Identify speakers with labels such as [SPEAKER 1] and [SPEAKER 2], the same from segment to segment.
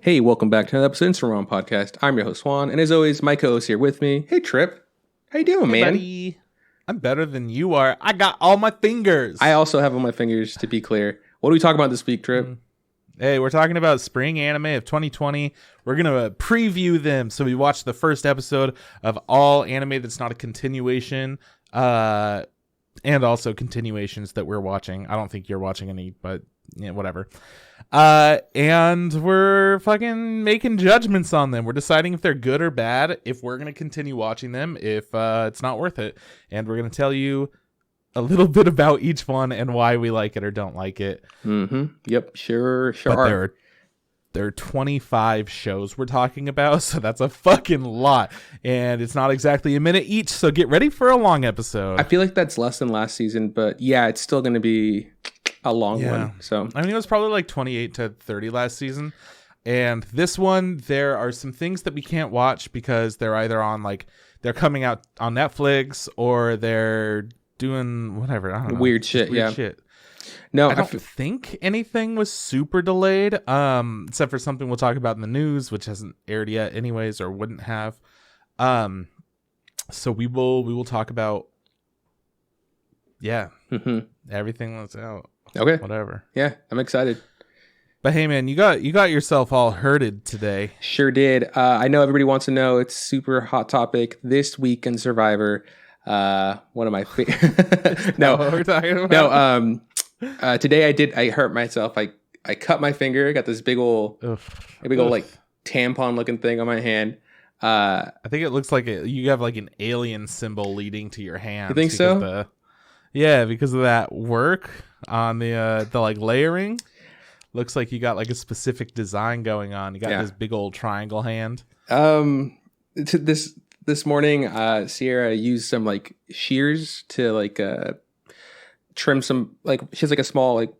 [SPEAKER 1] Hey, welcome back to another episode of Instagram Podcast. I'm your host Juan, and as always, my co-host here with me. Hey, Trip, how you doing, man?
[SPEAKER 2] Buddy. I'm better than you are. I got all my fingers.
[SPEAKER 1] I also have on my fingers, to be clear. What are we talking about this week, Trip?
[SPEAKER 2] Hey, we're talking about spring anime of 2020. We're gonna preview them. So we watched the first episode of all anime that's not a continuation, and also continuations that we're watching. I don't think you're watching any, but yeah, whatever. And we're fucking making judgments on them. We're deciding if they're good or bad, if we're going to continue watching them, if it's not worth it. And we're going to tell you a little bit about each one and why we like it or don't like it.
[SPEAKER 1] Mm-hmm. Yep, sure
[SPEAKER 2] But
[SPEAKER 1] are.
[SPEAKER 2] there are 25 shows we're talking about, so that's a fucking lot. And it's not exactly a minute each, so get ready for a long episode.
[SPEAKER 1] I feel like that's less than last season, but yeah, it's still going to be a long one. So
[SPEAKER 2] I mean, it was probably like 28 to 30 last season. And this one, there are some things that we can't watch because they're either on they're coming out on Netflix or they're doing whatever. I don't know.
[SPEAKER 1] Weird shit. No,
[SPEAKER 2] I don't think anything was super delayed, except for something we'll talk about in the news, which hasn't aired yet anyways, or wouldn't have. So we will talk about everything that's out.
[SPEAKER 1] Okay.
[SPEAKER 2] Whatever.
[SPEAKER 1] Yeah, I'm excited.
[SPEAKER 2] But hey, man, you got yourself all hurted today.
[SPEAKER 1] Sure did. I know everybody wants to know. It's super hot topic this week in Survivor. One of my no,
[SPEAKER 2] what we're talking about.
[SPEAKER 1] No. Today I hurt myself. I cut my finger. Got this big old like tampon looking thing on my hand.
[SPEAKER 2] I think it looks like you have like an alien symbol leading to your hand.
[SPEAKER 1] You think so?
[SPEAKER 2] Because of that work on the like layering. Looks like you got like a specific design going on. You got this big old triangle hand.
[SPEAKER 1] This morning, Sierra used some like shears to like trim some, like she has like a small like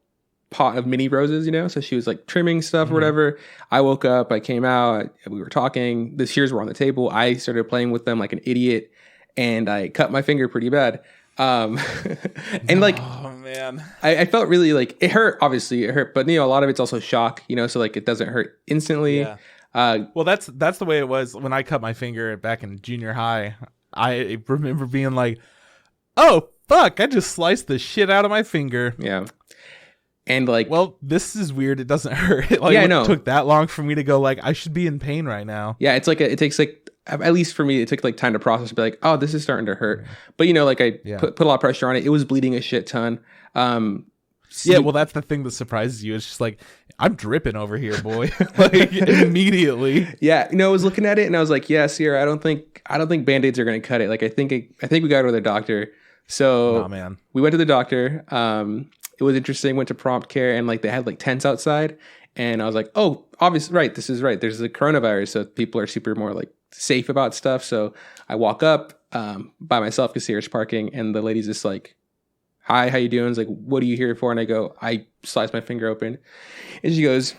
[SPEAKER 1] pot of mini roses, so she was like trimming stuff or whatever. I woke up, I came out, we were talking, the shears were on the table. I started playing with them like an idiot, and I cut my finger pretty bad. And like,
[SPEAKER 2] oh man,
[SPEAKER 1] I felt really like it hurt. Obviously it hurt, but a lot of it's also shock, so like it doesn't hurt instantly.
[SPEAKER 2] Well, that's the way it was when I cut my finger back in junior high. I remember being like, oh fuck, I just sliced the shit out of my finger.
[SPEAKER 1] Yeah. And like,
[SPEAKER 2] well, this is weird. It doesn't hurt. It took that long for me to go like, I should be in pain right now.
[SPEAKER 1] Yeah, it's like it takes like, at least for me, it took like time to process, be like, oh, this is starting to hurt. But like I put a lot of pressure on it. It was bleeding a shit ton.
[SPEAKER 2] Well, that's the thing that surprises you. It's just like, I'm dripping over here, boy. Like immediately.
[SPEAKER 1] Yeah, I was looking at it and I was like, yeah, Sierra, I don't think Band-Aids are gonna cut it. Like I think we got to go to the doctor. So we went to the doctor. It was interesting. Went to prompt care and like they had like tents outside, and I was like, oh, obviously, right. This is right. There's a coronavirus, so people are super more like safe about stuff. So I walk up by myself because Sierra's parking, and the lady's just like, hi, how you doing? It's like, what are you here for? And I go, I sliced my finger open, and she goes,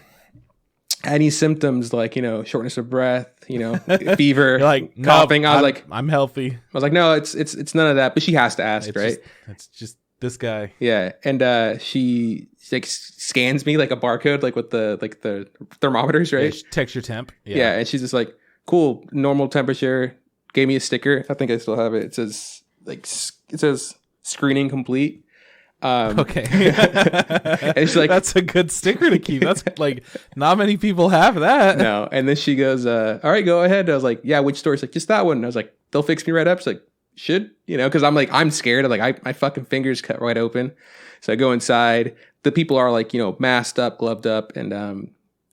[SPEAKER 1] any symptoms like shortness of breath, fever,
[SPEAKER 2] you're like
[SPEAKER 1] coughing? I was like,
[SPEAKER 2] I'm healthy.
[SPEAKER 1] I was like, no, it's none of that. But she has to ask, right?
[SPEAKER 2] It's just this guy.
[SPEAKER 1] Yeah, and she like scans me like a barcode, like with the thermometers, right?
[SPEAKER 2] Yeah, checks your temp.
[SPEAKER 1] Yeah, and she's just like, cool, normal temperature. Gave me a sticker. I think I still have it. It says screening complete.
[SPEAKER 2] Okay.
[SPEAKER 1] And she's like,
[SPEAKER 2] that's a good sticker to keep. That's like, not many people have that.
[SPEAKER 1] No. And then she goes, all right, go ahead. I was like, yeah, which store? She's like, just that one. And I was like, they'll fix me right up. She's like, should, because I'm like, I'm scared. Like my fucking fingers cut right open. So I go inside. The people are like, masked up, gloved up. And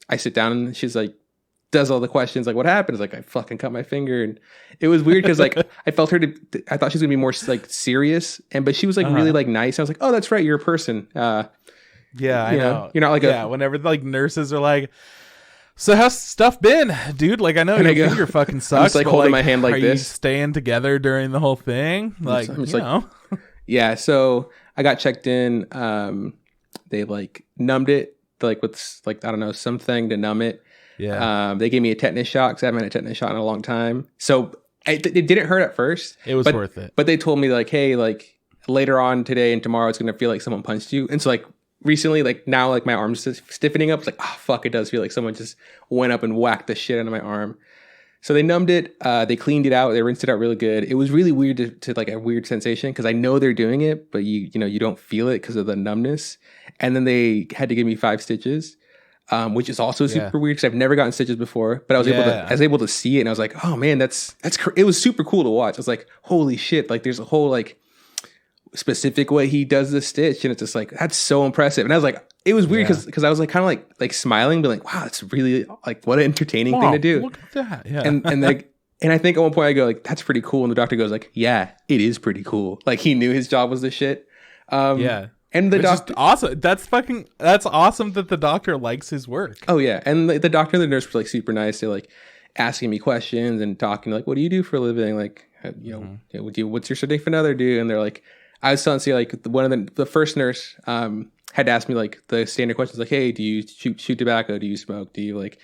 [SPEAKER 1] I sit down and she's like, does all the questions, like what happened? It's like, I fucking cut my finger. And it was weird because like I felt her I thought she was gonna be more like serious, but she was like really like nice. I was like, oh, that's right, you're a person.
[SPEAKER 2] I know.
[SPEAKER 1] You're not like
[SPEAKER 2] whenever like nurses are like, so how's stuff been, dude? Like I know your finger fucking sucks.
[SPEAKER 1] I'm just like holding my hand like
[SPEAKER 2] are
[SPEAKER 1] this.
[SPEAKER 2] You staying together during the whole thing? Like,
[SPEAKER 1] I'm just like, yeah. So I got checked in. They like numbed it like with like, I don't know, something to numb it.
[SPEAKER 2] Yeah.
[SPEAKER 1] They gave me a tetanus shot because I haven't had a tetanus shot in a long time. So it didn't hurt at first.
[SPEAKER 2] It was worth it.
[SPEAKER 1] But they told me like, hey, like later on today and tomorrow, it's going to feel like someone punched you. And so like recently, like now, like my arm's just stiffening up. It's like, oh fuck, it does feel like someone just went up and whacked the shit out of my arm. So they numbed it, they cleaned it out, they rinsed it out really good. It was really weird to like a weird sensation because I know they're doing it, but you know you don't feel it because of the numbness. And then they had to give me 5 stitches, which is also super weird because I've never gotten stitches before. But I was able to see it, and I was like, oh man, it was super cool to watch. I was like, holy shit, like there's a whole like specific way he does the stitch, and it's just like that's so impressive. And I was like, it was weird because I was like kind of like smiling, but like, wow, that's really like what an entertaining thing to do.
[SPEAKER 2] Look at that. Yeah.
[SPEAKER 1] And I think at one point I go like, that's pretty cool. And the doctor goes like, yeah, it is pretty cool. Like he knew his job was the shit. And the doctor,
[SPEAKER 2] awesome. That's awesome that the doctor likes his work.
[SPEAKER 1] Oh yeah. And the doctor and the nurse were like super nice. They're like asking me questions and talking like, what do you do for a living? Like, you know, what's your significant other do? And they're like, I was telling you like one of the first nurse, had to ask me like the standard questions like, hey, do you chew tobacco? Do you smoke? Do you like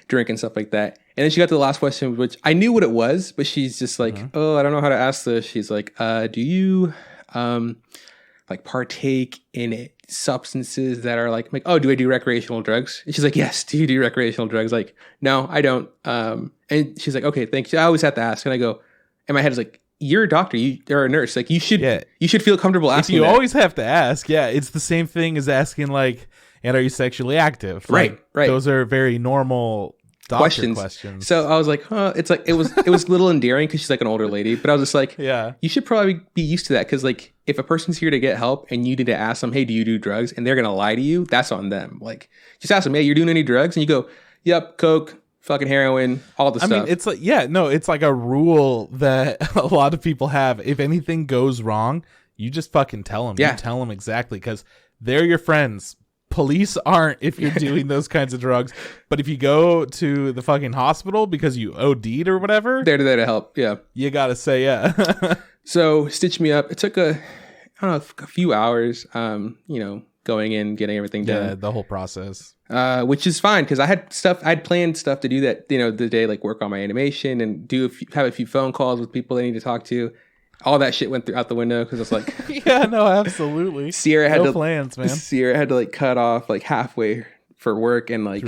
[SPEAKER 1] drink and stuff like that? And then she got to the last question, which I knew what it was, but she's just like, oh, I don't know how to ask this. She's like, do you like partake in substances that are like, oh, do I do recreational drugs? And she's like, yes, do you do recreational drugs? Like, no, I don't. And she's like, okay, thanks. I always have to ask. And I go, and my head is like, you're a doctor, you're a nurse, like you should feel comfortable asking.
[SPEAKER 2] You always have to ask. It's the same thing as asking like, and are you sexually active?
[SPEAKER 1] Right.
[SPEAKER 2] Those are very normal doctor questions.
[SPEAKER 1] So I was like, it's like it was a little endearing because she's like an older lady, but I was just like, you should probably be used to that because like if a person's here to get help and you need to ask them, hey, do you do drugs? And they're gonna lie to you, that's on them. Like just ask them, hey, you're doing any drugs? And you go, yep, coke, fucking heroin, all the stuff. I mean,
[SPEAKER 2] it's like, it's like a rule that a lot of people have. If anything goes wrong, you just fucking tell them. You tell them exactly because they're your friends. Police aren't if you're doing those kinds of drugs. But if you go to the fucking hospital because you OD'd or whatever,
[SPEAKER 1] they're there to help. Yeah.
[SPEAKER 2] You got to say,
[SPEAKER 1] So stitch me up. It took a few hours, going in, getting everything done.
[SPEAKER 2] Yeah, the whole process.
[SPEAKER 1] Which is fine because I'd planned stuff to do that, the day, like work on my animation and have a few phone calls with people I need to talk to. All that shit went out the window because I was like,
[SPEAKER 2] yeah, no, absolutely.
[SPEAKER 1] Sierra had
[SPEAKER 2] plans, man.
[SPEAKER 1] Sierra had to like cut off like halfway for work and like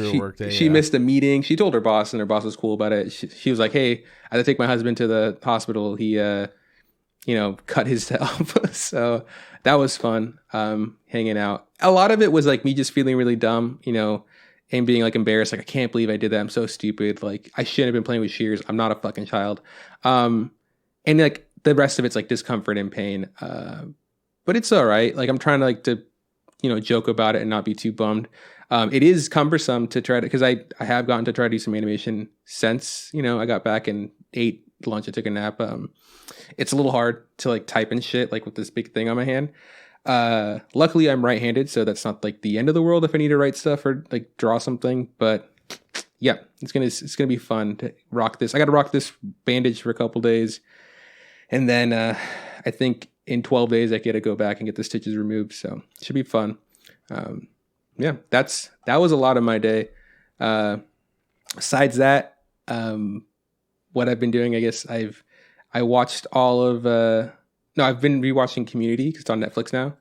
[SPEAKER 1] she missed a meeting. She told her boss and her boss was cool about it. She was like, hey, I had to take my husband to the hospital. He, cut himself. So that was fun. Hanging out. A lot of it was like me just feeling really dumb, and being like embarrassed. Like, I can't believe I did that. I'm so stupid. Like I shouldn't have been playing with shears. I'm not a fucking child. And like the rest of it's like discomfort and pain. But it's all right. Like I'm trying to like joke about it and not be too bummed. It is cumbersome to try to, because I have gotten to try to do some animation since, I got back and ate lunch. I took a nap. It's a little hard to like type and shit, like with this big thing on my hand. Luckily I'm right-handed, so that's not like the end of the world if I need to write stuff or like draw something. But yeah, it's gonna be fun to rock this. I got to rock this bandage for a couple days, and then I think in 12 days I get to go back and get the stitches removed. So it should be fun. Yeah, that was a lot of my day. Besides that, what I've been doing, I guess I watched all of I've been rewatching Community because it's on Netflix now.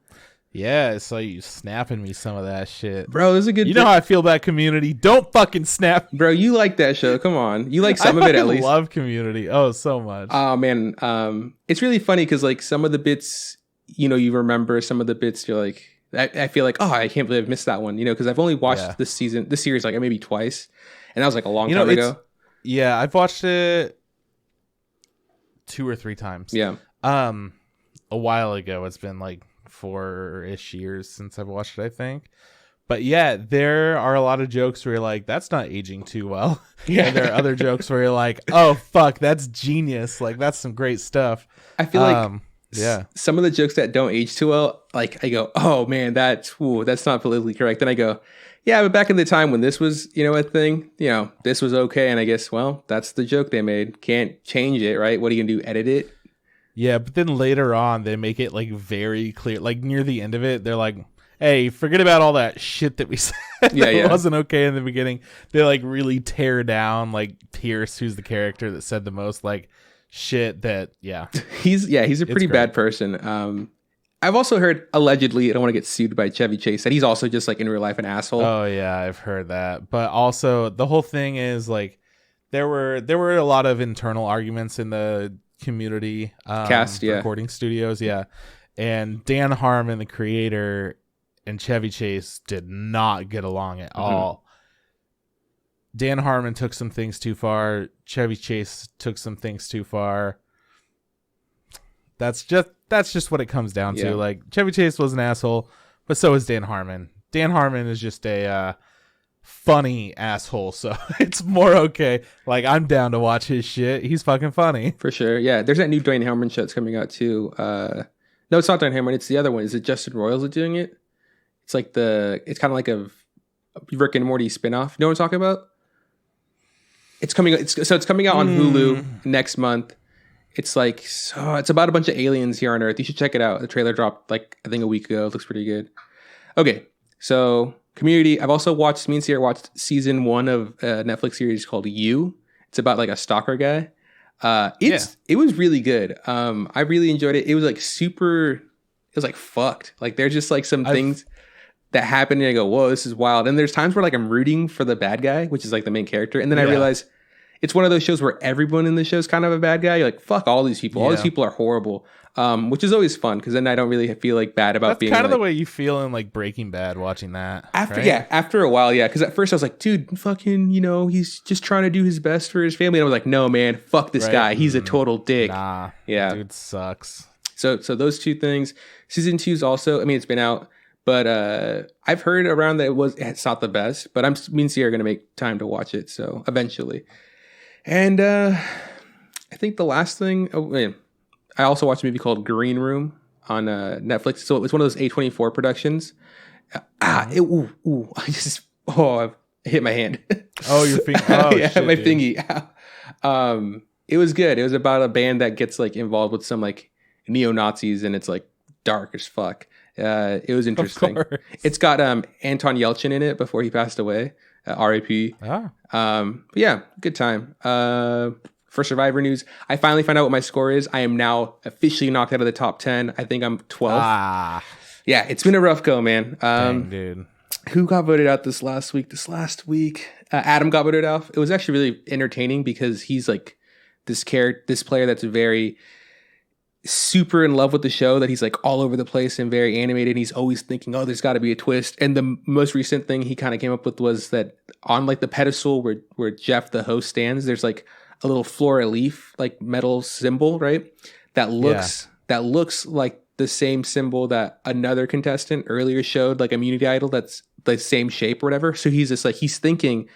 [SPEAKER 2] Yeah, I saw you snapping me some of that shit.
[SPEAKER 1] Bro, this is a good.
[SPEAKER 2] You know how I feel about Community. Don't fucking snap.
[SPEAKER 1] Bro, you like that show. Come on. You like some of it at least.
[SPEAKER 2] I love Community. Oh, so much.
[SPEAKER 1] Oh, man. It's really funny because like some of the bits, you remember, some of the bits you're like, I feel like, oh, I can't believe I've missed that one, because I've only watched this series like maybe twice. And that was like a long time ago.
[SPEAKER 2] Yeah, I've watched it 2 or 3 times.
[SPEAKER 1] Yeah.
[SPEAKER 2] A while ago. It's been like 4-ish years since I've watched it, I think. But yeah, there are a lot of jokes where you're like, that's not aging too well. Yeah. And there are other jokes where you're like, oh fuck, that's genius. Like that's some great stuff.
[SPEAKER 1] I feel like some of the jokes that don't age too well, like I go, oh man, that's not politically correct. Then I go, yeah, but back in the time when this was, a thing, this was okay. And I guess, well, that's the joke they made. Can't change it, right? What are you gonna do? Edit it?
[SPEAKER 2] Yeah, but then later on, they make it like very clear. Like near the end of it, they're like, hey, forget about all that shit that we said. It wasn't okay in the beginning. They like really tear down like Pierce, who's the character that said the most like shit that,
[SPEAKER 1] he's a pretty bad person. I've also heard, allegedly, I don't want to get sued by Chevy Chase, that he's also just like in real life an asshole.
[SPEAKER 2] Oh yeah, I've heard that. But also the whole thing is like there were a lot of internal arguments in the community
[SPEAKER 1] cast,
[SPEAKER 2] recording studios, and Dan Harmon, the creator, and Chevy Chase did not get along at all. Dan Harmon took some things too far. Chevy Chase took some things too far. That's just what it comes down to. Like, Chevy Chase was an asshole, but so is Dan Harmon. Dan Harmon is just a funny asshole, so it's more okay. Like, I'm down to watch his shit. He's fucking funny.
[SPEAKER 1] For sure. Yeah, there's that new Dwayne Harmon show that's coming out too. No, it's not Dwayne Harmon. It's the other one. Is it Justin Roiles doing it? It's like it's kind of like a Rick and Morty spinoff. You know what I'm talking about? It's coming. It's coming out on Hulu next month. It's it's about a bunch of aliens here on Earth. You should check it out. The trailer dropped I think a week ago. It looks pretty good. Okay, so Community. I've also watched. Me and Sierra watched season 1 of a Netflix series called You. It's about like a stalker guy. It was really good. I really enjoyed it. It was super. It was fucked. There's just some things that happen and I go, whoa, this is wild. And there's times where I'm rooting for the bad guy, which is the main character, and then I realize it's one of those shows where everyone in the show is kind of a bad guy. You're like, fuck all these people. All these people are horrible. Which is always fun because then I don't really feel bad about being. That's
[SPEAKER 2] kind of the way you feel in Breaking Bad watching that.
[SPEAKER 1] After a while, because at first I was like, dude, fucking, he's just trying to do his best for his family. And I was like, no, man, fuck this guy. He's a total dick.
[SPEAKER 2] Nah, dude sucks.
[SPEAKER 1] So those two things. Season 2 is also, it's been out, but I've heard around that it's not the best. But me and Sierra are gonna make time to watch it. So eventually. And I think the last thing, I also watched a movie called Green Room on Netflix. So it was one of those A24 productions. I hit my hand.
[SPEAKER 2] Oh, your finger. Oh,
[SPEAKER 1] yeah,
[SPEAKER 2] shit,
[SPEAKER 1] my
[SPEAKER 2] dude.
[SPEAKER 1] Thingy. It was good. It was about a band that gets involved with some neo-Nazis, and it's dark as fuck. It was interesting. It's got Anton Yelchin in it before he passed away. R.I.P. Yeah, good time. For Survivor news, I finally found out what my score is. I am now officially knocked out of the top 10. I think I'm 12th. Yeah, it's been a rough go, man.
[SPEAKER 2] Dang, dude.
[SPEAKER 1] Who got voted out this last week? Adam got voted out. It was actually really entertaining because he's this player that's very super in love with the show, that he's all over the place and very animated. He's always thinking, oh, there's got to be a twist. And the most recent thing he kind of came up with was that on the pedestal where Jeff the host stands, there's a little fleur-de-lis metal symbol, right? That looks like the same symbol that another contestant earlier showed, a Immunity Idol that's the same shape or whatever. So he's just he's thinking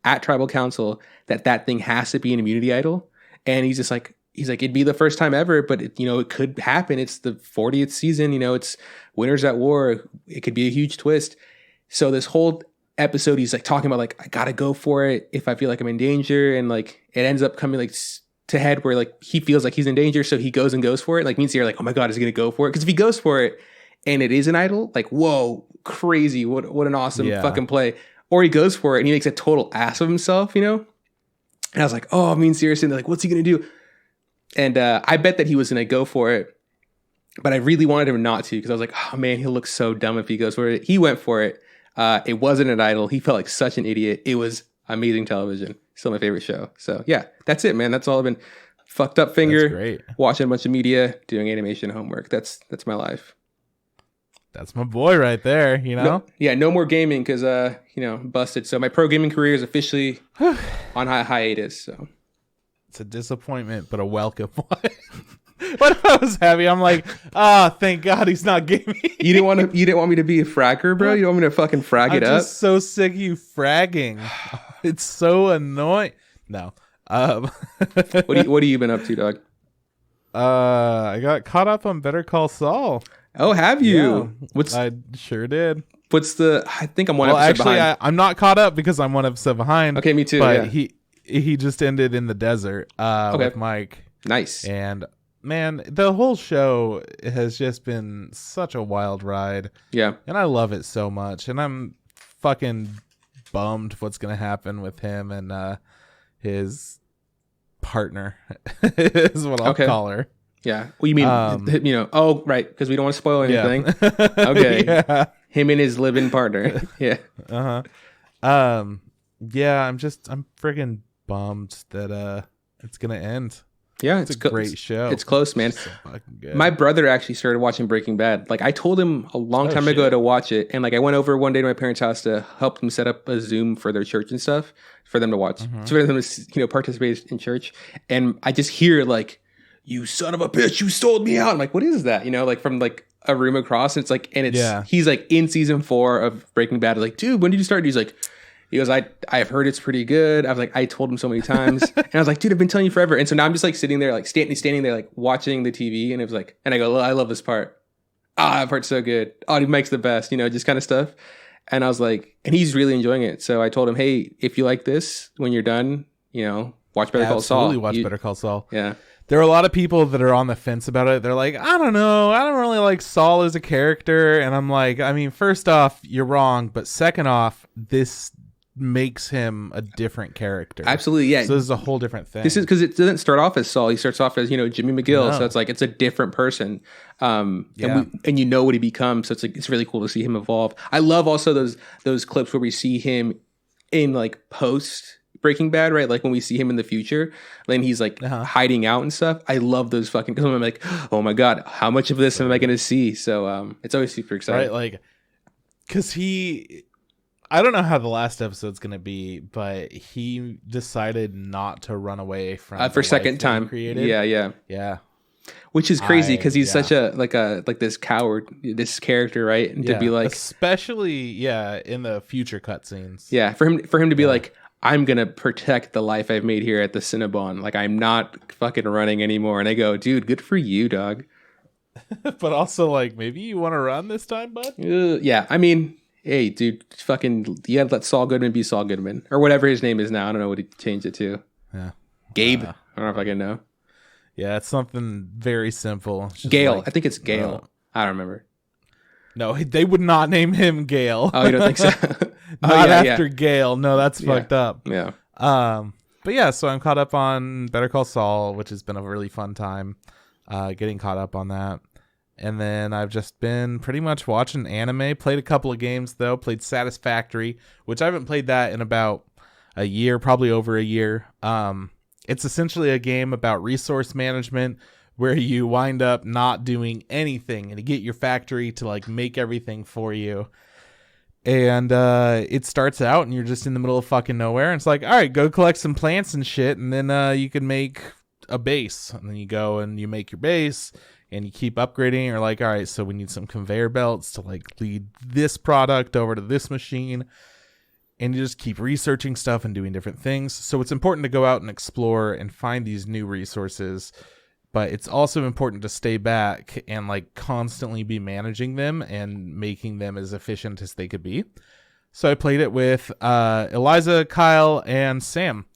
[SPEAKER 1] at Tribal Council that thing has to be an Immunity Idol, and he's just it'd be the first time ever, but it could happen. It's the 40th season. It's Winners at War. It could be a huge twist. So this whole episode, he's talking about I gotta go for it if I feel I'm in danger, and it ends up coming to head where he feels he's in danger, so he goes for it. Means you're oh my god, is he gonna go for it? Because if he goes for it and it is an idol, whoa, crazy, what an awesome fucking play. Or he goes for it and he makes a total ass of himself, And I was oh, seriously, and they're what's he gonna do? And I bet that he was gonna go for it, but I really wanted him not to, because I was oh man, he'll look so dumb if he goes for it. He went for it. It wasn't an idol. He felt like such an idiot. It was amazing television. Still my favorite show. So yeah, that's it, man. That's all I've been. Fucked up finger, watching a bunch of media, doing animation homework. That's my life.
[SPEAKER 2] That's my boy right there,
[SPEAKER 1] No more gaming because busted. So my pro gaming career is officially on hiatus. So
[SPEAKER 2] it's a disappointment, but a welcome one. When I was happy, I'm thank God he's not gaming.
[SPEAKER 1] You didn't want me to be a fragger, bro? You don't want me to fucking frag it up?
[SPEAKER 2] I'm just so sick of you fragging. It's so annoying. No.
[SPEAKER 1] What have you been up to, dog?
[SPEAKER 2] I got caught up on Better Call Saul.
[SPEAKER 1] Oh, have you?
[SPEAKER 2] Yeah, I sure did.
[SPEAKER 1] I think I'm one episode behind.
[SPEAKER 2] I'm not caught up because I'm one episode behind.
[SPEAKER 1] Okay, me too.
[SPEAKER 2] But he just ended in the desert with Mike.
[SPEAKER 1] Nice.
[SPEAKER 2] And man, the whole show has just been such a wild ride.
[SPEAKER 1] Yeah.
[SPEAKER 2] And I love it so much. And I'm fucking bummed what's going to happen with him and his partner is what I'll call her.
[SPEAKER 1] Yeah. Well, you mean, oh, right. Because we don't want to spoil anything.
[SPEAKER 2] Yeah.
[SPEAKER 1] Okay.
[SPEAKER 2] Yeah.
[SPEAKER 1] Him and his live-in partner. Yeah.
[SPEAKER 2] Yeah, I'm friggin' bummed that it's gonna end.
[SPEAKER 1] Yeah,
[SPEAKER 2] it's a great show.
[SPEAKER 1] It's close, man.
[SPEAKER 2] So fucking good.
[SPEAKER 1] My brother actually started watching Breaking Bad. Like, I told him a long time ago to watch it, and like I went over one day to my parents' house to help them set up a Zoom for their church and stuff for them to watch, for them to participate in church. And I just hear like, "You son of a bitch, you sold me out." I'm like, what is that? Like from like a room across. And it's like, he's like in season 4 of Breaking Bad. Like, dude, when did you start? And he goes, I've heard it's pretty good. I was like, I told him so many times. And I was like, dude, I've been telling you forever. And so now I'm just like sitting there, like standing there, like watching the TV. And it was like, and I go, I love this part. That part's so good. Oh, Mike's the best, just kind of stuff. And I was like, and he's really enjoying it. So I told him, hey, if you like this, when you're done, watch Better Call Saul.
[SPEAKER 2] Absolutely watch Better Call Saul.
[SPEAKER 1] Yeah.
[SPEAKER 2] There are a lot of people that are on the fence about it. They're like, I don't know. I don't really like Saul as a character. And I'm like, I mean, first off, you're wrong. But second off, this makes him a different character.
[SPEAKER 1] Absolutely, yeah.
[SPEAKER 2] So this is a whole different thing.
[SPEAKER 1] This is because it doesn't start off as Saul. He starts off as Jimmy McGill. No. So it's like it's a different person. And you know what he becomes. So it's like it's really cool to see him evolve. I love also those clips where we see him in like post Breaking Bad, right? Like when we see him in the future, then he's like hiding out and stuff. I love those fucking because I'm like, oh my god, how much of this am I going to see? So it's always super exciting,
[SPEAKER 2] right? Like because I don't know how the last episode's going to be, but he decided not to run away from
[SPEAKER 1] for second time.
[SPEAKER 2] Created.
[SPEAKER 1] Yeah. Which is crazy because he's such a this coward, this character, right? And to be like,
[SPEAKER 2] especially in the future cutscenes.
[SPEAKER 1] Yeah, for him to be like, I'm gonna protect the life I've made here at the Cinnabon. Like I'm not fucking running anymore. And I go, dude, good for you, dog.
[SPEAKER 2] But also like, maybe you want to run this time, bud?
[SPEAKER 1] Yeah, I mean. Hey, dude, fucking, you gotta let Saul Goodman be Saul Goodman. Or whatever his name is now. I don't know what he changed it to.
[SPEAKER 2] Yeah.
[SPEAKER 1] Gabe. I don't know if I can know.
[SPEAKER 2] Yeah, it's something very simple.
[SPEAKER 1] Gale. Like, I think it's Gale. I don't remember.
[SPEAKER 2] No, they would not name him Gale.
[SPEAKER 1] Oh, you don't think so?
[SPEAKER 2] Not after Gale. No, that's fucked up.
[SPEAKER 1] Yeah.
[SPEAKER 2] But yeah, so I'm caught up on Better Call Saul, which has been a really fun time getting caught up on that. And then I've just been pretty much watching anime. Played a couple of games, though. Played Satisfactory, which I haven't played that in about a year, probably over a year. It's essentially a game about resource management where you wind up not doing anything and you get your factory to like make everything for you. And it starts out and you're just in the middle of fucking nowhere. And it's like, all right, go collect some plants and shit. And then you can make a base. And then you go and you make your base. And you keep upgrading. You're like, all right, so we need some conveyor belts to like lead this product over to this machine. And you just keep researching stuff and doing different things. So it's important to go out and explore and find these new resources. But it's also important to stay back and like constantly be managing them and making them as efficient as they could be. So I played it with Eliza, Kyle, and Sam.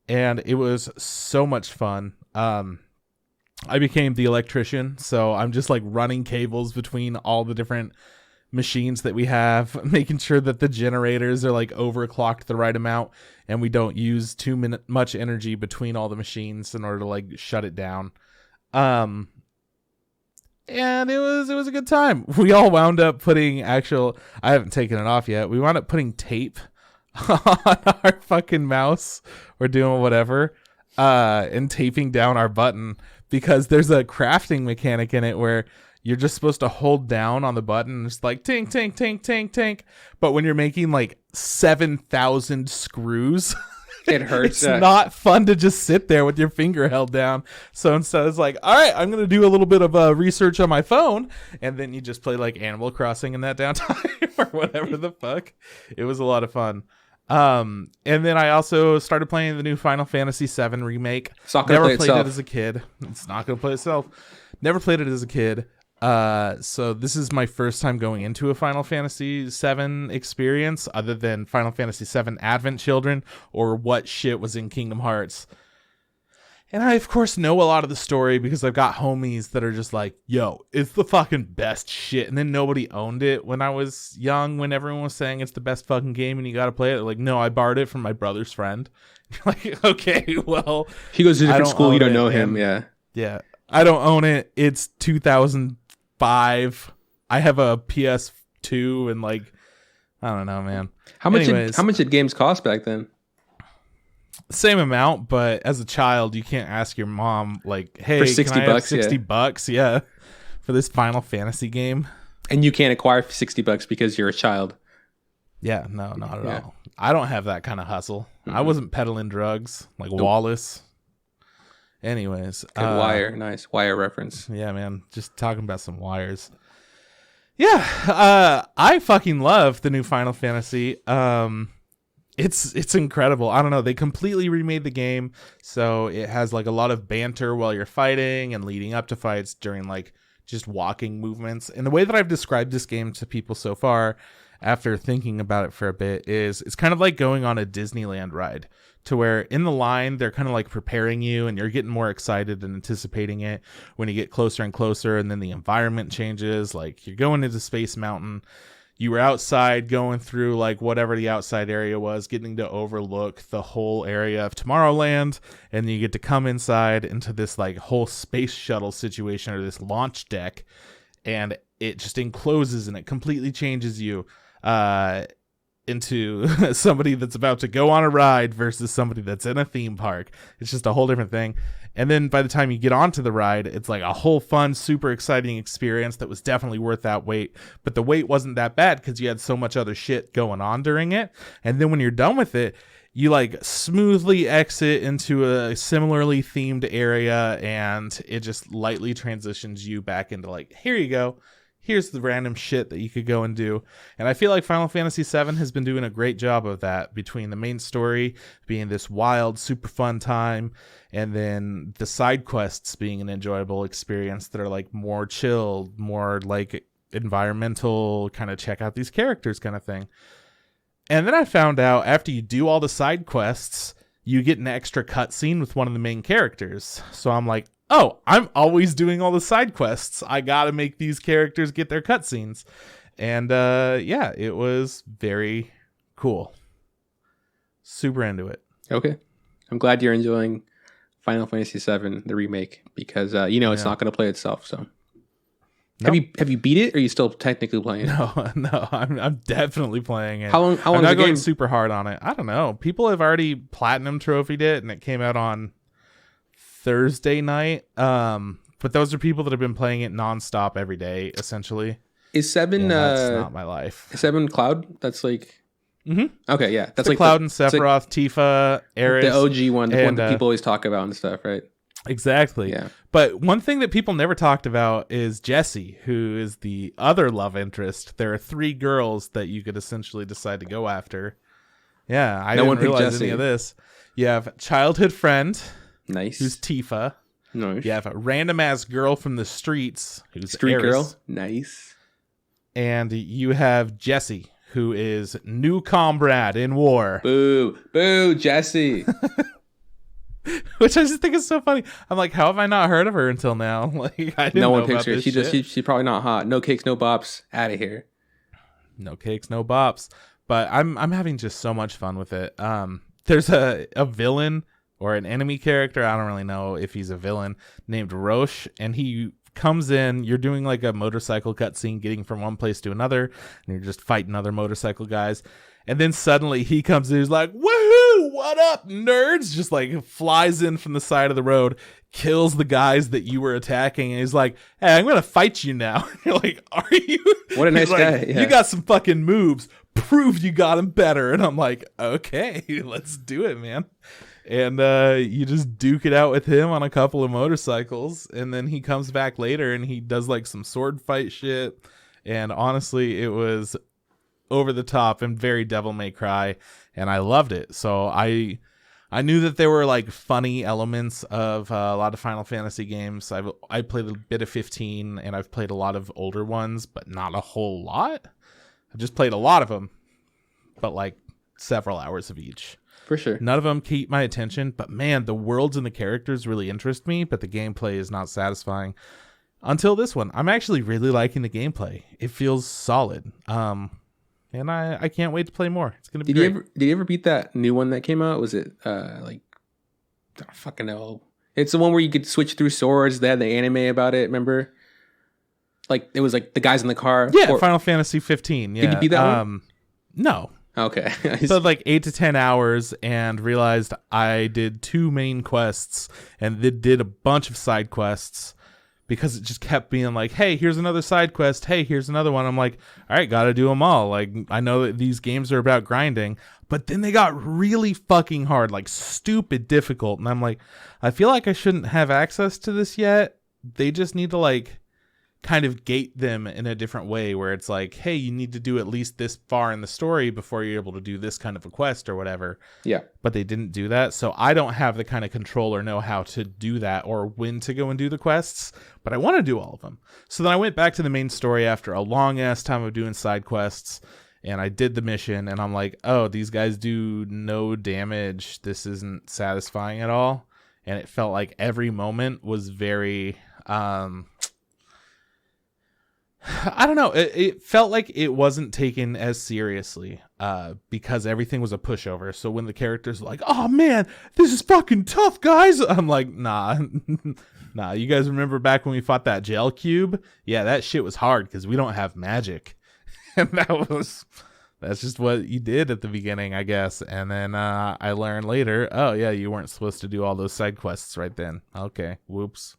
[SPEAKER 2] And it was so much fun. I became the electrician, so I'm just like running cables between all the different machines that we have, making sure that the generators are like overclocked the right amount and we don't use too much energy between all the machines in order to like shut it down. And it was a good time. We all wound up putting I haven't taken it off yet. We wound up putting tape on our fucking mouse or doing whatever, and taping down our button. Because there's a crafting mechanic in it where you're just supposed to hold down on the button and it's like tink, tink, tink, tink, tink. But when you're making like 7,000 screws,
[SPEAKER 1] it hurts.
[SPEAKER 2] It's not fun to just sit there with your finger held down. So instead it's like, all right, I'm going to do a little bit of research on my phone. And then you just play like Animal Crossing in that downtime or whatever the fuck. It was a lot of fun. And then I also started playing the new Final Fantasy VII remake. Never played it as a kid. It's not going to play itself. Never played it as a kid. So this is my first time going into a Final Fantasy VII experience other than Final Fantasy VII Advent Children or what shit was in Kingdom Hearts. And I, of course, know a lot of the story because I've got homies that are just like, yo, it's the fucking best shit. And then nobody owned it when I was young, when everyone was saying it's the best fucking game and you got to play it. They're like, no, I borrowed it from my brother's friend. You're like, okay, well.
[SPEAKER 1] He goes to a different school. You don't know him. Yeah.
[SPEAKER 2] Yeah. I don't own it. It's 2005. I have a PS2 and like, I don't know, man.
[SPEAKER 1] How much did games cost back then?
[SPEAKER 2] Same amount, but as a child, you can't ask your mom like, "Hey,
[SPEAKER 1] for $60,
[SPEAKER 2] can I have $60? Yeah, for this Final Fantasy game."
[SPEAKER 1] And you can't acquire for $60 because you're a child.
[SPEAKER 2] Yeah, no, not at all. I don't have that kind of hustle. I wasn't peddling drugs like Wallace. Anyways,
[SPEAKER 1] good Wire, nice Wire reference.
[SPEAKER 2] Yeah, man, just talking about some wires. Yeah, I fucking love the new Final Fantasy. It's incredible. I don't know. They completely remade the game, so it has like a lot of banter while you're fighting and leading up to fights during like just walking movements. And the way that I've described this game to people so far, after thinking about it for a bit, is it's kind of like going on a Disneyland ride, to where in the line they're kind of like preparing you and you're getting more excited and anticipating it when you get closer and closer, and then the environment changes. Like you're going into Space Mountain. You were outside going through like whatever the outside area was, getting to overlook the whole area of Tomorrowland, and then you get to come inside into this like whole space shuttle situation, or this launch deck, and it just encloses and it completely changes you into somebody that's about to go on a ride versus somebody that's in a theme park. It's just a whole different thing. And then by the time you get onto the ride, it's like a whole fun, super exciting experience that was definitely worth that wait. But the wait wasn't that bad because you had so much other shit going on during it. And then when you're done with it, you like smoothly exit into a similarly themed area, and it just lightly transitions you back into like, here you go. Here's the random shit that you could go and do. And I feel like Final Fantasy VII has been doing a great job of that, between the main story being this wild, super fun time, and then the side quests being an enjoyable experience that are like more chill, more like environmental, kind of check out these characters kind of thing. And then I found out after you do all the side quests, you get an extra cutscene with one of the main characters. So I'm like, oh, I'm always doing all the side quests. I gotta make these characters get their cutscenes. And yeah, it was very cool. Super into it.
[SPEAKER 1] Okay. I'm glad you're enjoying Final Fantasy VII, the remake, because it's not going to play itself. So, nope. Have you beat it, or are you still technically playing it?
[SPEAKER 2] No, I'm definitely playing it.
[SPEAKER 1] How long?
[SPEAKER 2] I'm not going super hard on it. I don't know. People have already platinum trophied it, and it came out on Thursday night. But those are people that have been playing it nonstop every day, essentially.
[SPEAKER 1] Is 7?
[SPEAKER 2] That's not my life.
[SPEAKER 1] 7 Cloud? That's like.
[SPEAKER 2] Mm-hmm.
[SPEAKER 1] Okay, yeah, that's
[SPEAKER 2] like Cloud and Sephiroth, Tifa, Aerith,
[SPEAKER 1] the OG one, the one that people always talk about and stuff, right?
[SPEAKER 2] Exactly.
[SPEAKER 1] Yeah.
[SPEAKER 2] But one thing that people never talked about is Jessie, who is the other love interest. There are 3 girls that you could essentially decide to go after. Yeah, I didn't realize any of this. You have childhood friend,
[SPEAKER 1] nice,
[SPEAKER 2] who's Tifa.
[SPEAKER 1] Nice.
[SPEAKER 2] You have a random ass girl from the streets, who's
[SPEAKER 1] Street
[SPEAKER 2] Aerith.
[SPEAKER 1] Girl, nice.
[SPEAKER 2] And you have Jessie, who is new comrade in war.
[SPEAKER 1] Boo, Jessie.
[SPEAKER 2] Which I just think is so funny. I'm like, how have I not heard of her until now? Like, I didn't know
[SPEAKER 1] picks her.
[SPEAKER 2] She's
[SPEAKER 1] probably not hot. No cakes, no bops. Out of here.
[SPEAKER 2] No cakes, no bops. But I'm having just so much fun with it. There's a villain or an enemy character, I don't really know if he's a villain, named Roche, and he comes in. You're doing like a motorcycle cutscene, getting from one place to another, and you're just fighting other motorcycle guys. And then suddenly he comes in, he's like, woohoo, what up, nerds? Just like flies in from the side of the road, kills the guys that you were attacking, and he's like, hey, I'm gonna fight you now. And you're like, are you?
[SPEAKER 1] What a nice guy. Yeah.
[SPEAKER 2] You got some fucking moves. Prove you got him better. And I'm like, okay, let's do it, man. And you just duke it out with him on a couple of motorcycles, and then he comes back later and he does like some sword fight shit. And honestly, it was over the top and very Devil May Cry, and I loved it. So I knew that there were like funny elements of a lot of Final Fantasy games. I played a bit of 15, and I've played a lot of older ones, but not a whole lot. I've just played a lot of them, but like several hours of each.
[SPEAKER 1] For sure.
[SPEAKER 2] None of them keep my attention, but man, the worlds and the characters really interest me, but the gameplay is not satisfying. Until this one, I'm actually really liking the gameplay. It feels solid. And I can't wait to play more. It's gonna be great.
[SPEAKER 1] Did you ever beat that new one that came out? Was it I don't fucking know. It's the one where you could switch through swords. They had the anime about it. Remember? Like it was like the guys in the car.
[SPEAKER 2] Yeah, Final Fantasy 15. Yeah.
[SPEAKER 1] Did you beat that one?
[SPEAKER 2] No.
[SPEAKER 1] Okay.
[SPEAKER 2] So like 8 to 10 hours and realized I did 2 main quests and did a bunch of side quests because it just kept being like, hey, here's another side quest. Hey, here's another one. I'm like, all right, got to do them all. Like, I know that these games are about grinding, but then they got really fucking hard, like stupid difficult. And I'm like, I feel like I shouldn't have access to this yet. They just need to like kind of gate them in a different way where it's like, hey, you need to do at least this far in the story before you're able to do this kind of a quest or whatever.
[SPEAKER 1] Yeah.
[SPEAKER 2] But they didn't do that. So I don't have the kind of control or know how to do that or when to go and do the quests, but I want to do all of them. So then I went back to the main story after a long ass time of doing side quests and I did the mission and I'm like, oh, these guys do no damage. This isn't satisfying at all. And it felt like every moment was very, I don't know. It felt like it wasn't taken as seriously because everything was a pushover. So when the characters were like, oh man, this is fucking tough, guys. I'm like, nah. Nah, you guys remember back when we fought that gel cube? Yeah, that shit was hard because we don't have magic. And that's just what you did at the beginning, I guess. And then I learned later, oh yeah, you weren't supposed to do all those side quests right then. Okay, whoops.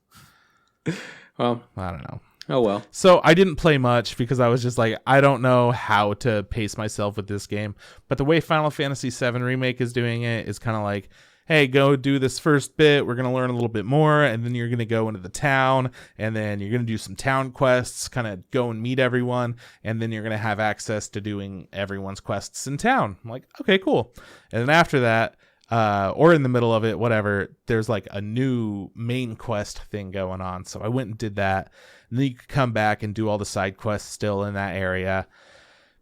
[SPEAKER 1] Well,
[SPEAKER 2] I don't know.
[SPEAKER 1] Oh, well.
[SPEAKER 2] So I didn't play much because I was just like, I don't know how to pace myself with this game. But the way Final Fantasy VII Remake is doing it is kind of like, hey, go do this first bit. We're going to learn a little bit more. And then you're going to go into the town. And then you're going to do some town quests, kind of go and meet everyone. And then you're going to have access to doing everyone's quests in town. I'm like, okay, cool. And then after that, or in the middle of it, whatever, there's like a new main quest thing going on. So I went and did that. And then you could come back and do all the side quests still in that area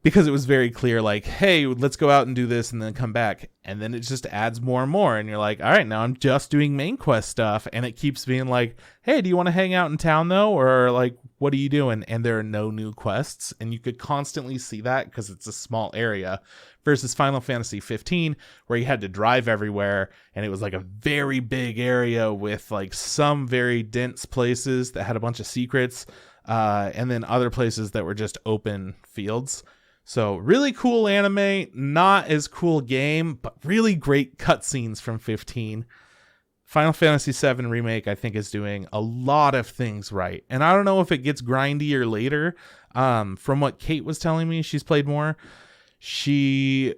[SPEAKER 2] because it was very clear, like, hey, let's go out and do this and then come back. And then it just adds more and more. And you're like, all right, now I'm just doing main quest stuff. And it keeps being like, hey, do you want to hang out in town though? Or like, what are you doing? And there are no new quests. And you could constantly see that because it's a small area versus Final Fantasy 15, where you had to drive everywhere. And it was like a very big area with like some very dense places that had a bunch of secrets. And then other places that were just open fields. So really cool anime, not as cool game, but really great cutscenes from 15. Final Fantasy VII Remake, I think, is doing a lot of things right. And I don't know if it gets grindier later. From what Kate was telling me, she's played more. She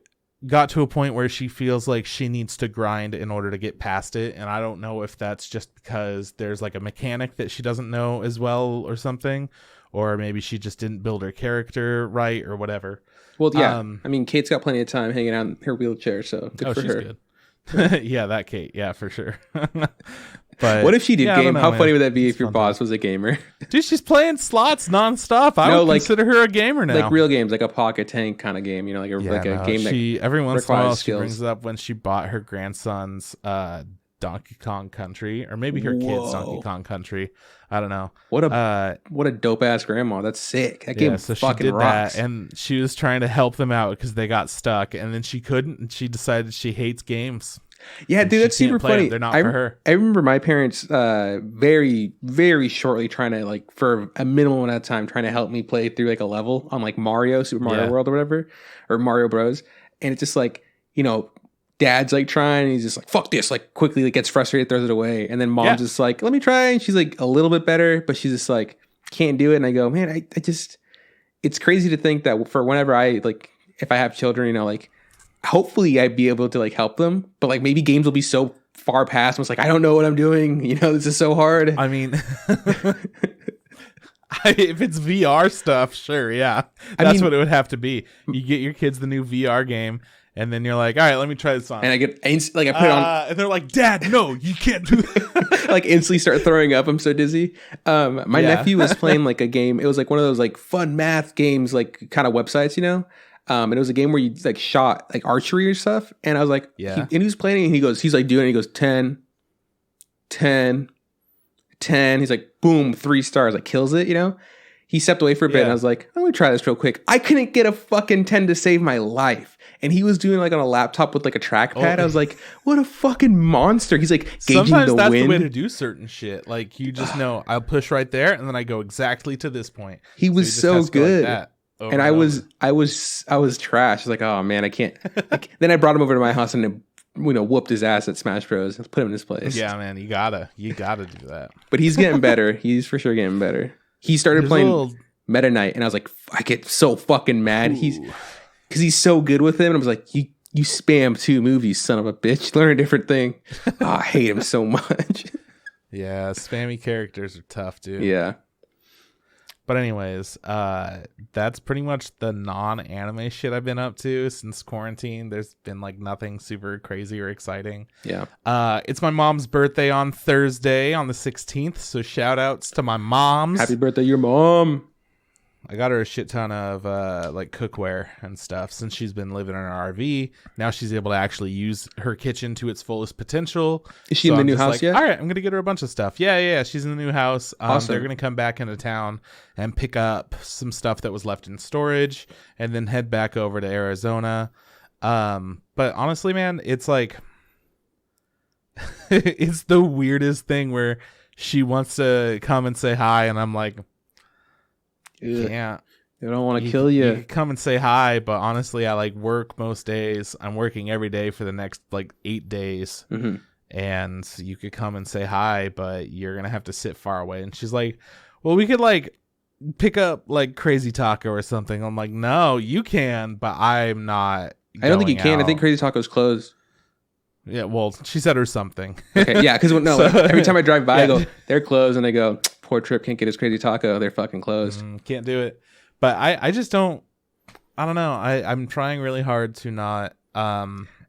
[SPEAKER 2] got to a point where she feels like she needs to grind in order to get past it. And I don't know if that's just because there's like a mechanic that she doesn't know as well or something. Or maybe she just didn't build her character right or whatever.
[SPEAKER 1] Well, yeah. I mean, Kate's got plenty of time hanging out in her wheelchair, so good for her.
[SPEAKER 2] Good. Yeah, that Kate. Yeah, for sure. But
[SPEAKER 1] what if she did game? How funny would that be
[SPEAKER 2] it's
[SPEAKER 1] if your boss was a gamer?
[SPEAKER 2] Dude, she's playing slots nonstop. I would consider her a gamer now.
[SPEAKER 1] Like real games, like a Pocket Tank kind of game, you know, like a game that
[SPEAKER 2] every once in a while
[SPEAKER 1] skills.
[SPEAKER 2] She brings it up when she bought her grandson's Donkey Kong Country, or maybe her kid's Donkey Kong Country. I don't know.
[SPEAKER 1] What a dope ass grandma. That's sick. That game
[SPEAKER 2] so
[SPEAKER 1] fucking
[SPEAKER 2] she did
[SPEAKER 1] rocks.
[SPEAKER 2] That, and she was trying to help them out because they got stuck, and then she couldn't, and she decided she hates games.
[SPEAKER 1] Yeah, dude, that's super funny.
[SPEAKER 2] They're not for her.
[SPEAKER 1] I remember my parents very, very shortly trying to, like, for a minimal amount of time, trying to help me play through like a level on like Super Mario World or whatever, or Mario Bros. And it's just like, you know, dad's like trying, and he's just like, fuck this, like quickly like gets frustrated, throws it away. And then mom's just like, let me try. And she's like a little bit better, but she's just like, can't do it. And I go, man, I just, it's crazy to think that for whenever I like, if I have children, you know, like, hopefully I'd be able to like help them, but like maybe games will be so far past. I'm just like, I don't know what I'm doing. You know, this is so hard.
[SPEAKER 2] I mean, if it's VR stuff, sure. Yeah. That's what it would have to be. You get your kids the new VR game, and then you're like, all right, let me try this on.
[SPEAKER 1] And I get I put it on.
[SPEAKER 2] And they're like, Dad, no, you can't do that.
[SPEAKER 1] Like instantly start throwing up. I'm so dizzy. My nephew was playing like a game. It was like one of those like fun math games, like kind of websites, you know? And it was a game where you like shot like archery or stuff. And I was like, and he was playing, and he's like doing it. He goes 10, 10, 10. He's like, boom, 3 stars, like kills it, you know? He stepped away for a bit, and I was like, let me try this real quick. I couldn't get a fucking 10 to save my life. and he was doing like on a laptop with like a trackpad. I was like, what a fucking monster. He's like gauging
[SPEAKER 2] sometimes
[SPEAKER 1] the
[SPEAKER 2] that's
[SPEAKER 1] wind.
[SPEAKER 2] The way to do certain shit. Like you just know I'll push right there and then I go exactly to this point.
[SPEAKER 1] He was so good. Like and I was trash. I was like, oh man, I can't. Then I brought him over to my house and whooped his ass at Smash Bros. Put him in his place.
[SPEAKER 2] Yeah, man, you gotta do that.
[SPEAKER 1] But he's getting better. He's for sure getting better. He started playing Meta Knight, and I was like, I get so fucking mad. Because he's so good with him, and I was like, you spam 2 moves, you son of a bitch. Learn a different thing. I hate him so much.
[SPEAKER 2] Yeah, spammy characters are tough, dude.
[SPEAKER 1] Yeah.
[SPEAKER 2] But anyways, that's pretty much the non-anime shit I've been up to since quarantine. There's been like nothing super crazy or exciting.
[SPEAKER 1] Yeah.
[SPEAKER 2] It's my mom's birthday on Thursday on the 16th. So shout outs to my moms.
[SPEAKER 1] Happy birthday, your mom.
[SPEAKER 2] I got her a shit ton of like cookware and stuff since she's been living in an RV. Now she's able to actually use her kitchen to its fullest potential.
[SPEAKER 1] Is she in the new house yet?
[SPEAKER 2] All right, I'm going to get her a bunch of stuff. Yeah. She's in the new house.
[SPEAKER 1] Awesome.
[SPEAKER 2] They're going to come back into town and pick up some stuff that was left in storage and then head back over to Arizona. But honestly, man, it's like it's the weirdest thing where she wants to come and say hi and I'm like, can't.
[SPEAKER 1] They don't want to kill you.
[SPEAKER 2] You can come and say hi, but honestly, I like work most days. I'm working every day for the next like 8 days.
[SPEAKER 1] Mm-hmm.
[SPEAKER 2] And you could come and say hi, but you're going to have to sit far away. And she's like, well, we could like pick up like Crazy Taco or something. I'm like, no, you can, but I'm not.
[SPEAKER 1] I don't think you can. I think Crazy Taco's closed.
[SPEAKER 2] Yeah, well, she said or something.
[SPEAKER 1] Okay, yeah, because every time I drive by, I go, they're closed, and I go, poor Trip can't get his Crazy Taco. They're fucking closed.
[SPEAKER 2] Can't do it. But I just don't. I don't know. I'm trying really hard to not.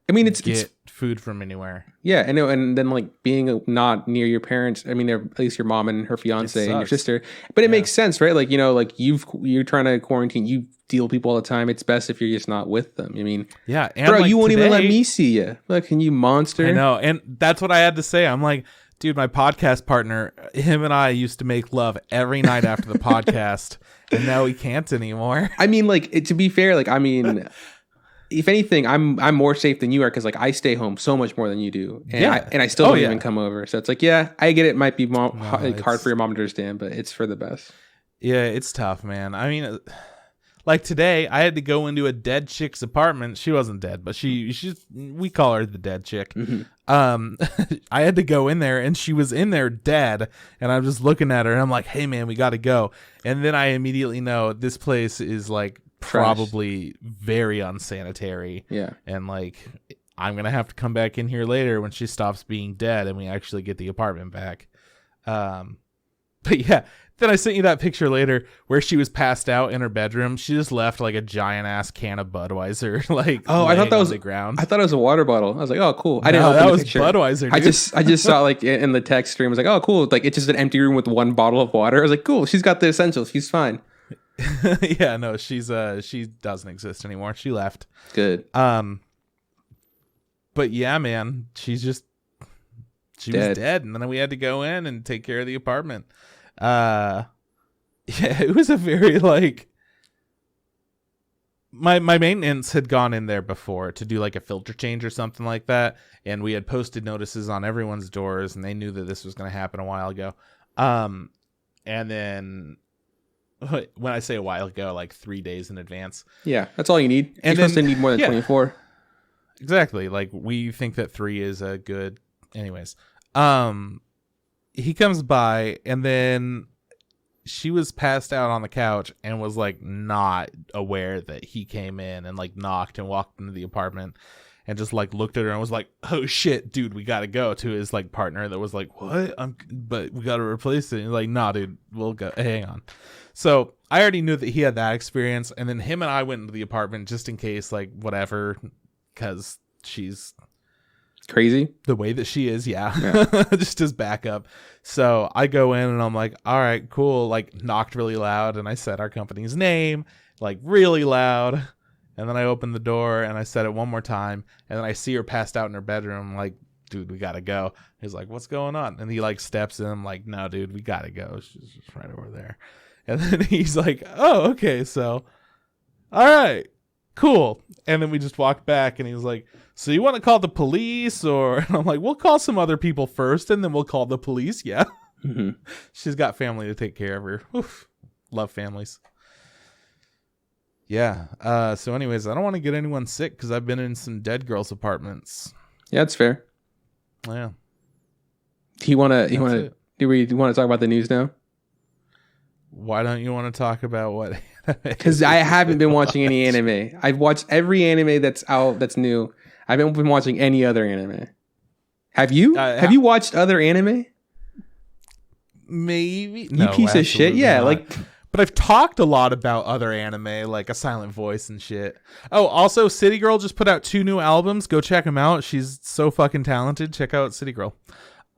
[SPEAKER 2] It's food from anywhere.
[SPEAKER 1] Yeah, I know, and then like being not near your parents. I mean, they're at least your mom and her fiance and your sister. But it makes sense, right? Like like you're trying to quarantine. You deal with people all the time. It's best if you're just not with them. I mean,
[SPEAKER 2] yeah, and
[SPEAKER 1] bro,
[SPEAKER 2] like
[SPEAKER 1] you won't even let me see you. Like, can you monster?
[SPEAKER 2] I know, and that's what I had to say. I'm like, dude, my podcast partner, him and I used to make love every night after the podcast, and now we can't anymore.
[SPEAKER 1] I mean, like to be fair, like I mean. If anything, I'm more safe than you are because like I stay home so much more than you do, and I still don't even come over. So it's like, yeah, I get it. Might be hard for your mom to understand, but it's for the best.
[SPEAKER 2] Yeah, it's tough, man. I mean, like today, I had to go into a dead chick's apartment. She wasn't dead, but we call her the dead chick.
[SPEAKER 1] Mm-hmm.
[SPEAKER 2] I had to go in there, and she was in there dead, and I'm just looking at her, and I'm like, hey, man, we got to go. And then I immediately know this place is like probably very unsanitary.
[SPEAKER 1] Yeah.
[SPEAKER 2] And like I'm gonna have to come back in here later when she stops being dead and we actually get the apartment back. But yeah, then I sent you that picture later where she was passed out in her bedroom. She just left like a giant ass can of Budweiser
[SPEAKER 1] I thought that was
[SPEAKER 2] the ground.
[SPEAKER 1] I thought it was a water bottle. I was like, oh cool. I didn't
[SPEAKER 2] know
[SPEAKER 1] know
[SPEAKER 2] that was Budweiser, dude.
[SPEAKER 1] I just saw like in the text stream. I was like, oh cool. Like it's just an empty room with one bottle of water. I was like, cool, she's got the essentials, she's fine.
[SPEAKER 2] Yeah, no, she doesn't exist anymore. She left.
[SPEAKER 1] Good.
[SPEAKER 2] But yeah, man, she was dead, and then we had to go in and take care of the apartment. Yeah, it was a very like my maintenance had gone in there before to do like a filter change or something like that, and we had posted notices on everyone's doors, and they knew that this was going to happen a while ago. And then when I say a while ago, like 3 days in advance.
[SPEAKER 1] Yeah, that's all you need. You're supposed to need more than 24.
[SPEAKER 2] Exactly. Like we think that 3 is a good. Anyways, he comes by and then she was passed out on the couch and was like not aware that he came in and like knocked and walked into the apartment and just like looked at her and was like, oh shit, dude, we gotta go, to his like partner that was like, what? But we gotta replace it. And like, nah, dude, we'll go. Hang on. So I already knew that he had that experience, and then him and I went into the apartment just in case, like whatever, because she's
[SPEAKER 1] crazy
[SPEAKER 2] the way that she is. Yeah. Just as backup. So I go in and I'm like, all right, cool. Like knocked really loud, and I said our company's name like really loud. And then I opened the door and I said it one more time, and then I see her passed out in her bedroom. I'm like, dude, we gotta go. He's like, what's going on? And he like steps in. I'm like, no, dude, we gotta go. She's just right over there. And then he's like, oh, okay, so all right. cool. And then we just walked back, and he was like, so you want to call the police? Or and I'm like, we'll call some other people first, and then we'll call the police. Yeah. Mm-hmm. She's got family to take care of her. Oof. Love families. Yeah. So anyways, I don't want to get anyone sick because I've been in some dead girls' apartments.
[SPEAKER 1] Yeah, that's fair.
[SPEAKER 2] Yeah.
[SPEAKER 1] Do we want to talk about the news now?
[SPEAKER 2] Why don't you want to talk about what?
[SPEAKER 1] Because I haven't been watching any anime. I've watched every anime that's out that's new. I haven't been watching any other anime. Have you? Have you watched other anime?
[SPEAKER 2] Maybe.
[SPEAKER 1] You piece of shit. Yeah,
[SPEAKER 2] not. But I've talked a lot about other anime, like A Silent Voice and shit. Oh, also, City Girl just put out 2 new albums. Go check them out. She's so fucking talented. Check out City Girl.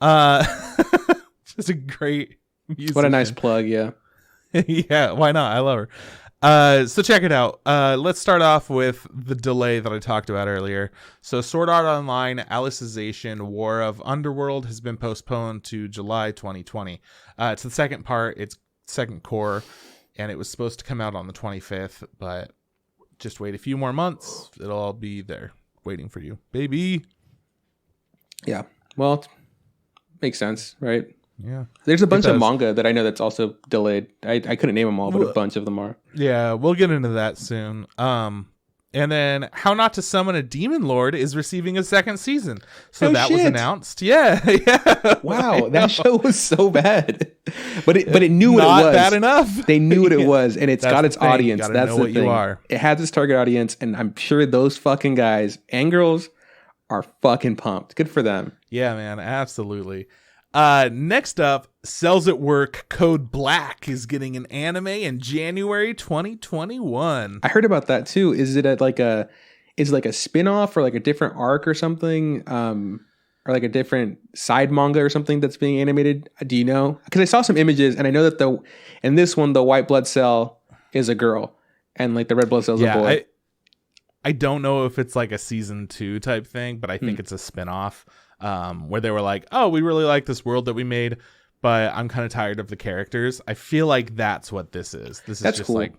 [SPEAKER 2] Just a great musician.
[SPEAKER 1] What a nice plug, yeah.
[SPEAKER 2] Yeah, why not? I love her. So check it out. Let's start off with the delay that I talked about earlier. So Sword Art Online Alicization War of Underworld has been postponed to July 2020. It's the second part. It's second core, and it was supposed to come out on the 25th, but just wait a few more months. It'll all be there waiting for you, baby.
[SPEAKER 1] Yeah. Well, makes sense, right?
[SPEAKER 2] Yeah.
[SPEAKER 1] There's a bunch of manga that I know that's also delayed. I couldn't name them all, but a bunch of them are.
[SPEAKER 2] Yeah, we'll get into that soon. And then How Not to Summon a Demon Lord is receiving a second season. So that was announced. Yeah. Yeah.
[SPEAKER 1] Wow, that show was so bad. But it knew what it was.
[SPEAKER 2] Not bad enough.
[SPEAKER 1] They knew what it was, and it's got its audience. That's the thing.
[SPEAKER 2] You are.
[SPEAKER 1] It has its target audience, and I'm sure those fucking guys and girls are fucking pumped. Good for them.
[SPEAKER 2] Yeah, man, absolutely. Next up, Cells at Work Code Black is getting an anime in January 2021.
[SPEAKER 1] I heard about that too. Is it like a spin-off or like a different arc or something? Or like a different side manga or something that's being animated? Do you know? Because I saw some images, and I know that in this one, the white blood cell is a girl, and like the red blood cell is a boy.
[SPEAKER 2] I don't know if it's like a season 2 type thing, but I think it's a spin-off. Where they were like, oh, we really like this world that we made, but I'm kind of tired of the characters. I feel like that's what this is. That's just cool. Like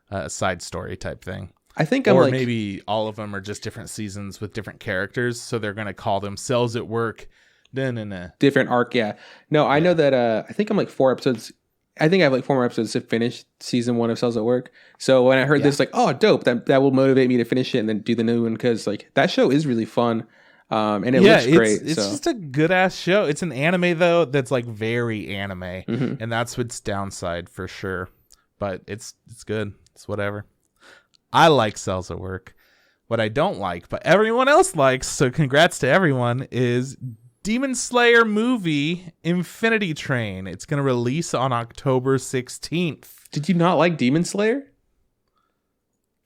[SPEAKER 2] a side story type thing.
[SPEAKER 1] I think
[SPEAKER 2] maybe all of them are just different seasons with different characters, so they're going to call them Cells at Work.
[SPEAKER 1] Different arc, yeah. No, I know that I think I'm like 4 episodes. I think I have like 4 more episodes to finish season 1 of Cells at Work. So when I heard this, like, oh, dope, that will motivate me to finish it and then do the new one, because like that show is really fun. And it looks great.
[SPEAKER 2] It's just a good ass show. It's an anime though that's like very anime, and that's what's downside for sure. But it's good. It's whatever. I like Cells at Work. What I don't like, but everyone else likes, so congrats to everyone, is Demon Slayer movie Infinity Train. It's gonna release on October 16th.
[SPEAKER 1] Did you not like Demon Slayer?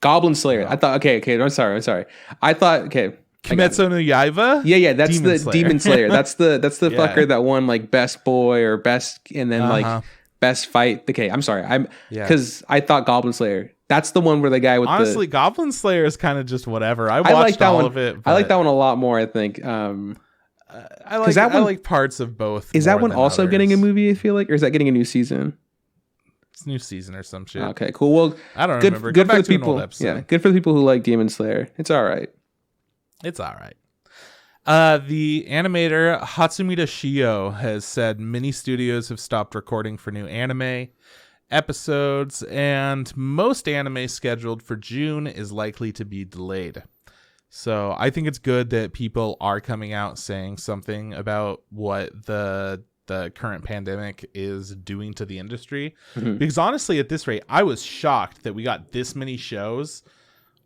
[SPEAKER 1] Goblin Slayer. No. I thought okay. I'm sorry. I thought okay.
[SPEAKER 2] Kimetsu no Yaiba?
[SPEAKER 1] Yeah, that's Demon Slayer. Demon Slayer. That's the fucker that won like best boy or best, and then like best fight. Okay, I'm sorry. Because I thought Goblin Slayer. That's the one where the guy with
[SPEAKER 2] honestly, Goblin Slayer is kind of just whatever. I watched all of it.
[SPEAKER 1] I like that one a lot more, I think.
[SPEAKER 2] I like parts of both.
[SPEAKER 1] Is that one also others. Getting a movie, I feel like? Or is that getting a new season?
[SPEAKER 2] It's a new season or some shit.
[SPEAKER 1] Okay, cool. Well,
[SPEAKER 2] I don't remember.
[SPEAKER 1] Good for the people. Yeah, good for the people who like Demon Slayer. It's all right.
[SPEAKER 2] It's all right. The animator Hatsumida Shiyo has said many studios have stopped recording for new anime episodes, and most anime scheduled for June is likely to be delayed. So I think it's good that people are coming out saying something about what the current pandemic is doing to the industry. Because honestly, at this rate, I was shocked that we got this many shows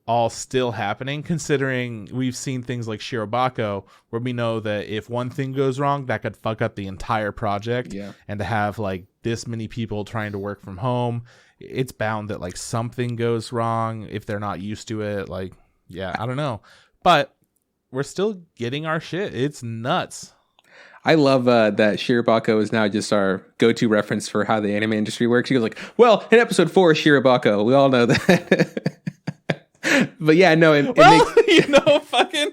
[SPEAKER 2] all still happening, considering we've seen things like Shirobako, where we know that if one thing goes wrong, that could fuck up the entire project.
[SPEAKER 1] Yeah.
[SPEAKER 2] And to have like this many people trying to work from home, it's bound that like something goes wrong if they're not used to it. Like, yeah, I don't know. But we're still getting our shit. It's nuts.
[SPEAKER 1] I love that Shirobako is now just our go-to reference for how the anime industry works. He goes like, well, in episode 4 of Shirobako, we all know that. But yeah, no,
[SPEAKER 2] fucking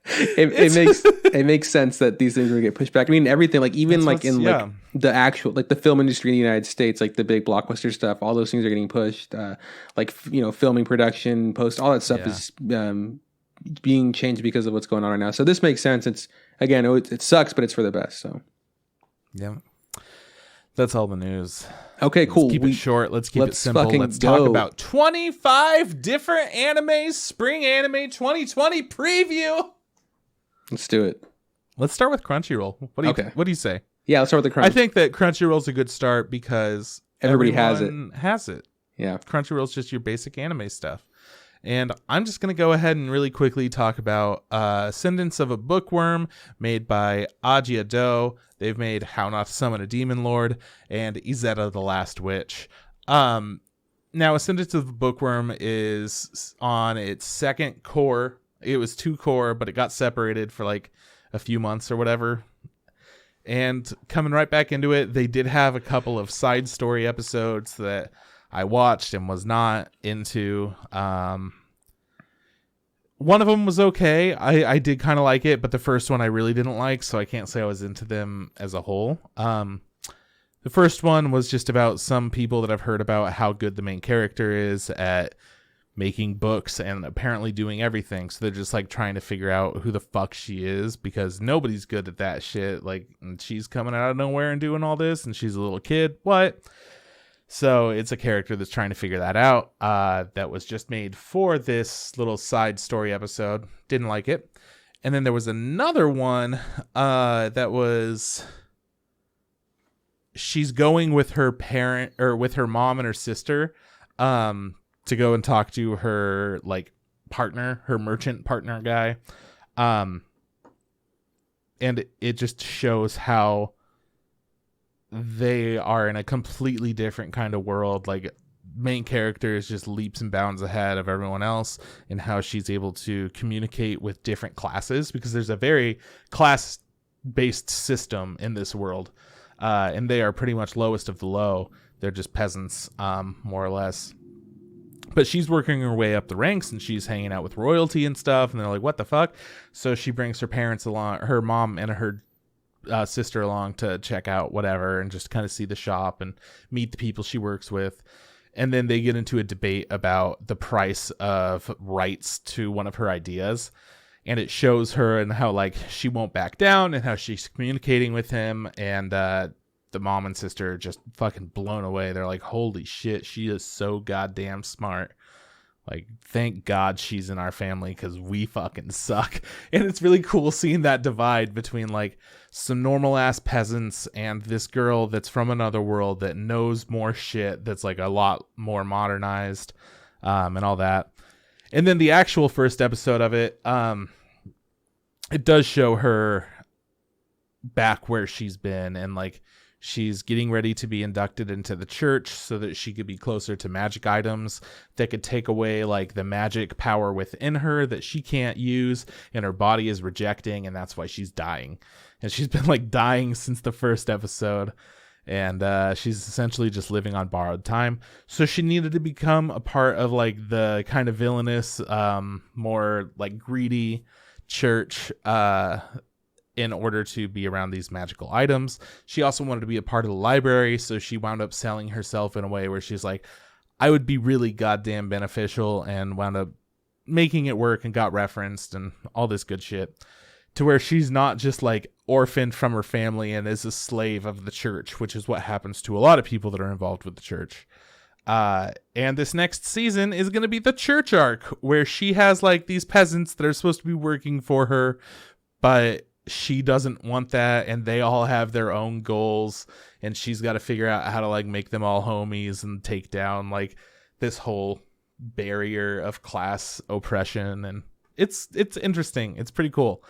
[SPEAKER 1] it makes sense that these things are gonna get pushed back. I mean, everything, like even like in like the actual like the film industry in the United States, like the big blockbuster stuff, all those things are getting pushed. Like filming, production, post, all that stuff is being changed because of what's going on right now. So this makes sense. It's again, it sucks, but it's for the best. So
[SPEAKER 2] yeah, that's all the news.
[SPEAKER 1] Okay, cool.
[SPEAKER 2] Let's keep it short. Let's keep it simple. Let's talk about 25 different animes, Spring Anime 2020 preview.
[SPEAKER 1] Let's do it.
[SPEAKER 2] Let's start with Crunchyroll. What do you say?
[SPEAKER 1] Yeah, let's start with the Crunchyroll.
[SPEAKER 2] I think that Crunchyroll's a good start because
[SPEAKER 1] everybody
[SPEAKER 2] has it.
[SPEAKER 1] Yeah.
[SPEAKER 2] Crunchyroll's just your basic anime stuff. And I'm just going to go ahead and really quickly talk about Ascendance of a Bookworm, made by Ajia-Do. They've made How Not to Summon a Demon Lord and Izetta the Last Witch. Now, Ascendance of a Bookworm is on its second core. It was 2 core, but it got separated for like a few months or whatever. And coming right back into it, they did have a couple of side story episodes that I watched and was not into. One of them was okay. I did kind of like it, but the first one I really didn't like, so I can't say I was into them as a whole. The first one was just about some people that I've heard about how good the main character is at making books and apparently doing everything. So they're just like trying to figure out who the fuck she is because nobody's good at that shit. Like, and she's coming out of nowhere and doing all this, and she's a little kid. What? So it's a character that's trying to figure that out. That was just made for this little side story episode. Didn't like it. And then there was another one that was she's going with her parent or with her mom and her sister to go and talk to her like partner, her merchant partner guy. And it just shows how they are in a completely different kind of world. Like, main character is just leaps and bounds ahead of everyone else, and how she's able to communicate with different classes, because there's a very class based system in this world. And they are pretty much lowest of the low. They're just peasants, more or less. But she's working her way up the ranks, and she's hanging out with royalty and stuff. And they're like, what the fuck? So she brings her parents along, her mom and her sister along to check out whatever, and just kind of see the shop and meet the people she works with. And then they get into a debate about the price of rights to one of her ideas. And it shows her and how like she won't back down, and how she's communicating with him. And the mom and sister are just fucking blown away. They're like, holy shit, she is so goddamn smart. Like, thank God she's in our family, because we fucking suck. And it's really cool seeing that divide between like some normal ass peasants and this girl that's from another world that knows more shit, that's like a lot more modernized, and all that. And then the actual first episode of it, it does show her back where she's been, and like she's getting ready to be inducted into the church so that she could be closer to magic items that could take away like the magic power within her that she can't use and her body is rejecting, and that's why she's dying. And she's been like dying since the first episode, and she's essentially just living on borrowed time. So she needed to become a part of like the kind of villainous, more like greedy church, in order to be around these magical items. She also wanted to be a part of the library, so she wound up selling herself in a way where she's like, I would be really goddamn beneficial, and wound up making it work and got referenced and all this good shit, to where she's not just like orphaned from her family and is a slave of the church, which is what happens to a lot of people that are involved with the church. And this next season is going to be the church arc, where she has like these peasants that are supposed to be working for her, but she doesn't want that, and they all have their own goals, and she's got to figure out how to like make them all homies and take down like this whole barrier of class oppression. And it's interesting. It's pretty cool.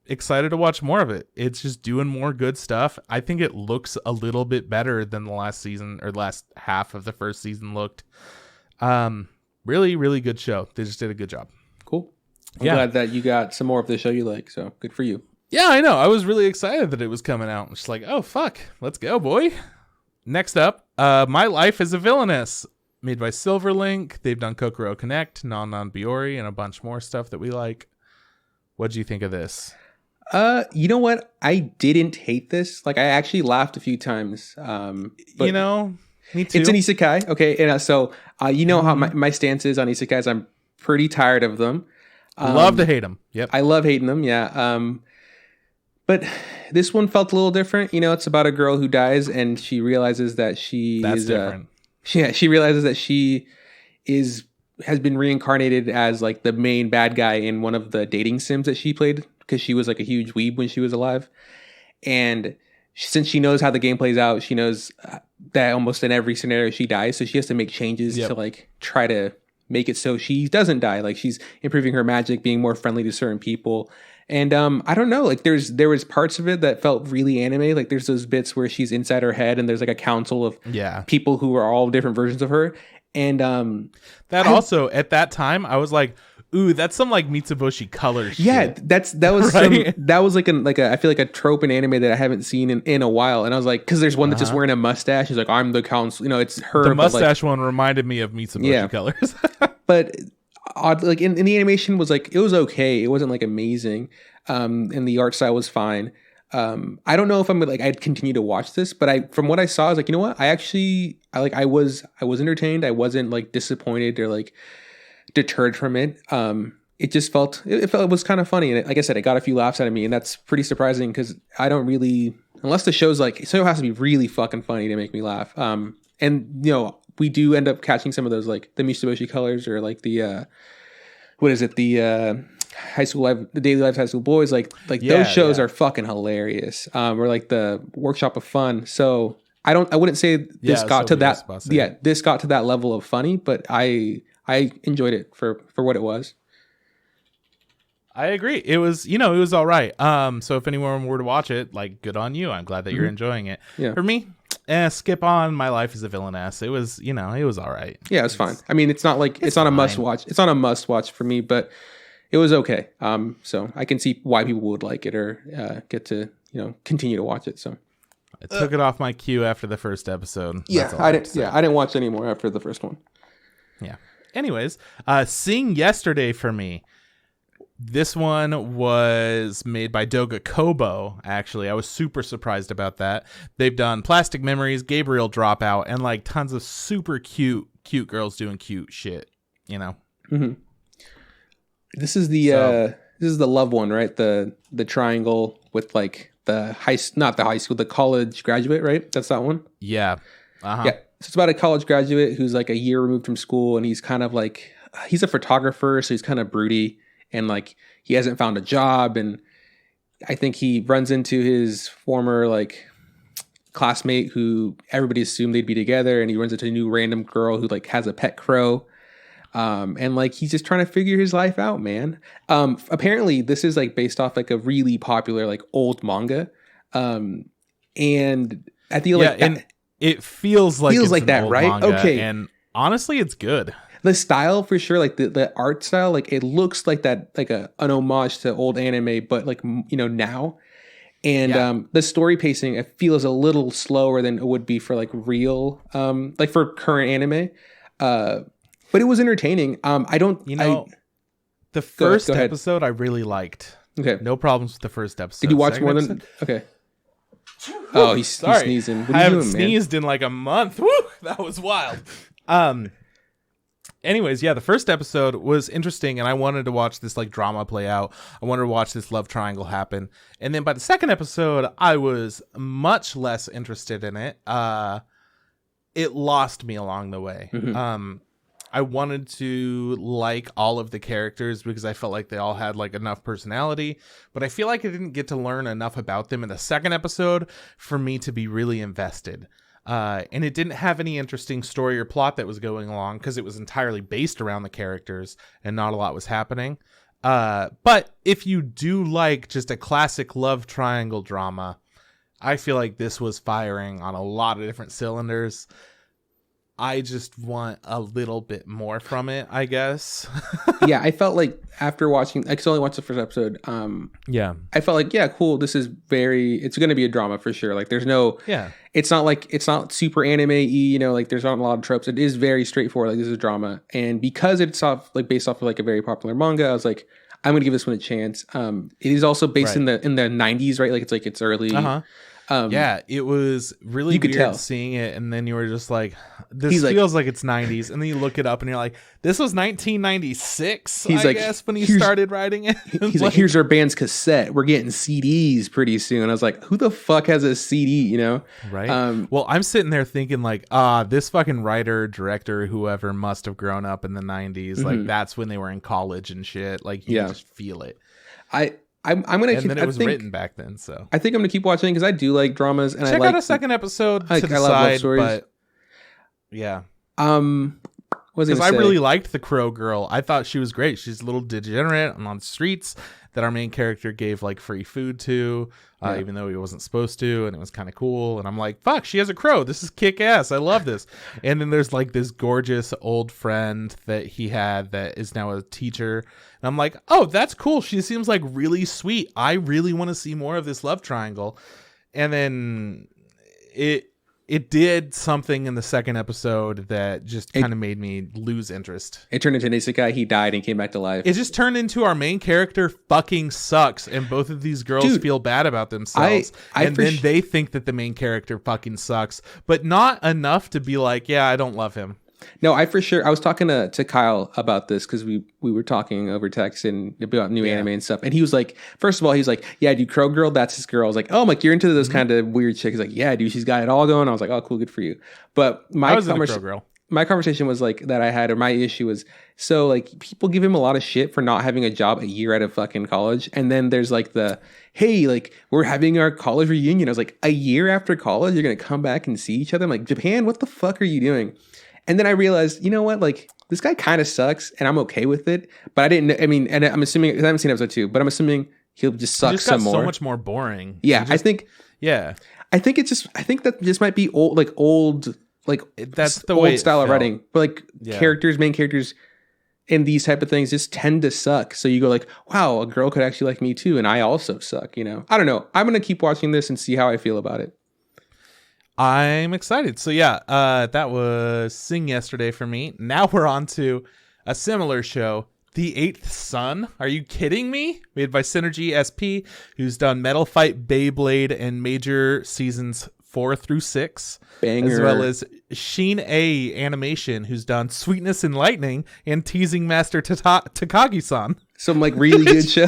[SPEAKER 2] Excited to watch more of it. It's just doing more good stuff. I think it looks a little bit better than the last season, or last half of the first season looked. Really, really good show. They just did a good job.
[SPEAKER 1] Cool. I'm glad that you got some more of the show you like, so good for you.
[SPEAKER 2] Yeah, I know. I was really excited that it was coming out. I'm just like, oh, fuck. Let's go, boy. Next up, My Life as a Villainess. made by Silverlink. They've done Kokoro Connect, Non Biyori, and a bunch more stuff that we like. What do you think of this?
[SPEAKER 1] You know what? I didn't hate this. Like, I actually laughed a few times. But
[SPEAKER 2] you know, me too.
[SPEAKER 1] It's an isekai. Okay. And so, you know how my stance is on isekais. I'm pretty tired of them.
[SPEAKER 2] Love to hate them. Yep.
[SPEAKER 1] I love hating them. Yeah. But this one felt a little different. You know, it's about a girl who dies and she realizes that
[SPEAKER 2] That's different.
[SPEAKER 1] She realizes that she has been reincarnated as like the main bad guy in one of the dating sims that she played, because she was like a huge weeb when she was alive. And since she knows how the game plays out, she knows that almost in every scenario she dies. So she has to make changes to like try to make it so she doesn't die. Like, she's improving her magic, being more friendly to certain people. And I don't know, like there was parts of it that felt really anime. Like, there's those bits where she's inside her head and there's like a council of people who are all different versions of her. And
[SPEAKER 2] also at that time I was like, ooh, that's some like Mitsubishi color shit.
[SPEAKER 1] Yeah, that was right? That was like a I feel like a trope in anime that I haven't seen in a while. And I was like, because there's one that's just wearing a mustache. She's like, I'm the council. You know, it's her.
[SPEAKER 2] The mustache one reminded me of Mitsubishi colors.
[SPEAKER 1] But odd, like in the animation was like, it was okay. It wasn't like amazing. And the art style was fine. I don't know if I'd continue to watch this, but from what I saw, I was like, you know what? I was entertained. I wasn't like disappointed or like deterred from it. It just felt it was kind of funny, and like I said, it got a few laughs out of me, and that's pretty surprising because I don't really, unless the show's like, so it has to be really fucking funny to make me laugh. And you know, we do end up catching some of those, like the Mitsubishi colors or like the high school life, the daily lives high school boys, like those shows are fucking hilarious. Or like the workshop of fun. So I wouldn't say this got to that. This got to that level of funny, but I enjoyed it for what it was.
[SPEAKER 2] I agree. It was all right. So if anyone were to watch it, like, good on you. I'm glad that you're enjoying it. Yeah. For me, skip on. My Life as a Villainess. It was, it was all right.
[SPEAKER 1] Yeah, it was fine. I mean, it's not like it's not a must watch. It's not a must watch for me, but it was okay. So I can see why people would like it or get to, continue to watch it. So
[SPEAKER 2] I took it off my queue after the first episode.
[SPEAKER 1] Yeah, I didn't watch any more after the first one.
[SPEAKER 2] Yeah. Anyways, Sing Yesterday for me. This one was made by Doga Kobo, actually. I was super surprised about that. They've done Plastic Memories, Gabriel Dropout, and like tons of super cute girls doing cute shit,
[SPEAKER 1] Mm-hmm. This is the love one, right? The triangle with like the not the high school, the college graduate, right? That's that one?
[SPEAKER 2] Yeah. Uh-huh.
[SPEAKER 1] Yeah. So it's about a college graduate who's like a year removed from school, and he's kind of like, he's a photographer, so he's kind of broody, and like he hasn't found a job, and I think he runs into his former like classmate who everybody assumed they'd be together, and he runs into a new random girl who like has a pet crow. And like he's just trying to figure his life out, man. Apparently this is like based off like a really popular like old manga. And I feel like
[SPEAKER 2] it feels like
[SPEAKER 1] that, right?
[SPEAKER 2] Manga,
[SPEAKER 1] okay.
[SPEAKER 2] And honestly, it's good.
[SPEAKER 1] The style for sure, like the art style, like it looks like that, like an homage to old anime, but like, now. And the story pacing, it feels a little slower than it would be for like real, like for current anime. But it was entertaining. The
[SPEAKER 2] first episode I really liked.
[SPEAKER 1] Okay.
[SPEAKER 2] No problems with the first episode.
[SPEAKER 1] Did you watch more than... Okay. Oh, he's sneezing. What
[SPEAKER 2] I haven't
[SPEAKER 1] doing,
[SPEAKER 2] sneezed in like a month. Woo! That was wild. Anyways, the first episode was interesting, and I wanted to watch this like drama play out. I wanted to watch this love triangle happen. And then by the second episode, I was much less interested in it. It lost me along the way. Mm-hmm. I wanted to like all of the characters because I felt like they all had like enough personality, but I feel like I didn't get to learn enough about them in the second episode for me to be really invested. And it didn't have any interesting story or plot that was going along because it was entirely based around the characters and not a lot was happening. But if you do like just a classic love triangle drama, I feel like this was firing on a lot of different cylinders. I just want a little bit more from it, I guess.
[SPEAKER 1] Yeah, I felt like after watching, I could only watch the first episode.
[SPEAKER 2] Yeah,
[SPEAKER 1] I felt like, yeah, cool. This is it's going to be a drama for sure. Like, there's no, it's not super anime-y, you know, like there's not a lot of tropes. It is very straightforward. Like, this is drama, and because it's based off of like a very popular manga, I was like, I'm going to give this one a chance. It is also based in the 90s, right? Like it's early.
[SPEAKER 2] Yeah, it was really weird seeing it, and then you were just like, this feels like it's 90s, and then you look it up and you're like, this was 1996, I guess, when he started writing it.
[SPEAKER 1] He's like, here's our band's cassette. We're getting CDs pretty soon. I was like, who the fuck has a CD, you know?
[SPEAKER 2] Right. Well, I'm sitting there thinking like, this fucking writer, director, whoever must have grown up in the 90s. Like, that's when they were in college and shit. Like, you just feel it.
[SPEAKER 1] I'm gonna.
[SPEAKER 2] And then it was written back then, so
[SPEAKER 1] I think I'm gonna keep watching because I do like dramas and
[SPEAKER 2] check
[SPEAKER 1] out
[SPEAKER 2] a second episode to decide.
[SPEAKER 1] I love love stories.
[SPEAKER 2] But yeah,
[SPEAKER 1] because
[SPEAKER 2] I really liked the Crow girl. I thought she was great. She's a little degenerate on the streets that our main character gave like free food to, even though he wasn't supposed to, and it was kind of cool. And I'm like, fuck, she has a crow. This is kick ass. I love this. And then there's like this gorgeous old friend that he had that is now a teacher. And I'm like, oh, that's cool. She seems like really sweet. I really want to see more of this love triangle. And then it did something in the second episode that just kind of made me lose interest.
[SPEAKER 1] It turned into an isekai. He died and came back to life.
[SPEAKER 2] It just turned into our main character fucking sucks, and both of these girls feel bad about themselves. And then they think that the main character fucking sucks, but not enough to be like, yeah, I don't love him.
[SPEAKER 1] No, I was talking to Kyle about this because we were talking over text and about new anime and stuff. And he was like, first of all, he's like, yeah, dude, Crow Girl, that's his girl. I was like, oh, Mike, you're into those kind of weird chicks. He's like, yeah, dude, she's got it all going. I was like, oh, cool, good for you. But my conversation was like that I had, or my issue was, so like people give him a lot of shit for not having a job a year out of fucking college. And then there's like hey, like we're having our college reunion. I was like, a year after college, you're going to come back and see each other? I'm like, Japan, what the fuck are you doing? And then I realized, you know what, like this guy kind of sucks and I'm okay with it. But and I'm assuming, I haven't seen episode 2, but I'm assuming he'll just suck some more.
[SPEAKER 2] So much more boring.
[SPEAKER 1] Yeah, I think that just might be old, that's the old style of writing. But like main characters in these type of things just tend to suck. So you go like, wow, a girl could actually like me too. And I also suck, you know? I don't know. I'm going to keep watching this and see how I feel about it.
[SPEAKER 2] I'm excited. So that was Sing Yesterday for me. Now we're on to a similar show, The Eighth Sun. Are you kidding me? Made by Synergy SP, who's done Metal Fight, Beyblade, and Major seasons 4 through 6. Banger. As well as Sheen A Animation, who's done Sweetness and Lightning and Teasing Master Takagi-san.
[SPEAKER 1] Some like really good show.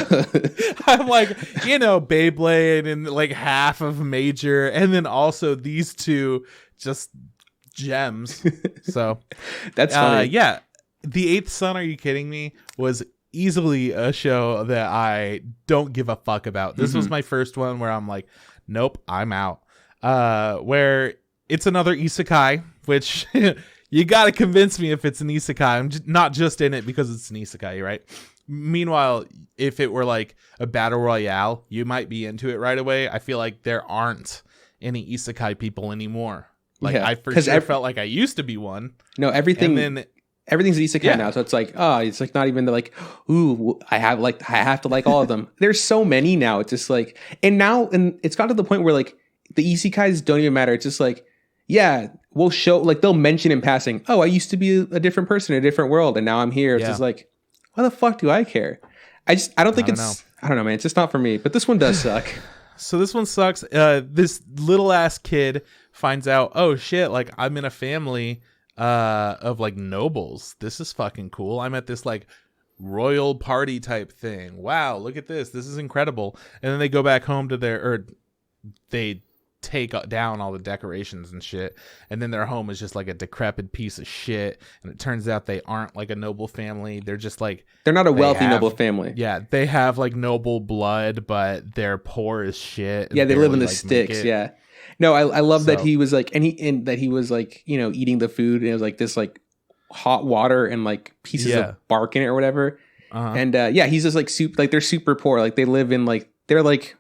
[SPEAKER 2] I'm like, Beyblade and like half of Major, and then also these two just gems. So
[SPEAKER 1] that's funny.
[SPEAKER 2] Yeah, The Eighth Sun. Are you kidding me? Was easily a show that I don't give a fuck about. This was my first one where I'm like, nope, I'm out. Where it's another isekai, which you got to convince me if it's an isekai. I'm not just in it because it's an isekai, right? Meanwhile, if it were like a battle royale, you might be into it right away. I feel like there aren't any isekai people anymore. Like I for sure felt like I used to be one.
[SPEAKER 1] No, everything's isekai now. So it's like, it's like not even like, ooh, I have to like all of them. There's so many now. It's just like, and it's got to the point where like the isekais don't even matter. It's just like, yeah, we'll show, like they'll mention in passing, oh, I used to be a different person in a different world, and now I'm here. It's just like, why the fuck do I care? I don't know, man. It's just not for me. But this one does suck.
[SPEAKER 2] So this one sucks. This little ass kid finds out, oh shit, like I'm in a family of like nobles. This is fucking cool. I'm at this like royal party type thing. Wow, look at this. This is incredible. And then they go back home to they take down all the decorations and shit, and then their home is just like a decrepit piece of shit, and it turns out they aren't like a noble family. They're just like,
[SPEAKER 1] they're not a wealthy noble family.
[SPEAKER 2] Yeah, they have like noble blood, but they're poor as shit.
[SPEAKER 1] Yeah, they live in the sticks. Yeah, no, I love that he was like, and that he was like, eating the food, and it was like this like hot water and like pieces of bark in it or whatever. And he's just like they're super poor. Like they live in like, they're like,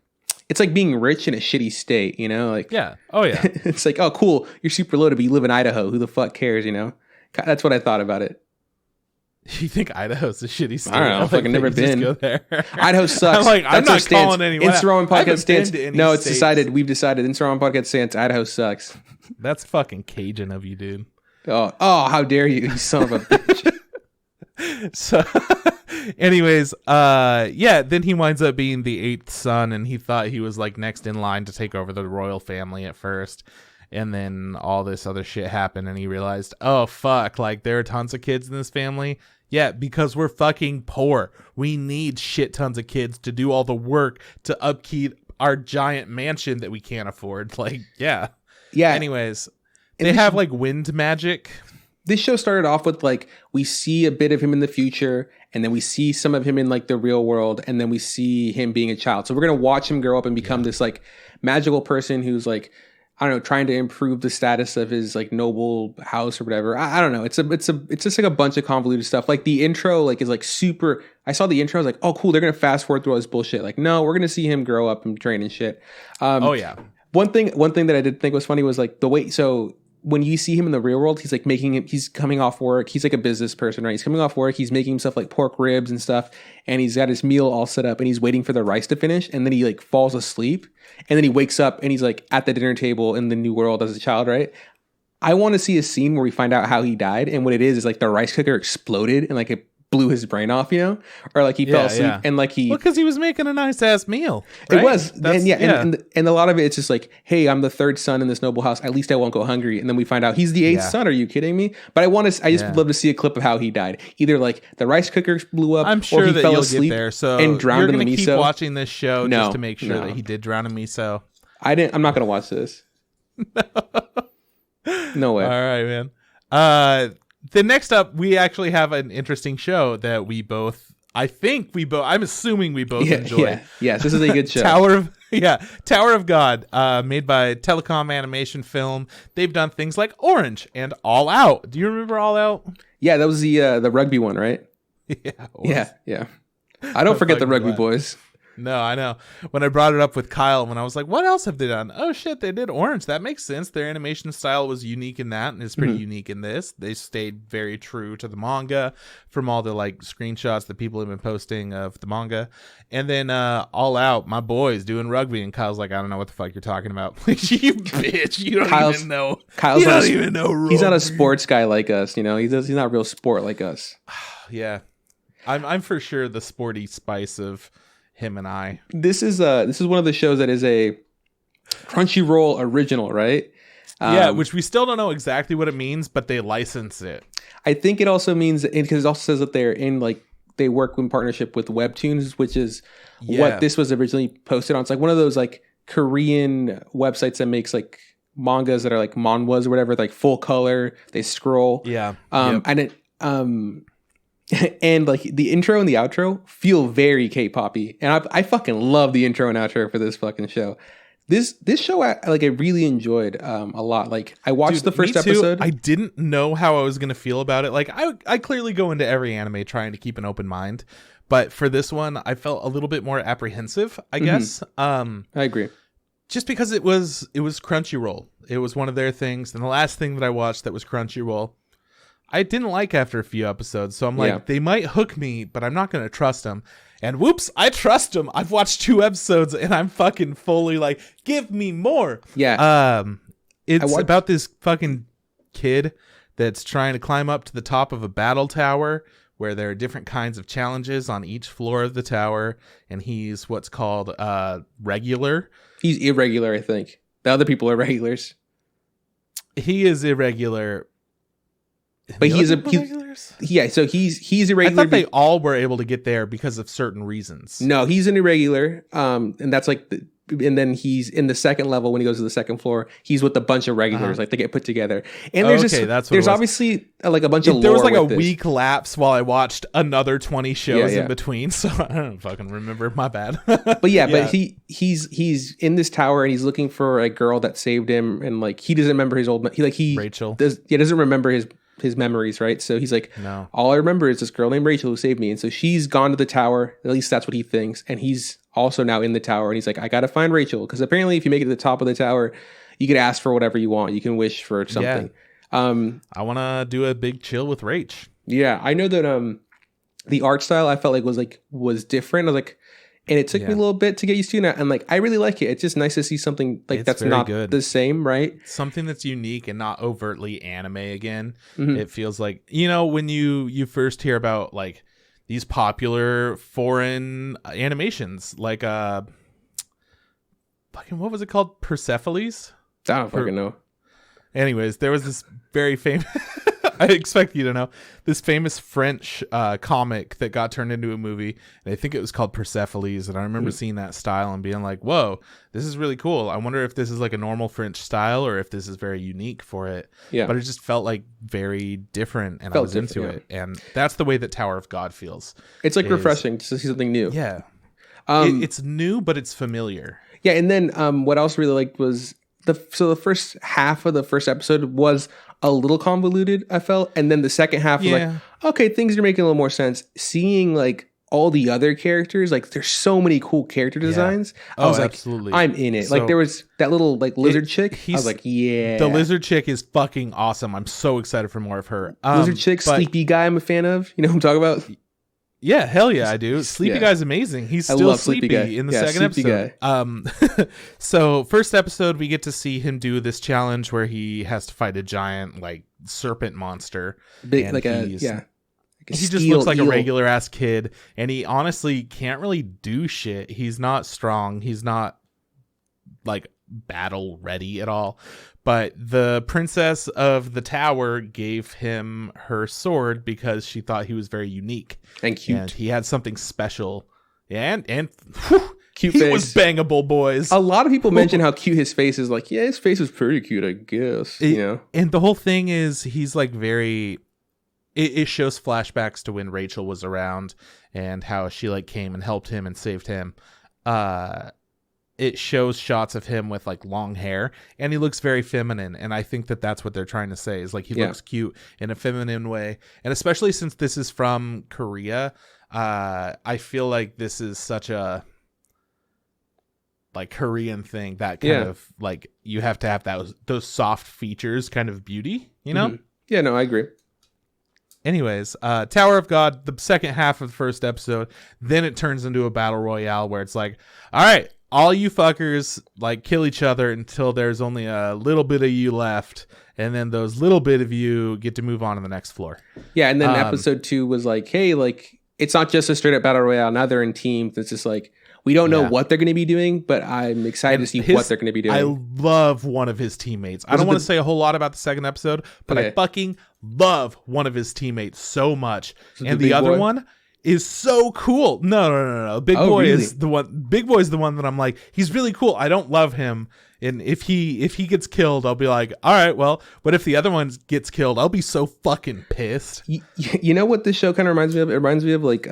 [SPEAKER 1] it's like being rich in a shitty state, you know? Like,
[SPEAKER 2] yeah. Oh yeah.
[SPEAKER 1] It's like, oh cool, you're super loaded, but you live in Idaho. Who the fuck cares, you know? That's what I thought about it.
[SPEAKER 2] You think Idaho's a shitty state?
[SPEAKER 1] I don't know. I've fucking never been.
[SPEAKER 2] Go there.
[SPEAKER 1] Idaho sucks.
[SPEAKER 2] I'm not calling anyone.
[SPEAKER 1] Instagram podcast stance. No, it's
[SPEAKER 2] states.
[SPEAKER 1] decided. We've decided. Instagram podcast stance. Idaho sucks.
[SPEAKER 2] That's fucking Cajun of you, dude.
[SPEAKER 1] Oh, how dare you son of a bitch.
[SPEAKER 2] So, anyways, then he winds up being the 8th son, and he thought he was like next in line to take over the royal family at first. And then all this other shit happened, and he realized, oh, fuck, like, there are tons of kids in this family. Yeah, because we're fucking poor. We need shit tons of kids to do all the work to upkeep our giant mansion that we can't afford. Like, yeah.
[SPEAKER 1] Yeah.
[SPEAKER 2] Anyways, they have, like, wind magic.
[SPEAKER 1] This show started off with, like, we see a bit of him in the future, and then we see some of him in, like, the real world, and then we see him being a child. So we're going to watch him grow up and become this, like, magical person who's, like, I don't know, trying to improve the status of his like noble house or whatever. I don't know. It's just like a bunch of convoluted stuff. Like the intro, like is like super. I saw the intro. I was like, oh cool, they're gonna fast forward through all this bullshit. Like no, we're gonna see him grow up and train and shit.
[SPEAKER 2] Oh yeah.
[SPEAKER 1] One thing that I did think was funny was like the way. So when you see him in the real world, he's like he's coming off work. He's like a business person, right? He's coming off work. He's making himself like pork ribs and stuff. And he's got his meal all set up and he's waiting for the rice to finish. And then he like falls asleep. And then he wakes up and he's like at the dinner table in the new world as a child, right? I want to see a scene where we find out how he died. And what it is like the rice cooker exploded and like it blew his brain off, you know? Or like he fell asleep and like he...
[SPEAKER 2] Well, because he was making a nice ass meal. Right?
[SPEAKER 1] It was. And a lot of it, it's just like, hey, I'm the 3rd son in this noble house. At least I won't go hungry. And then we find out he's the 8th son. Are you kidding me? But I just would love to see a clip of how he died. Either like the rice cooker blew up,
[SPEAKER 2] I'm sure
[SPEAKER 1] or he
[SPEAKER 2] that
[SPEAKER 1] fell
[SPEAKER 2] you'll
[SPEAKER 1] asleep
[SPEAKER 2] get there. So
[SPEAKER 1] and drowned in the miso.
[SPEAKER 2] Keep watching this show just to make sure that he did drown in miso.
[SPEAKER 1] I'm not going to watch this. No way.
[SPEAKER 2] All right, man. The next up, we actually have an interesting show that I'm assuming we both enjoy.
[SPEAKER 1] Yeah. Yes, this is a good show.
[SPEAKER 2] Tower of God, made by Telecom Animation Film. They've done things like Orange and All Out. Do you remember All Out?
[SPEAKER 1] Yeah, that was the rugby one, right? Yeah. I don't forget the rugby boys.
[SPEAKER 2] No, I know. When I brought it up with Kyle, when I was like, what else have they done? Oh, shit, they did Orange. That makes sense. Their animation style was unique in that, and it's pretty unique in this. They stayed very true to the manga from all the, like, screenshots that people have been posting of the manga. And then All Out, my boy's doing rugby, and Kyle's like, I don't know what the fuck you're talking about. You bitch. You don't even know.
[SPEAKER 1] You don't even know rugby. He's not a sports guy like us, you know? He's not a real sport like us.
[SPEAKER 2] Yeah. I'm for sure the sporty spice of... him and I.
[SPEAKER 1] This is one of the shows that is a Crunchyroll original, right?
[SPEAKER 2] Which we still don't know exactly what it means, but they license it.
[SPEAKER 1] I think it also means because it also says that they're in like they work in partnership with Webtoons, which is what this was originally posted on. It's like one of those like Korean websites that makes like mangas that are like manhwas or whatever, like full color. They scroll.
[SPEAKER 2] Yeah.
[SPEAKER 1] And it and like the intro and the outro feel very K-poppy, and I fucking love the intro and outro for this fucking show. This show I really enjoyed a lot. Like I watched the first episode.
[SPEAKER 2] I didn't know how I was gonna feel about it. Like I clearly go into every anime trying to keep an open mind, but for this one I felt a little bit more apprehensive, I guess.
[SPEAKER 1] I agree.
[SPEAKER 2] Just because it was Crunchyroll. It was one of their things, and the last thing that I watched that was Crunchyroll I didn't like after a few episodes. So I'm like, they might hook me, but I'm not going to trust them. And whoops, I trust them. I've watched 2 episodes and I'm fucking fully like, give me more.
[SPEAKER 1] Yeah.
[SPEAKER 2] It's about this fucking kid that's trying to climb up to the top of a battle tower where there are different kinds of challenges on each floor of the tower. And he's what's called regular. He's
[SPEAKER 1] irregular, I think. The other people are regulars.
[SPEAKER 2] He is irregular.
[SPEAKER 1] But so he's irregular.
[SPEAKER 2] I thought they all were able to get there because of certain reasons.
[SPEAKER 1] No, he's an irregular, and that's like, and then he's in the second level when he goes to the second floor. He's with a bunch of regulars, like they get put together. And there's obviously like a bunch of lore.
[SPEAKER 2] There was like a week lapse while I watched another 20 shows in between, so I don't fucking remember. My bad.
[SPEAKER 1] But he's in this tower and he's looking for a girl that saved him, and like he doesn't remember his old.
[SPEAKER 2] Rachel
[SPEAKER 1] doesn't remember his memories, right? So he's like, no, all I remember is this girl named Rachel who saved me. And so she's gone to the tower. At least that's what he thinks. And he's also now in the tower, and he's like, I gotta find Rachel, because apparently if you make it to the top of the tower, you can ask for whatever you want. You can wish for something.
[SPEAKER 2] I want to do a big chill with Rach.
[SPEAKER 1] Yeah, I know that the art style I felt like was different. I was like, and it took me a little bit to get used to, and like I really like it. It's just nice to see something like that's not the same, right?
[SPEAKER 2] Something that's unique and not overtly anime again. It feels like, you know, when you first hear about like these popular foreign animations, like fucking what was it called? Persephones?
[SPEAKER 1] I don't fucking know.
[SPEAKER 2] Anyways, there was this very famous I expect you to know this famous French comic that got turned into a movie, and I think it was called Persephones. And I remember seeing that style and being like, "Whoa, this is really cool." I wonder if this is like a normal French style or if this is very unique for it. Yeah, but it just felt like very different, and I was into it. And that's the way that Tower of God feels.
[SPEAKER 1] It's like refreshing to see something new.
[SPEAKER 2] Yeah, it's new, but it's familiar.
[SPEAKER 1] Yeah, and then what I also really liked was the first half of the first episode was a little convoluted, I felt, and then the second half was like, okay, things are making a little more sense. Seeing like all the other characters, like there's so many cool character designs. I was like, absolutely. I'm in it. So, like there was that little like lizard chick. I was like, yeah,
[SPEAKER 2] the lizard chick is fucking awesome. I'm so excited for more of her.
[SPEAKER 1] Lizard chick, sleepy guy. I'm a fan of. You know what I'm talking about?
[SPEAKER 2] Yeah, hell yeah, I do. Sleepy Guy's amazing. He's still sleepy in the second episode. So first episode, we get to see him do this challenge where he has to fight a giant like serpent monster.
[SPEAKER 1] Big, like
[SPEAKER 2] he just looks like a regular ass kid, and he honestly can't really do shit. He's not strong. He's not like battle ready at all. But the princess of the tower gave him her sword because she thought he was very unique
[SPEAKER 1] and cute.
[SPEAKER 2] And he had something special. And whew,
[SPEAKER 1] cute
[SPEAKER 2] he
[SPEAKER 1] face.
[SPEAKER 2] Was bangable, boys.
[SPEAKER 1] A lot of people mention how cute his face is. Like, yeah, his face is pretty cute, I guess. You know?
[SPEAKER 2] And the whole thing is he's like very... It shows flashbacks to when Rachel was around and how she like came and helped him and saved him. It shows shots of him with like long hair, and he looks very feminine. And I think that that's what they're trying to say is like he looks cute in a feminine way. And especially since this is from Korea, I feel like this is such a like Korean thing that kind of like you have to have those soft features kind of beauty, you know?
[SPEAKER 1] Yeah, no, I agree.
[SPEAKER 2] Anyways, Tower of God, the second half of the first episode, then it turns into a battle royale where it's like, all right, all you fuckers like kill each other until there's only a little bit of you left, and then those little bit of you get to move on to the next floor.
[SPEAKER 1] Yeah, and then episode 2 was like, hey, like it's not just a straight up battle royale. Now they're in teams. It's just like we don't know what they're going to be doing, but I'm excited to see what they're going to be doing.
[SPEAKER 2] I love one of his teammates. I don't want to say a whole lot about the second episode, but I fucking love one of his teammates so much. And the other one is so cool. No. Big Boy is the one. Big Boy is the one that I'm like, he's really cool. I don't love him. And if he gets killed, I'll be like, all right, well, but if the other one gets killed, I'll be so fucking pissed.
[SPEAKER 1] You know what this show kind of reminds me of? It reminds me of like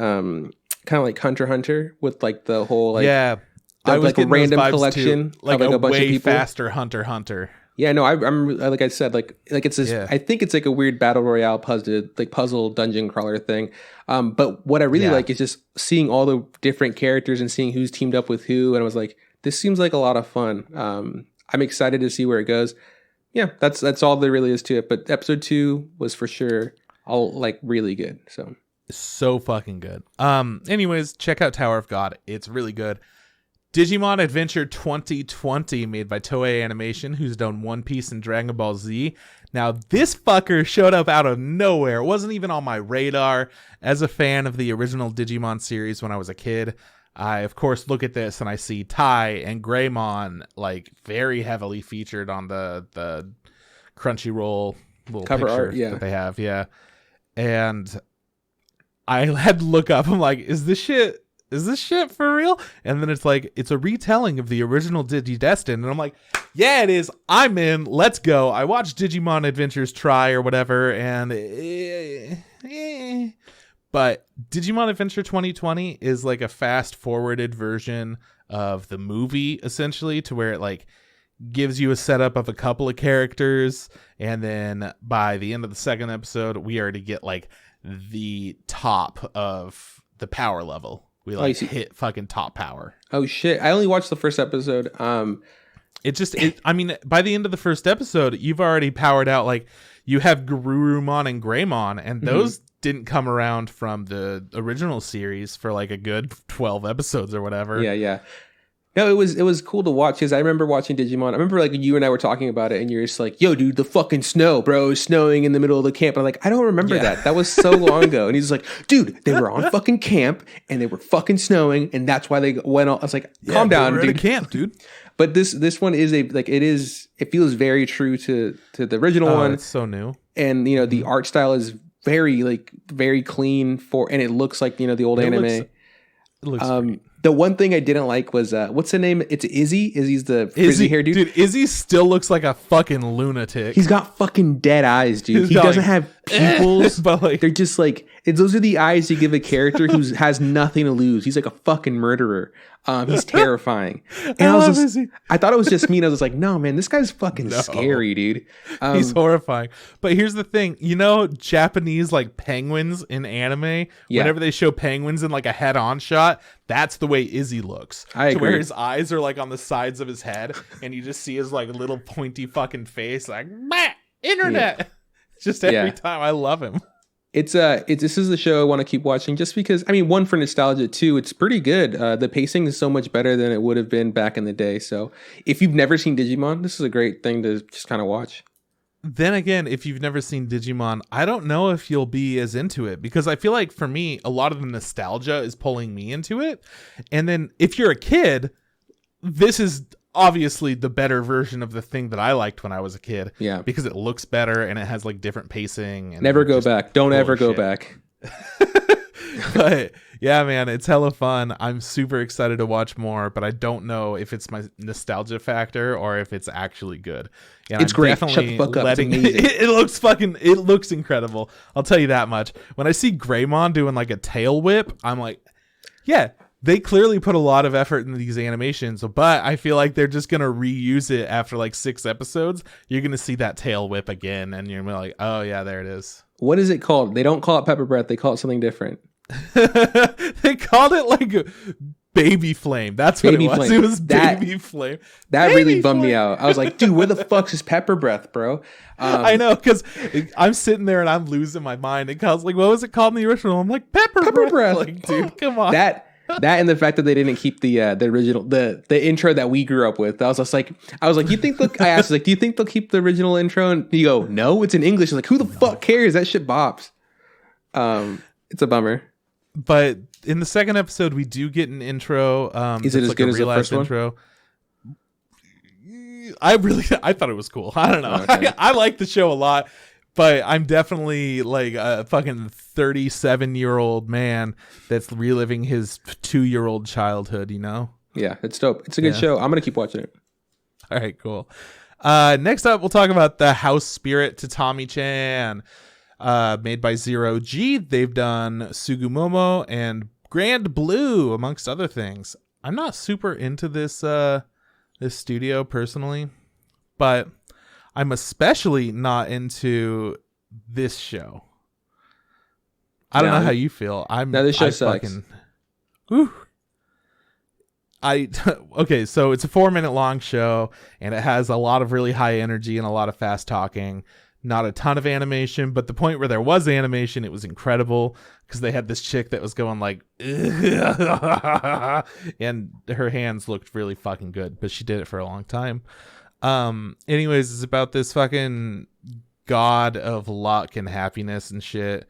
[SPEAKER 1] kind of like Hunter x Hunter with like the whole like
[SPEAKER 2] I was
[SPEAKER 1] like a random collection
[SPEAKER 2] too, like
[SPEAKER 1] of like
[SPEAKER 2] a
[SPEAKER 1] bunch
[SPEAKER 2] way
[SPEAKER 1] of people.
[SPEAKER 2] faster Hunter x Hunter.
[SPEAKER 1] Yeah, no, I'm like I said, like it's this. I think it's like a weird battle royale puzzle dungeon crawler thing. But what I really like is just seeing all the different characters and seeing who's teamed up with who. And I was like, this seems like a lot of fun. I'm excited to see where it goes. Yeah, that's all there really is to it. But episode 2 was for sure all like really good.
[SPEAKER 2] So fucking good. Anyways, check out Tower of God. It's really good. Digimon Adventure 2020, made by Toei Animation, who's done One Piece and Dragon Ball Z. Now, this fucker showed up out of nowhere. It wasn't even on my radar. As a fan of the original Digimon series when I was a kid, I, of course, look at this and I see Tai and Greymon, like, very heavily featured on the Crunchyroll little
[SPEAKER 1] cover
[SPEAKER 2] picture
[SPEAKER 1] art,
[SPEAKER 2] that they have. Yeah. And I had to look up. I'm like, is this shit for real? And then it's like, it's a retelling of the original Digidestin. And I'm like, yeah, it is. I'm in. Let's go. I watched Digimon Adventures Try or whatever. And but Digimon Adventure 2020 is like a fast forwarded version of the movie, essentially, to where it like gives you a setup of a couple of characters. And then by the end of the second episode, we already get like the top of the power level. we like hit fucking top power.
[SPEAKER 1] Oh shit! I only watched the first episode.
[SPEAKER 2] I mean, by the end of the first episode, you've already powered out. Like, you have Garurumon and Greymon, and those didn't come around from the original series for like a good 12 episodes or whatever.
[SPEAKER 1] Yeah. No, it was cool to watch because I remember watching Digimon. I remember like you and I were talking about it, and you're just like, "Yo, dude, the fucking snow, bro, is snowing in the middle of the camp." And I'm like, I don't remember that. That was so long ago. And he's like, "Dude, they were on fucking camp, and they were fucking snowing, and that's why they went on." I was like, "Calm down, dude."
[SPEAKER 2] Camp, dude.
[SPEAKER 1] But this one is it feels very true to the original one.
[SPEAKER 2] It's so new,
[SPEAKER 1] and the art style is very clean and it looks like the old anime.
[SPEAKER 2] It looks great.
[SPEAKER 1] The one thing I didn't like was what's the name? It's Izzy. Izzy's the frizzy hair dude.
[SPEAKER 2] Dude, Izzy still looks like a fucking lunatic.
[SPEAKER 1] He's got fucking dead eyes, dude. He doesn't have pupils, but like they're just like those are the eyes you give a character who has nothing to lose. He's like a fucking murderer. He's terrifying. And I thought it was just me, and I was like, no, man, this guy's fucking scary, dude.
[SPEAKER 2] He's horrifying. But here's the thing, Japanese like penguins in anime, whenever they show penguins in like a head-on shot, that's the way Izzy looks.
[SPEAKER 1] I agree.
[SPEAKER 2] Where his eyes are like on the sides of his head, and you just see his like little pointy fucking face, like internet. Yeah. Just every time, I love him.
[SPEAKER 1] This is the show I want to keep watching just because, I mean, one, for nostalgia, two, it's pretty good. The pacing is so much better than it would have been back in the day. So if you've never seen Digimon, this is a great thing to just kind of watch.
[SPEAKER 2] Then again, if you've never seen Digimon, I don't know if you'll be as into it, because I feel like for me, a lot of the nostalgia is pulling me into it. And then if you're a kid, this is obviously the better version of the thing that I liked when I was a kid.
[SPEAKER 1] Yeah.
[SPEAKER 2] Because it looks better and it has like different pacing. And
[SPEAKER 1] never go back. Don't ever go back.
[SPEAKER 2] But yeah, man, it's hella fun. I'm super excited to watch more, but I don't know if it's my nostalgia factor or if it's actually good. And
[SPEAKER 1] it's great. Shut the fuck up. It's amazing.
[SPEAKER 2] It looks incredible. I'll tell you that much. When I see Greymon doing like a tail whip, I'm like, yeah, they clearly put a lot of effort into these animations, but I feel like they're just going to reuse it after like 6 episodes. You're going to see that tail whip again, and you're like, oh, yeah, there it is.
[SPEAKER 1] What is it called? They don't call it pepper breath. They call it something different.
[SPEAKER 2] They called it like baby flame. That's what it was. Flame. It was baby flame.
[SPEAKER 1] That baby really bummed me out. I was like, dude, where the fuck's his pepper breath, bro?
[SPEAKER 2] I know, because I'm sitting there and I'm losing my mind. And Kyle's like, what was it called in the original? I'm like, pepper breath. Like, dude, come on.
[SPEAKER 1] That and the fact that they didn't keep the original the intro that we grew up with. I was like, you think I asked, like, do you think they'll keep the original intro? And you go, no, it's in English. I was like, who the fuck cares? That shit bops. It's a bummer.
[SPEAKER 2] But in the second episode, we do get an intro.
[SPEAKER 1] Is it as good as the first
[SPEAKER 2] intro? I thought it was cool. I don't know. Okay. I like the show a lot, but I'm definitely like a fucking 37-year-old man that's reliving his 2-year-old childhood,
[SPEAKER 1] Yeah, it's dope. It's a good show. I'm going to keep watching it.
[SPEAKER 2] All right, cool. Next up, we'll talk about the house spirit Tatami-chan. Made by 0G. They've done Sugumomo and Grand Blue, amongst other things. I'm not super into this studio personally, but I'm especially not into this show. I don't know how you feel.
[SPEAKER 1] This show sucks.
[SPEAKER 2] Okay, so it's a 4-minute long show, and it has a lot of really high energy and a lot of fast talking. Not a ton of animation, but the point where there was animation, it was incredible, because they had this chick that was going like, and her hands looked really fucking good, but she did it for a long time. Anyways, it's about this fucking god of luck and happiness and shit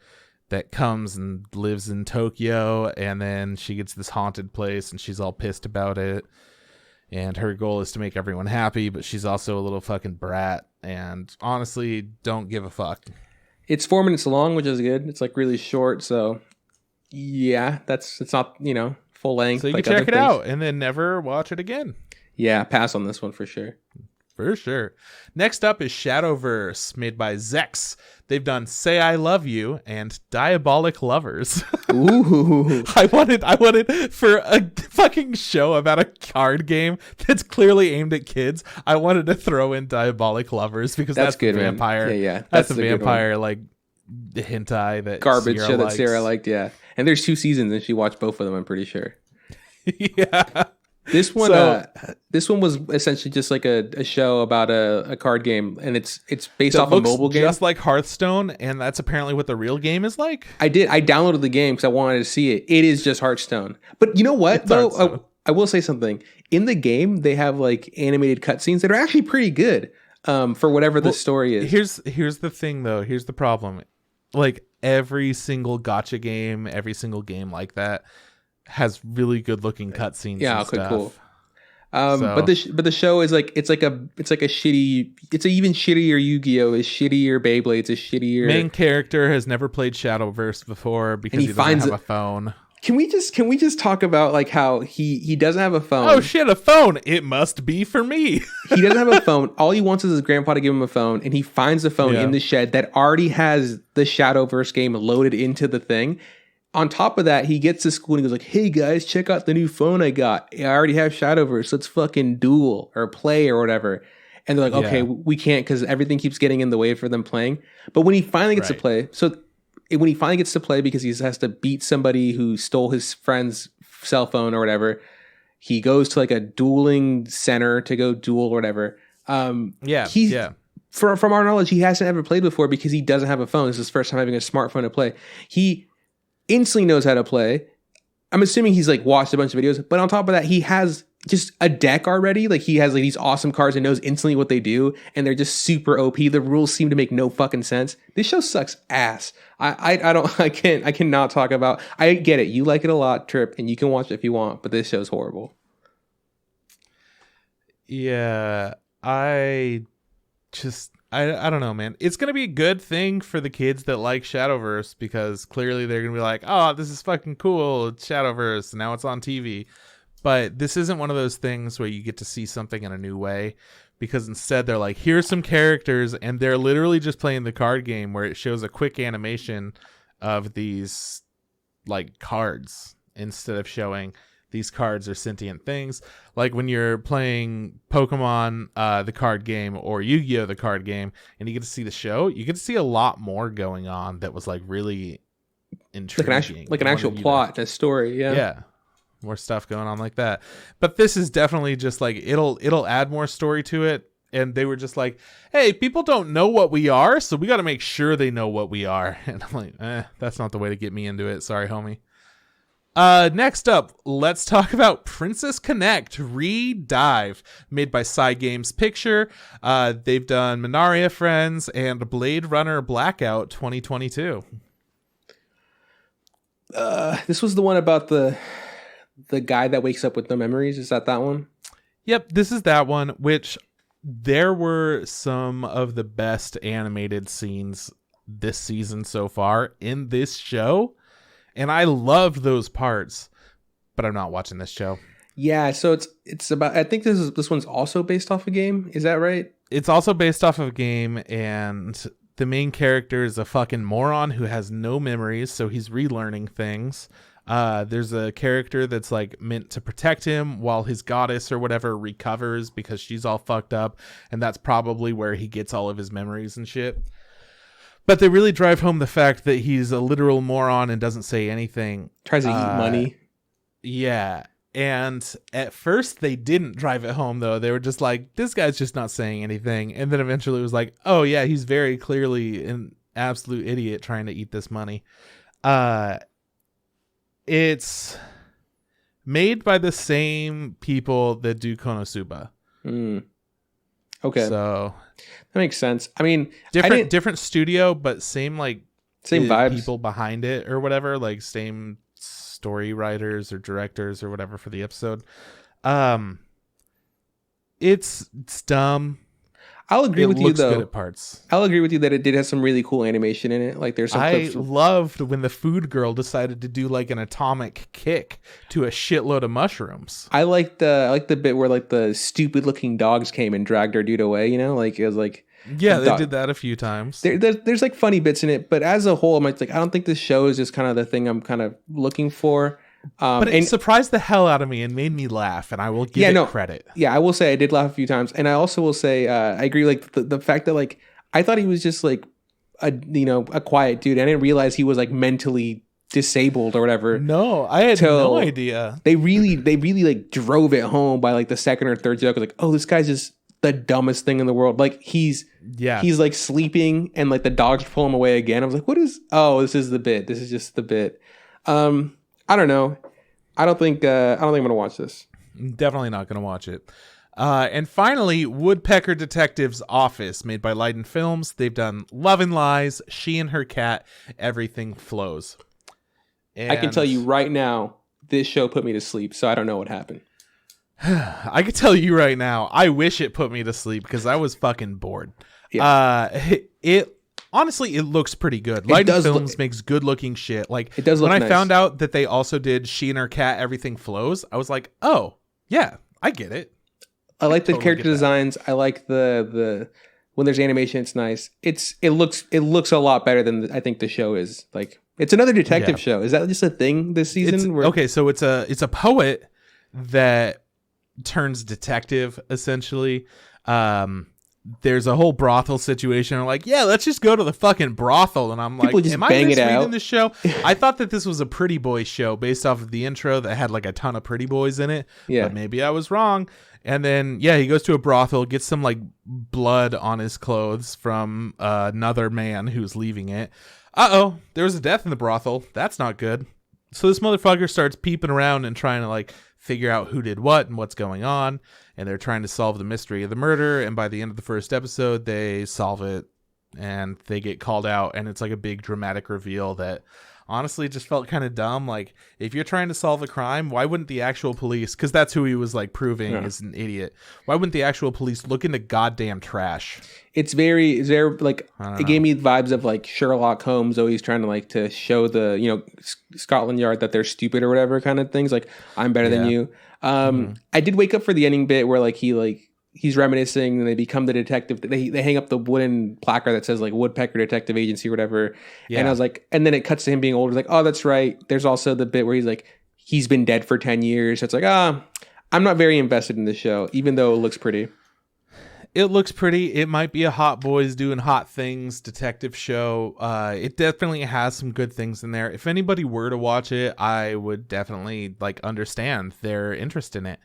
[SPEAKER 2] that comes and lives in Tokyo, and then she gets this haunted place, and she's all pissed about it. And her goal is to make everyone happy, but she's also a little fucking brat. And honestly, don't give a fuck.
[SPEAKER 1] It's 4 minutes long, which is good. It's like really short, so yeah, it's not full length.
[SPEAKER 2] So you can check it out and then never watch it again.
[SPEAKER 1] Yeah, pass on this one for sure.
[SPEAKER 2] For sure. Next up is Shadowverse, made by Zex. They've done Say I Love You and Diabolic Lovers.
[SPEAKER 1] Ooh.
[SPEAKER 2] I wanted for a fucking show about a card game that's clearly aimed at kids. I wanted to throw in Diabolic Lovers because that's good, the vampire.
[SPEAKER 1] Man. Yeah.
[SPEAKER 2] That's a vampire like the hentai that
[SPEAKER 1] garbage
[SPEAKER 2] Sierra
[SPEAKER 1] show
[SPEAKER 2] likes.
[SPEAKER 1] that Sarah liked. Yeah, and there's 2 seasons, and she watched both of them. I'm pretty sure.
[SPEAKER 2] Yeah.
[SPEAKER 1] This one, this one was essentially just like a show about a card game, and it's based off a mobile game,
[SPEAKER 2] just like Hearthstone, and that's apparently what the real game is like.
[SPEAKER 1] I downloaded the game because I wanted to see it. It is just Hearthstone, but you know what? Though I will say something. In the game, they have like animated cutscenes that are actually pretty good for whatever the story is.
[SPEAKER 2] Here's the thing, though. Here's the problem. Like every single gacha game, every single game like that has really good looking cutscenes. Yeah, okay, cool.
[SPEAKER 1] But the show is like it's like a shitty, it's an even shittier Yu-Gi-Oh, is shittier Beyblades, is shittier.
[SPEAKER 2] Main character has never played Shadowverse before because he doesn't have a phone. Can we just
[SPEAKER 1] talk about like how he doesn't have a phone?
[SPEAKER 2] Oh shit, a phone! It must be for me.
[SPEAKER 1] He doesn't have a phone. All he wants is his grandpa to give him a phone, and he finds the phone in the shed that already has the Shadowverse game loaded into the thing. On top of that, he gets to school and he goes like, "Hey guys, check out the new phone I got. I already have Shadowverse. Let's fucking duel or play or whatever." And they're like, "Okay, we can't because everything keeps getting in the way for them playing." But when he finally gets to play, when he finally gets to play because he has to beat somebody who stole his friend's cell phone or whatever, he goes to like a dueling center to go duel or whatever. From our knowledge, he hasn't ever played before because he doesn't have a phone. This is his first time having a smartphone to play. He instantly knows how to play. I'm assuming he's like watched a bunch of videos, but on top of that, he has just a deck already. Like he has like these awesome cards and knows instantly what they do, and they're just super OP. The rules seem to make no fucking sense. This show sucks ass. I cannot talk about. I get it. You like it a lot, Trip, and you can watch it if you want, but this show's horrible.
[SPEAKER 2] Yeah, I don't know, man. It's going to be a good thing for the kids that like Shadowverse because clearly they're going to be like, "Oh, this is fucking cool. It's Shadowverse. Now it's on TV." But this isn't one of those things where you get to see something in a new way because instead they're like, here's some characters, and they're literally just playing the card game where it shows a quick animation of these like cards instead of showing these cards are sentient things. Like when you're playing Pokemon, the card game, or Yu-Gi-Oh, the card game, and you get to see the show, you get to see a lot more going on that was like really intriguing.
[SPEAKER 1] Like an actual plot, a story. Yeah.
[SPEAKER 2] Yeah. More stuff going on like that. But this is definitely just like, it'll add more story to it. And they were just like, hey, people don't know what we are, so we got to make sure they know what we are. And I'm like, that's not the way to get me into it. Sorry, homie. Next up, let's talk about Princess Connect Redive, made by Cygames Picture. They've done Minaria Friends and Blade Runner Blackout 2022.
[SPEAKER 1] This was the one about the guy that wakes up with no memories. Is that one?
[SPEAKER 2] Yep, this is that one, which there were some of the best animated scenes this season so far in this show. And I loved those parts, but I'm not watching this show.
[SPEAKER 1] Yeah, so it's about, I think this one's also based off a game. Is that right?
[SPEAKER 2] It's also based off of a game, and the main character is a fucking moron who has no memories, so he's relearning things. There's a character that's like meant to protect him while his goddess or whatever recovers because she's all fucked up, and that's probably where he gets all of his memories and shit. But they really drive home the fact that he's a literal moron and doesn't say anything.
[SPEAKER 1] Tries to eat money.
[SPEAKER 2] Yeah. And at first they didn't drive it home, though. They were just like, this guy's just not saying anything. And then eventually it was like, oh yeah, he's very clearly an absolute idiot trying to eat this money. It's made by the same people that do Konosuba.
[SPEAKER 1] Okay.
[SPEAKER 2] So
[SPEAKER 1] that makes sense. I mean,
[SPEAKER 2] different studio, but same
[SPEAKER 1] vibes,
[SPEAKER 2] people behind it or whatever, like same story writers or directors or whatever for the episode. It's dumb.
[SPEAKER 1] I'll agree with you though.
[SPEAKER 2] Good at parts.
[SPEAKER 1] I'll agree with you that it did have some really cool animation in it. Like there's some clips.
[SPEAKER 2] I loved when the food girl decided to do like an atomic kick to a shitload of mushrooms.
[SPEAKER 1] I like the bit where like the stupid looking dogs came and dragged our dude away. You know, like it was like
[SPEAKER 2] they did that a few times.
[SPEAKER 1] There's like funny bits in it, but as a whole, I'm like I don't think this show is just kind of the thing I'm kind of looking for.
[SPEAKER 2] But it surprised the hell out of me and made me laugh, and I will give it credit.
[SPEAKER 1] Yeah, I will say I did laugh a few times, and I also will say I agree. Like the fact that like I thought he was just like a quiet dude. I didn't realize he was like mentally disabled or whatever.
[SPEAKER 2] No, I had no idea.
[SPEAKER 1] They really like drove it home by like the second or third joke. Like, oh, this guy's just the dumbest thing in the world. Like he's like sleeping and like the dogs pull him away again. I was like, this is the bit. This is just the bit. I don't know. I don't think I'm gonna watch this.
[SPEAKER 2] Definitely not gonna watch it. And finally, Woodpecker Detective's Office, made by Leiden Films. They've done Love and Lies, She and Her Cat, Everything Flows. And
[SPEAKER 1] I can tell you right now, this show put me to sleep, so I don't know what happened.
[SPEAKER 2] I can tell you right now, I wish it put me to sleep because I was fucking bored. Yeah. Honestly, it looks pretty good. Leiden Films makes good looking shit. Like,
[SPEAKER 1] it does look
[SPEAKER 2] when
[SPEAKER 1] nice.
[SPEAKER 2] I found out that they also did She and Her Cat, Everything Flows, I was like, oh, yeah, I get it.
[SPEAKER 1] I like the character designs. I like the when there's animation, it's nice. It looks a lot better than I think the show is. Like, it's another detective show. Is that just a thing this season?
[SPEAKER 2] Okay, so it's a poet that turns detective, essentially. There's a whole brothel situation. I'm like, yeah, let's just go to the fucking brothel. And I'm like, am I misreading this show? I thought that this was a pretty boy show based off of the intro that had like a ton of pretty boys in it. Yeah. But maybe I was wrong. And then, he goes to a brothel, gets some like blood on his clothes from another man who's leaving it. Uh-oh, there was a death in the brothel. That's not good. So this motherfucker starts peeping around and trying to like figure out who did what and what's going on. And they're trying to solve the mystery of the murder. And by the end of the first episode, they solve it and they get called out. And it's like a big dramatic reveal that honestly just felt kind of dumb. Like, if you're trying to solve a crime, why wouldn't the actual police, because that's who he was like proving is an idiot, why wouldn't the actual police look into goddamn trash? It's very like, it gave me vibes of like Sherlock Holmes always trying to like to show the Scotland Yard that they're stupid or whatever kind of things, like, I'm better than you. I did wake up for the ending bit where like he's reminiscing and they become the detective. They hang up the wooden placard that says like Woodpecker Detective Agency or whatever. Yeah. And I was like, and then it cuts to him being older. Like, oh, that's right. There's also the bit where he's like, he's been dead for 10 years. So it's like, I'm not very invested in this show, even though it looks pretty. It looks pretty. It might be a hot boys doing hot things detective show. It definitely has some good things in there. If anybody were to watch it, I would definitely like understand their interest in it.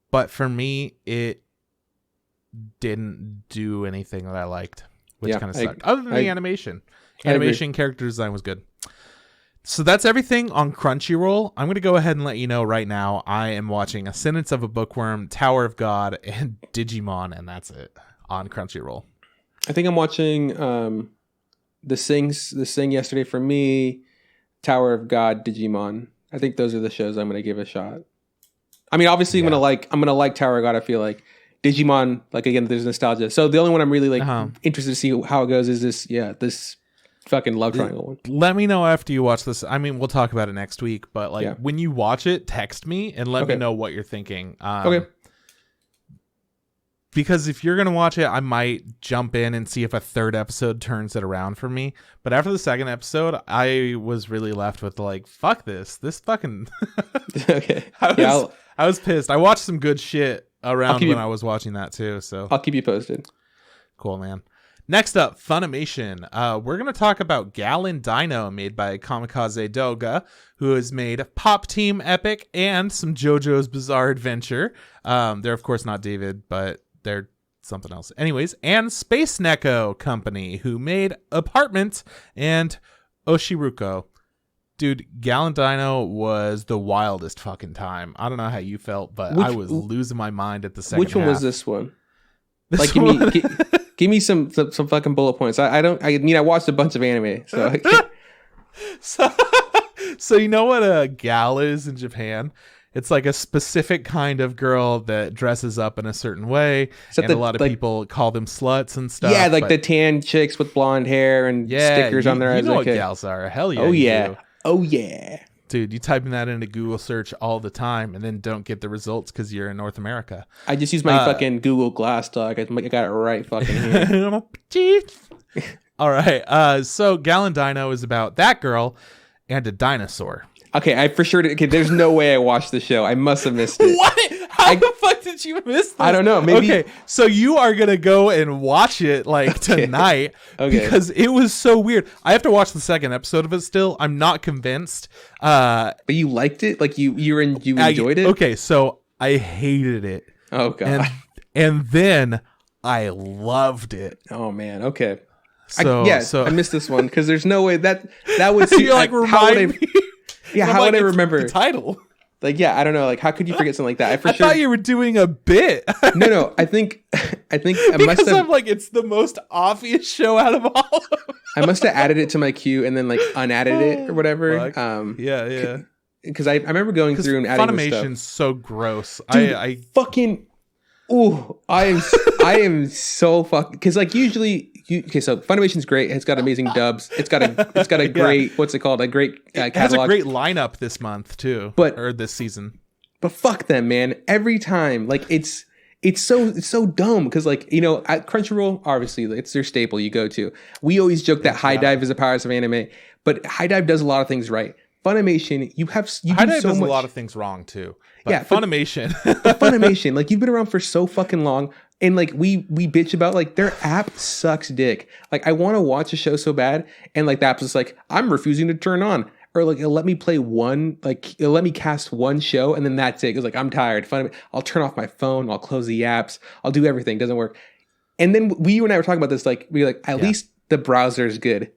[SPEAKER 2] But for me, it didn't do anything that I liked, which kind of sucked. Other than the animation. Animation, character design was good. So that's everything on Crunchyroll. I'm going to go ahead and let you know right now, I am watching Ascendance of a Bookworm, Tower of God, and Digimon, and that's it on Crunchyroll. I think I'm watching the Sing yesterday for me, Tower of God, Digimon. I think those are the shows I'm going to give a shot. I mean, obviously, I'm gonna like Tower of God. I feel like Digimon, like, again, there's nostalgia. So the only one I'm really like interested to see how it goes is this fucking love triangle one. Let me know after you watch this. I mean, we'll talk about it next week, but like when you watch it, text me and let me know what you're thinking. Okay. Because if you're going to watch it, I might jump in and see if a third episode turns it around for me. But after the second episode, I was really left with like, fuck this. This fucking... Okay. I was pissed. I watched some good shit around when I was watching that too. So I'll keep you posted. Cool, man. Next up, Funimation. We're going to talk about Gal and Dino, made by Kamikaze Doga, who has made Pop Team Epic and some JoJo's Bizarre Adventure. They're, of course, not David, but they're something else. Anyways, and Space Neko Company, who made Apartment and Oshiruko. Dude, Gal and Dino was the wildest fucking time. I don't know how you felt, but I was losing my mind at the second half. Which one was this one? Like, give me some fucking bullet points. I watched a bunch of anime, so so you know what a gal is in Japan? It's like a specific kind of girl that dresses up in a certain way, and a lot of people call them sluts and stuff. Yeah, like the tan chicks with blonde hair and stickers on their eyes. You know what gals are? Hell yeah! Oh yeah! Oh yeah! Dude, you type in that into Google search all the time and then don't get the results because you're in North America. I just use my fucking Google Glass dog. I got it right fucking here. All right. So Gal and Dino is about that girl and a dinosaur. Okay, I for sure. Okay, there's no way I watched the show. I must have missed it. What? How How the fuck did you miss this?
[SPEAKER 1] I don't know. Maybe.
[SPEAKER 2] Okay, so you are gonna go and watch it like tonight because it was so weird. I have to watch the second episode of it still. I'm not convinced.
[SPEAKER 1] But you liked it? Like you enjoyed it?
[SPEAKER 2] Okay, so I hated it.
[SPEAKER 1] Oh god.
[SPEAKER 2] And then I loved it.
[SPEAKER 1] Oh man. Okay.
[SPEAKER 2] So
[SPEAKER 1] I missed this one because there's no way that would seem
[SPEAKER 2] you're like remind me.
[SPEAKER 1] Yeah, how would I remember
[SPEAKER 2] the title?
[SPEAKER 1] Like, yeah, I don't know. Like, how could you forget something like that?
[SPEAKER 2] I thought you were doing a bit.
[SPEAKER 1] No. I think I
[SPEAKER 2] because
[SPEAKER 1] must have.
[SPEAKER 2] I'm like, it's the most obvious show out of all of them.
[SPEAKER 1] I must have added it to my queue and then like unadded it or whatever.
[SPEAKER 2] Yeah.
[SPEAKER 1] Because I remember going through and adding
[SPEAKER 2] Funimation's so gross.
[SPEAKER 1] Dude,
[SPEAKER 2] I
[SPEAKER 1] fucking. Ooh, I am so fucking because like usually so Funimation's great. It's got amazing dubs. It's got a great what's it called? A great catalog.
[SPEAKER 2] It has a great lineup this month too, or this season.
[SPEAKER 1] But fuck them, man. Every time, like it's so dumb because like at Crunchyroll, obviously it's their staple you go to. We always joke that High Dive is the powers of anime, but High Dive does a lot of things right. Funimation, High Dive does
[SPEAKER 2] a lot of things wrong too. But
[SPEAKER 1] yeah,
[SPEAKER 2] Funimation,
[SPEAKER 1] Funimation, like you've been around for so fucking long, and like we bitch about like their app sucks dick. Like I want to watch a show so bad, and like the app's just like I'm refusing to turn on, or like it'll let me play it'll let me cast one show, and then that's it. It's like I'm tired. I'll turn off my phone. I'll close the apps. I'll do everything. Doesn't work. And then you and I were talking about this. Like at least the browser is good.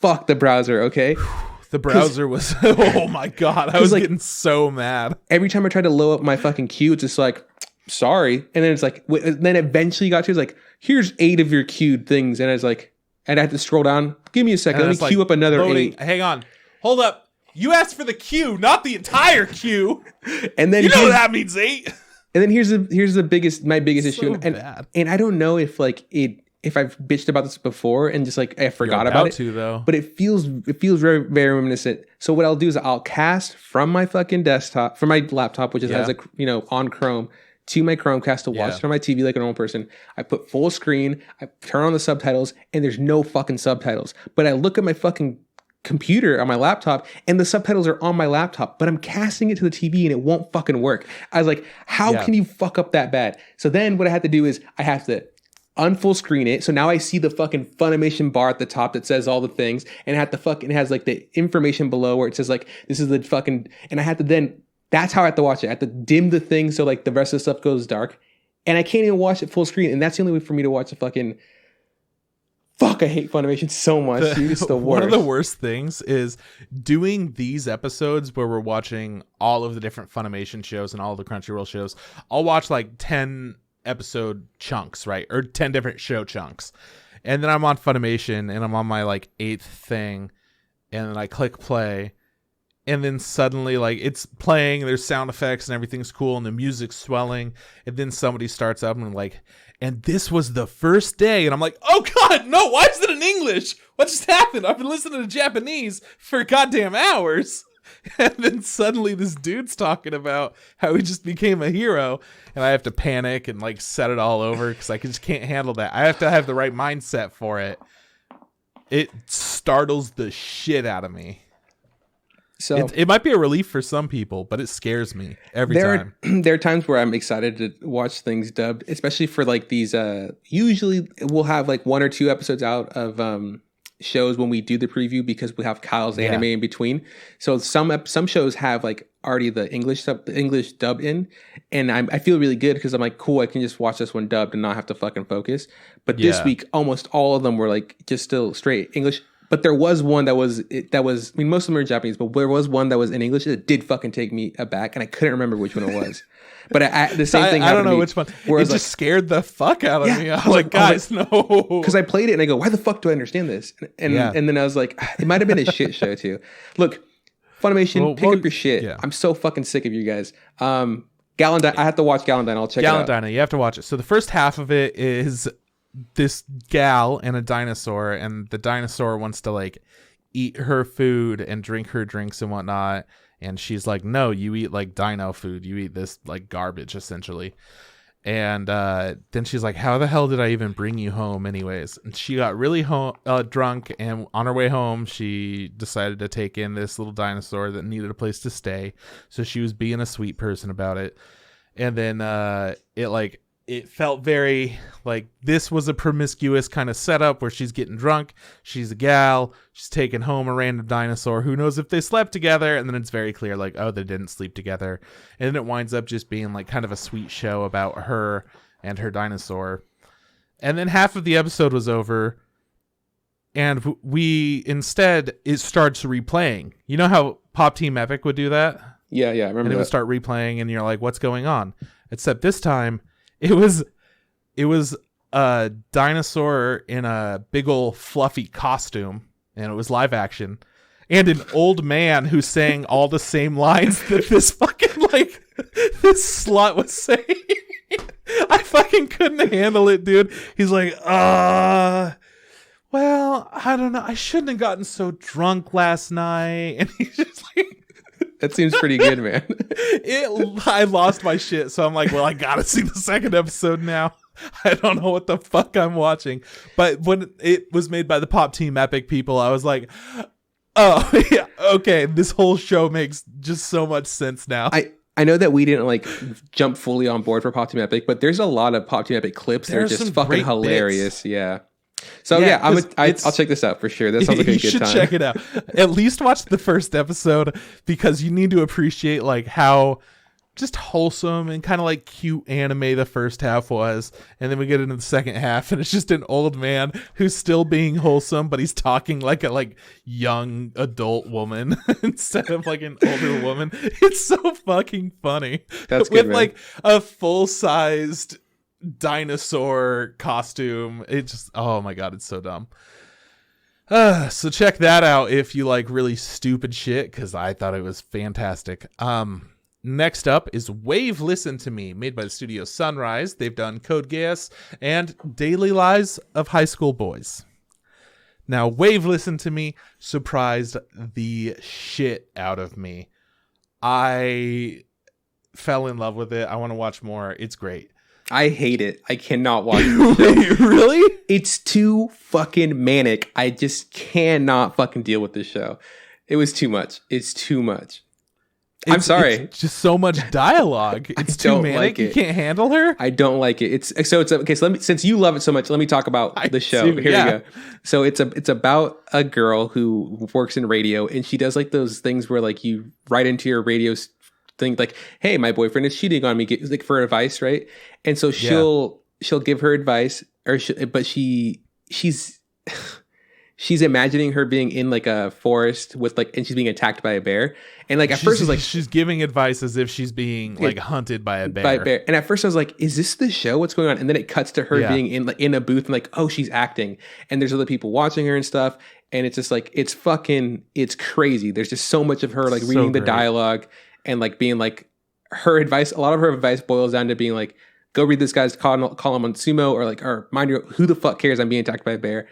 [SPEAKER 1] Fuck the browser, okay.
[SPEAKER 2] The browser was, oh my god, I was like, getting so mad.
[SPEAKER 1] Every time I tried to load up my fucking queue, it's just like, sorry. And then it's like, then eventually got to, it's like, here's 8 of your queued things. And I was like, and I had to scroll down. Give me a second. Let me queue up another loading.
[SPEAKER 2] 8. Hang on. Hold up. You asked for the queue, not the entire queue.
[SPEAKER 1] And then
[SPEAKER 2] that means 8.
[SPEAKER 1] And then here's my biggest issue.
[SPEAKER 2] Bad.
[SPEAKER 1] And I don't know if if I've bitched about this before and just like I forgot about it,
[SPEAKER 2] though.
[SPEAKER 1] But it feels very, very reminiscent. So what I'll do is I'll cast from my fucking desktop, from my laptop, which has on Chrome, to my Chromecast to watch it on my TV like a normal person. I put full screen, I turn on the subtitles, and there's no fucking subtitles. But I look at my fucking computer on my laptop and the subtitles are on my laptop, but I'm casting it to the TV and it won't fucking work. I was like, how can you fuck up that bad? So then what I had to do is I have to unfull screen it. So now I see the fucking Funimation bar at the top that says all the things, and it has like the information below where it says like this is the fucking, and I had to then, that's how I have to watch it. I have to dim the thing so like the rest of the stuff goes dark, and I can't even watch it full screen, and that's the only way for me to watch the fucking. Fuck, I hate Funimation so much. Dude. It's the worst.
[SPEAKER 2] One of the worst things is doing these episodes where we're watching all of the different Funimation shows and all of the Crunchyroll shows. I'll watch like 10 episode chunks, right? Or 10 different show chunks. And then I'm on Funimation and I'm on my like 8th thing, and then I click play, and then suddenly like it's playing, there's sound effects and everything's cool and the music's swelling, and then somebody starts up and like, and this was the first day, and I'm like, oh god, no, why is it in English? What just happened? I've been listening to Japanese for goddamn hours. And then suddenly this dude's talking about how he just became a hero, and I have to panic and like set it all over because I just can't handle that. I have to have the right mindset for it. It startles the shit out of me. So it might be a relief for some people, but it scares me every time.
[SPEAKER 1] There are times where I'm excited to watch things dubbed, especially for like these. Usually we'll have like 1 or 2 episodes out of shows when we do the preview because we have Kyle's anime in between. So some shows have like already the English dub in, and I feel really good because I'm like, cool, I can just watch this one dubbed and not have to fucking focus. But this week, almost all of them were like just still straight English. But there was one that was, I mean, most of them are Japanese, but there was one that was in English that did fucking take me aback, and I couldn't remember which one it was. But the same thing happened.
[SPEAKER 2] I don't know
[SPEAKER 1] to me,
[SPEAKER 2] which one. It just scared the fuck out of me. I was like, guys, no.
[SPEAKER 1] Because I played it and I go, why the fuck do I understand this? And then I was like, it might have been a shit show too. Look, Funimation, pick up your shit. Yeah. I'm so fucking sick of you guys. Galendine, I have to watch Galendine. I'll check it out.
[SPEAKER 2] Galendine, you have to watch it. So the first half of it is this gal and a dinosaur, and the dinosaur wants to like eat her food and drink her drinks and whatnot, and she's like, no, you eat like dino food, you eat this like garbage essentially. And then she's like, how the hell did I even bring you home anyways? And she got really drunk, and on her way home she decided to take in this little dinosaur that needed a place to stay, so she was being a sweet person about it. And then it felt very like this was a promiscuous kind of setup where she's getting drunk. She's a gal. She's taking home a random dinosaur. Who knows if they slept together? And then it's very clear like, oh, they didn't sleep together. And then it winds up just being like kind of a sweet show about her and her dinosaur. And then half of the episode was over. And it starts replaying. You know how Pop Team Epic would do that?
[SPEAKER 1] Yeah, I remember
[SPEAKER 2] and it
[SPEAKER 1] that.
[SPEAKER 2] would start replaying and you're like, what's going on? Except this time, it was a dinosaur in a big old fluffy costume, and it was live action, and an old man who sang all the same lines that this fucking this slut was saying. I fucking couldn't handle it, dude. He's like, well, I don't know. I shouldn't have gotten so drunk last night, and he's just like.
[SPEAKER 1] That seems pretty good, man.
[SPEAKER 2] I lost my shit, so I'm like, well, I gotta see the second episode now. I don't know what the fuck I'm watching. But when it was made by the Pop Team Epic people, I was like, oh, yeah, okay, this whole show makes just so much sense now.
[SPEAKER 1] I know that we didn't like jump fully on board for Pop Team Epic, but there's a lot of Pop Team Epic clips that are just fucking hilarious. Bits. Yeah. So I'll check this out for sure. That sounds like a good time. You should
[SPEAKER 2] check it out. At least watch the first episode because you need to appreciate like how just wholesome and kind of like cute anime the first half was, and then we get into the second half and it's just an old man who's still being wholesome, but he's talking like a young adult woman instead of like an older woman. It's so fucking funny.
[SPEAKER 1] That's good,
[SPEAKER 2] with like a full-sized dinosaur costume. It just, oh my god, it's so dumb. So check that out if you like really stupid shit, because I thought it was fantastic. Next up is Wave Listen to Me, made by the studio Sunrise. They've done Code Geass and Daily Lives of High School Boys. Now, Wave Listen to Me surprised the shit out of me. I fell in love with it. I want to watch more. It's great.
[SPEAKER 1] I hate it. I cannot watch this show.
[SPEAKER 2] Wait, really?
[SPEAKER 1] It's too fucking manic. I just cannot fucking deal with this show. It was too much. It's too much. I'm sorry.
[SPEAKER 2] It's just so much dialogue. It's too manic. Like you can't handle her.
[SPEAKER 1] I don't like it. It's okay. So since you love it so much, let me talk about the show. Here we go. So it's about a girl who works in radio, and she does like those things where like you write into your radio thing like, hey, my boyfriend is cheating on me, like for advice, right? And so she'll give her advice, but she's imagining her being in like a forest with like, and she's being attacked by a bear. And like at first it's like
[SPEAKER 2] she's giving advice as if she's being like hunted by a bear.
[SPEAKER 1] And at first I was like, is this the show? What's going on? And then it cuts to her being in a booth and like, oh, she's acting, and there's other people watching her and stuff. And it's just like, it's crazy. There's just so much of her like reading the dialogue and like being like her advice. A lot of her advice boils down to being like, go read this guy's column on Sumo, or mind you, who the fuck cares? I'm being attacked by a bear.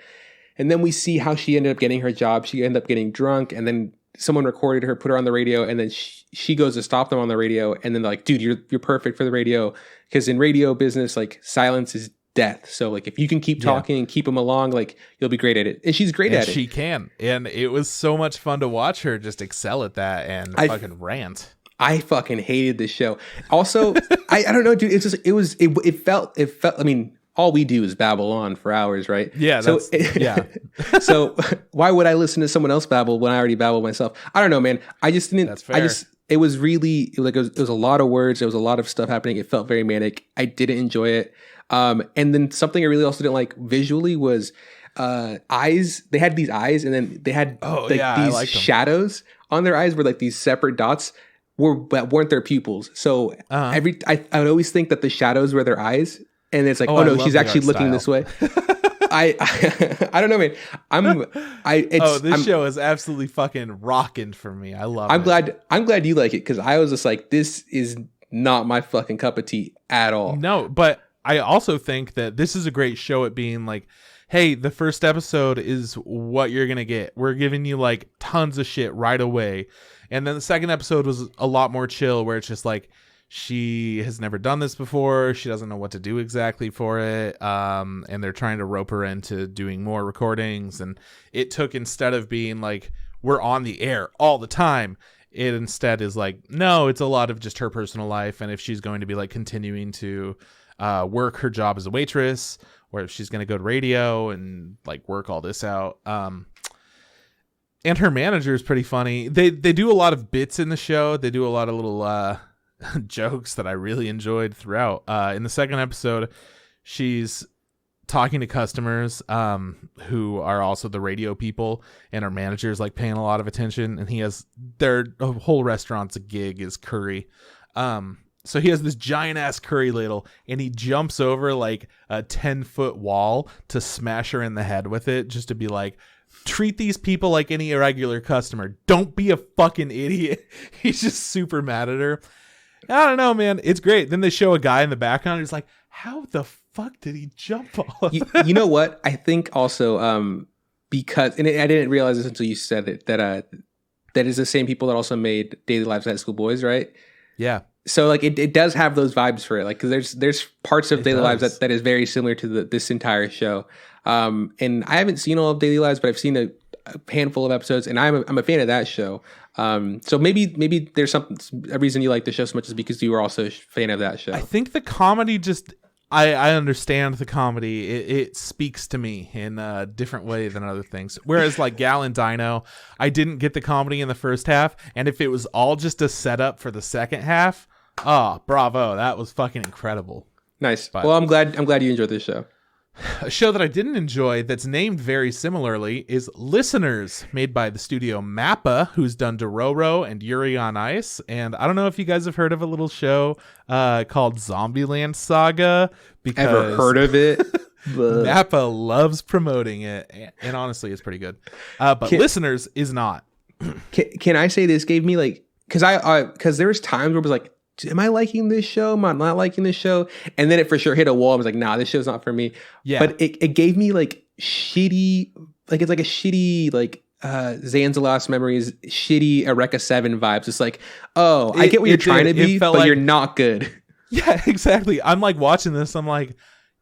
[SPEAKER 1] And then we see how she ended up getting her job. She ended up getting drunk, and then someone recorded her, put her on the radio, and then she goes to stop them on the radio. And then they're like, dude, you're perfect for the radio, because in radio business, like silence is death. So like if you can keep talking and keep them along, like you'll be great at it. And she's great at it.
[SPEAKER 2] She can. And it was so much fun to watch her just excel at that and fucking rant.
[SPEAKER 1] I fucking hated this show. Also, I don't know, dude. It's just it felt. I mean, all we do is babble on for hours, right?
[SPEAKER 2] Yeah.
[SPEAKER 1] So so why would I listen to someone else babble when I already babble myself? I don't know, man. I just didn't.
[SPEAKER 2] That's fair.
[SPEAKER 1] It was really like it was a lot of words. There was a lot of stuff happening. It felt very manic. I didn't enjoy it. And then something I really also didn't like visually was eyes. They had these eyes, and then they had these shadows on their eyes were like these separate dots. Weren't their pupils. So I would always think that the shadows were their eyes, and it's like, oh no, she's actually looking this way. I don't know, man.
[SPEAKER 2] This show is absolutely fucking rocking for me. I love
[SPEAKER 1] it. I'm glad you like it, because I was just like, this is not my fucking cup of tea at all.
[SPEAKER 2] No, but I also think that this is a great show at being like, hey, the first episode is what you're gonna get. We're giving you like tons of shit right away. And then the second episode was a lot more chill, where it's just like, she has never done this before. She doesn't know what to do exactly for it. And they're trying to rope her into doing more recordings. And it took, instead of being like, we're on the air all the time, it instead is like, no, it's a lot of just her personal life, and if she's going to be like continuing to work her job as a waitress, or if she's going to go to radio and like work all this out. And her manager is pretty funny. They do a lot of bits in the show. They do a lot of little jokes that I really enjoyed throughout. In the second episode, she's talking to customers who are also the radio people, and her manager is like paying a lot of attention, and he has their whole restaurant's a gig is curry. So he has this giant ass curry ladle, and he jumps over like a 10-foot wall to smash her in the head with it, just to be like, treat these people like any irregular customer. Don't be a fucking idiot. He's just super mad at her. I don't know, man. It's great. Then they show a guy in the background. He's like, how the fuck did he jump off?
[SPEAKER 1] You know what? I think also because, and I didn't realize this until you said it, that is the same people that also made Daily Lives of High School Boys, right?
[SPEAKER 2] Yeah.
[SPEAKER 1] So like it does have those vibes for it. Like, cause there's parts of Daily Lives that is very similar to this entire show. And I haven't seen all of Daily Lives, but I've seen a handful of episodes, and I'm a fan of that show. So maybe there's a reason you like the show so much is because you were also a fan of that show.
[SPEAKER 2] I think the comedy just, I understand the comedy. It speaks to me in a different way than other things. Whereas like Gal and Dino, I didn't get the comedy in the first half, and if it was all just a setup for the second half, oh, bravo, that was fucking incredible.
[SPEAKER 1] Nice. But, well, I'm glad you enjoyed this show.
[SPEAKER 2] A show that I didn't enjoy that's named very similarly is Listeners, made by the studio Mappa, who's done Dororo and Yuri on Ice. And I don't know if you guys have heard of a little show called Zombieland Saga. Because
[SPEAKER 1] ever heard of it?
[SPEAKER 2] Mappa loves promoting it, and honestly, it's pretty good. But Listeners is not.
[SPEAKER 1] Can I say this gave me like, because there was times where it was like, am I liking this show? Am I not liking this show? And then it for sure hit a wall. I was like, nah, this show's not for me.
[SPEAKER 2] Yeah.
[SPEAKER 1] But it gave me like shitty, like it's like a shitty, like Zan's Lost Memories, shitty Eureka 7 vibes. It's like, oh, I get what you're trying to be, but like, you're not good.
[SPEAKER 2] Yeah, exactly. I'm like watching this. I'm like,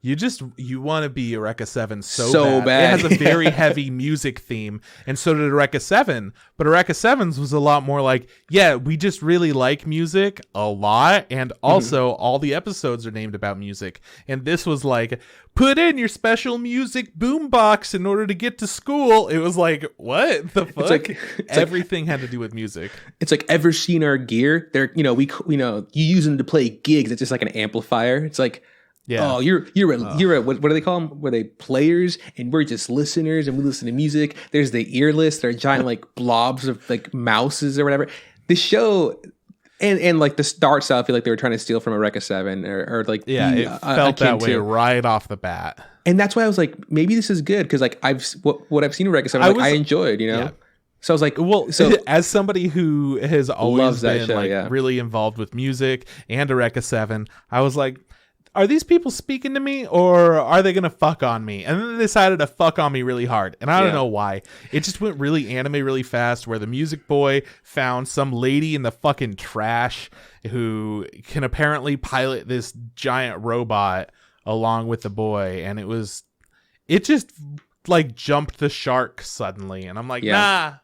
[SPEAKER 2] you want to be Eureka 7 so bad. It has a very heavy music theme, and so did Eureka 7. But Eureka 7's was a lot more like, yeah, we just really like music a lot, and also all the episodes are named about music. And this was like, put in your special music boombox in order to get to school. It was like, what the fuck? It's everything had to do with music.
[SPEAKER 1] It's like, ever seen our gear? They're, you use them to play gigs. It's just like an amplifier. It's like, yeah. Oh, you're a what do they call them? Were they players and we're just listeners and we listen to music? There's the earless. They're giant like blobs of like mouses or whatever. The show and like the art style, I feel like they were trying to steal from Eureka 7 or like
[SPEAKER 2] it felt that way right off the bat.
[SPEAKER 1] And that's why I was like, maybe this is good because like what I've seen in Eureka 7, I enjoyed, Yeah. So I was like, well, so
[SPEAKER 2] as somebody who has always been really involved with music and Eureka 7, I was like, are these people speaking to me or are they going to fuck on me? And then they decided to fuck on me really hard. And I don't know why. It just went really anime really fast, where the music boy found some lady in the fucking trash who can apparently pilot this giant robot along with the boy. And it just like jumped the shark suddenly. And I'm like, nah.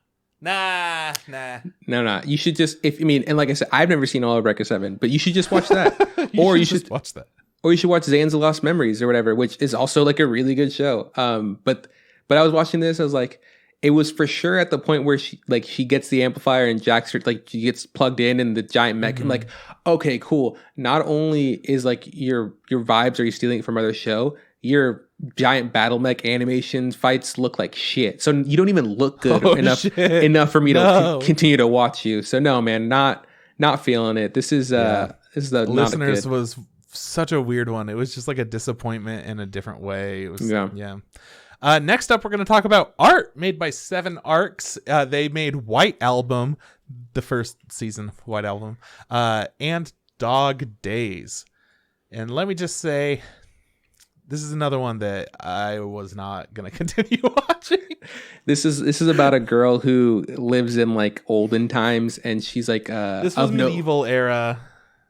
[SPEAKER 1] No. You should just, and like I said, I've never seen all of Eureka 7, but you should just watch that.
[SPEAKER 2] you should watch that.
[SPEAKER 1] Or you should watch Zan's Lost Memories or whatever, which is also like a really good show. But I was watching this, I was like, it was for sure at the point where she gets the amplifier and jacks her, like she gets plugged in the giant mech. I'm like, okay, cool. Not only is like your vibes are you stealing it from other show, your giant battle mech animations fights look like shit. So you don't even look good enough for me to continue to watch you. So no, man, not feeling it. This is
[SPEAKER 2] Listeners was such a weird one. It was just like a disappointment in a different way. It was next up we're going to talk about art made by 7 Arcs. They made White Album, the first season of White Album, and Dog Days. And let me just say, this is another one that I was not going to continue watching.
[SPEAKER 1] This is about a girl who lives in like olden times, and she's like
[SPEAKER 2] this was medieval era.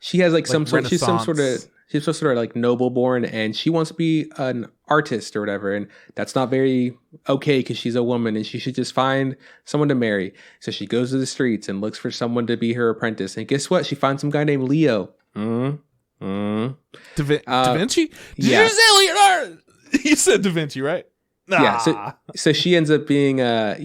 [SPEAKER 1] She has like some sort. She's some sort of. She's supposed to be like noble born, and she wants to be an artist or whatever. And that's not very okay because she's a woman and she should just find someone to marry. So she goes to the streets and looks for someone to be her apprentice. And guess what? She finds some guy named Leo.
[SPEAKER 2] Da Vinci? Did
[SPEAKER 1] yeah.
[SPEAKER 2] you say Leonardo? You said Da Vinci, right? Nah.
[SPEAKER 1] Yeah. So she ends up being, an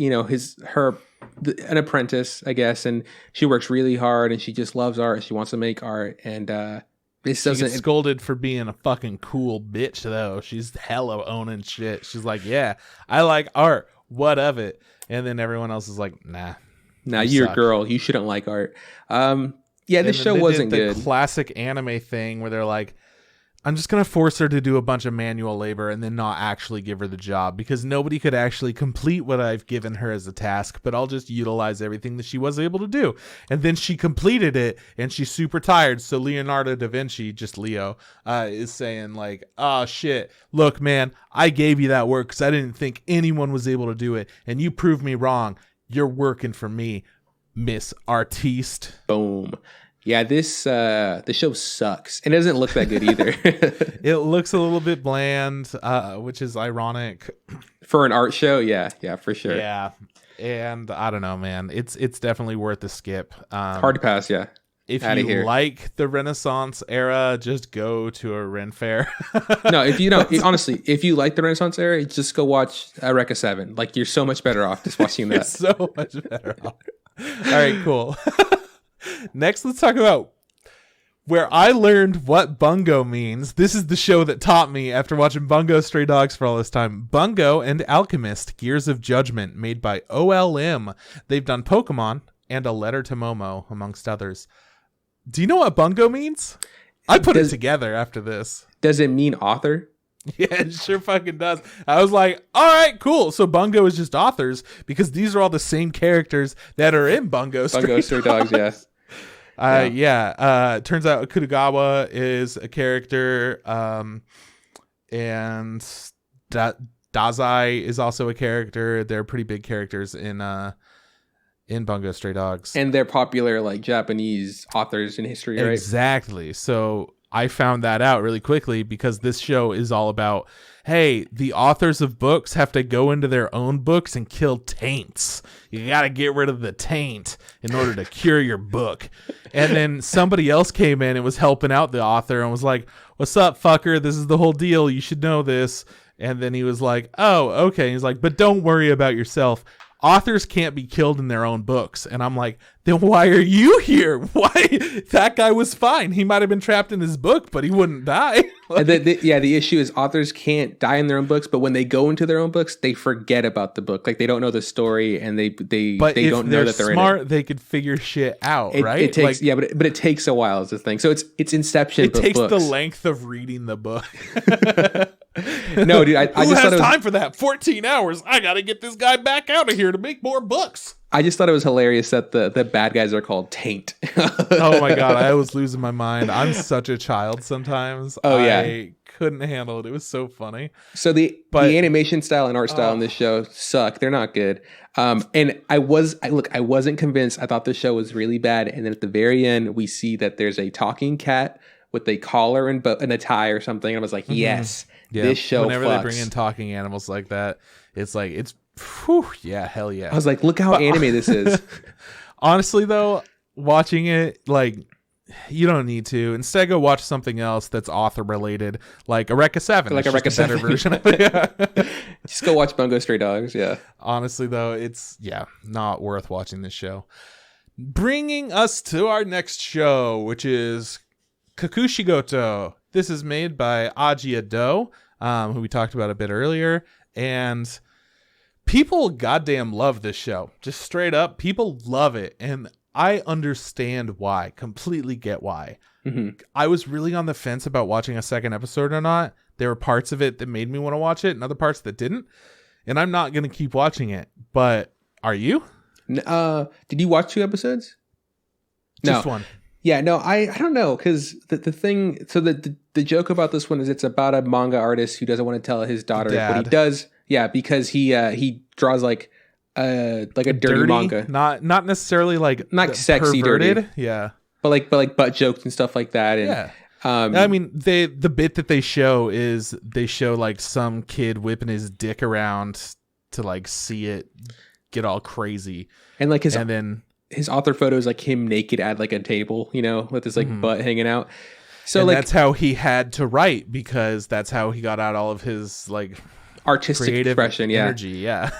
[SPEAKER 1] apprentice, I guess. And she works really hard and she just loves art. She wants to make art. And,
[SPEAKER 2] She gets scolded for being a fucking cool bitch, though. She's hella owning shit. She's like, yeah, I like art. What of it? And then everyone else is like, nah.
[SPEAKER 1] Nah, you're a girl. You shouldn't like art. This show wasn't good.
[SPEAKER 2] The classic anime thing where they're like, I'm just going to force her to do a bunch of manual labor and then not actually give her the job because nobody could actually complete what I've given her as a task, but I'll just utilize everything that she was able to do. And then she completed it and she's super tired. So Leonardo da Vinci, just Leo, is saying like, oh shit, look, man, I gave you that work because I didn't think anyone was able to do it. And you proved me wrong. You're working for me, Miss Artiste.
[SPEAKER 1] Boom. Yeah, the show sucks. It doesn't look that good either.
[SPEAKER 2] It looks a little bit bland, which is ironic.
[SPEAKER 1] For an art show, yeah, for sure.
[SPEAKER 2] Yeah, and I don't know, man. It's definitely worth the skip.
[SPEAKER 1] Hard to pass, yeah.
[SPEAKER 2] If you like the Renaissance era, just go to a Ren Fair.
[SPEAKER 1] No, honestly, if you like the Renaissance era, just go watch Eureka 7. Like, you're so much better off just watching that.
[SPEAKER 2] You're so much better off. All right, cool. Next, let's talk about where I learned what bungo means. This is the show that taught me after watching Bungo Stray Dogs for all this time. Bungo and Alchemist, Gears of Judgment, made by OLM. They've done Pokemon and A Letter to Momo, amongst others. Do you know what bungo means? I put it together after this.
[SPEAKER 1] Does it mean author?
[SPEAKER 2] Yeah, it sure fucking does. I was like, all right, cool. So bungo is just authors because these are all the same characters that are in Bungo Stray
[SPEAKER 1] Dogs, yeah.
[SPEAKER 2] Turns out Akutagawa is a character, and Dazai is also a character. They're pretty big characters in Bungo Stray Dogs,
[SPEAKER 1] and they're popular like Japanese authors in history, right?
[SPEAKER 2] Exactly. So I found that out really quickly because this show is all about, hey, the authors of books have to go into their own books and kill taints. You got to get rid of the taint in order to cure your book. And then somebody else came in and was helping out the author and was like, what's up, fucker? This is the whole deal. You should know this. And then he was like, oh, okay. He's like, but don't worry about yourself. Authors can't be killed in their own books. And I'm like, then why are you here? Why? That guy was fine. He might have been trapped in his book, but he wouldn't die.
[SPEAKER 1] The issue is authors can't die in their own books, but when they go into their own books, they forget about the book. Like, they don't know the story and they don't know that they're
[SPEAKER 2] smart,
[SPEAKER 1] in it.
[SPEAKER 2] They could figure shit out, right?
[SPEAKER 1] It takes, but it takes a while is the thing. So it's Inception.
[SPEAKER 2] It takes the length of reading the book.
[SPEAKER 1] No, dude, I just thought
[SPEAKER 2] time for that? 14 hours. I got to get this guy back out of here to make more books.
[SPEAKER 1] I just thought it was hilarious that the bad guys are called Taint.
[SPEAKER 2] Oh my god, I was losing my mind. I'm such a child sometimes.
[SPEAKER 1] Oh yeah,
[SPEAKER 2] I couldn't handle it. It was so funny.
[SPEAKER 1] So the animation style and art style in this show suck. They're not good. And I wasn't convinced. I thought the show was really bad. And then at the very end, we see that there's a talking cat with a collar and a tie or something. And I was like, yes, this show.
[SPEAKER 2] Whenever they bring in talking animals like that, it's like whew, yeah, hell yeah.
[SPEAKER 1] I was like, look how anime this is.
[SPEAKER 2] Honestly, though, watching it, like, you don't need to. Instead, go watch something else that's author related, like Eureka 7.
[SPEAKER 1] Like Eureka 7. Better version of it. Yeah. Just go watch Bungo Stray Dogs. Yeah.
[SPEAKER 2] Honestly, though, it's not worth watching this show. Bringing us to our next show, which is Kakushigoto. This is made by Ajia-Do, who we talked about a bit earlier, and people goddamn love this show. Just straight up, people love it. And I understand why. Completely get why. Mm-hmm. I was really on the fence about watching a second episode or not. There were parts of it that made me want to watch it and other parts that didn't. And I'm not going to keep watching it. But are you?
[SPEAKER 1] Did you watch 2 episodes?
[SPEAKER 2] Just one.
[SPEAKER 1] Yeah, no, I don't know, because the thing, so the joke about this one is it's about a manga artist who doesn't want to tell his daughter, but he does, because he draws like a dirty manga,
[SPEAKER 2] not necessarily like
[SPEAKER 1] not sexy
[SPEAKER 2] perverted.
[SPEAKER 1] dirty,
[SPEAKER 2] yeah,
[SPEAKER 1] but like butt jokes and stuff like that, and
[SPEAKER 2] I mean, the bit that they show is they show like some kid whipping his dick around to like see it get all crazy,
[SPEAKER 1] and like his author photo is like him naked at like a table, you know, with his like butt hanging out. So
[SPEAKER 2] and
[SPEAKER 1] like
[SPEAKER 2] that's how he had to write, because that's how he got out all of his like
[SPEAKER 1] artistic expression,
[SPEAKER 2] energy. Yeah.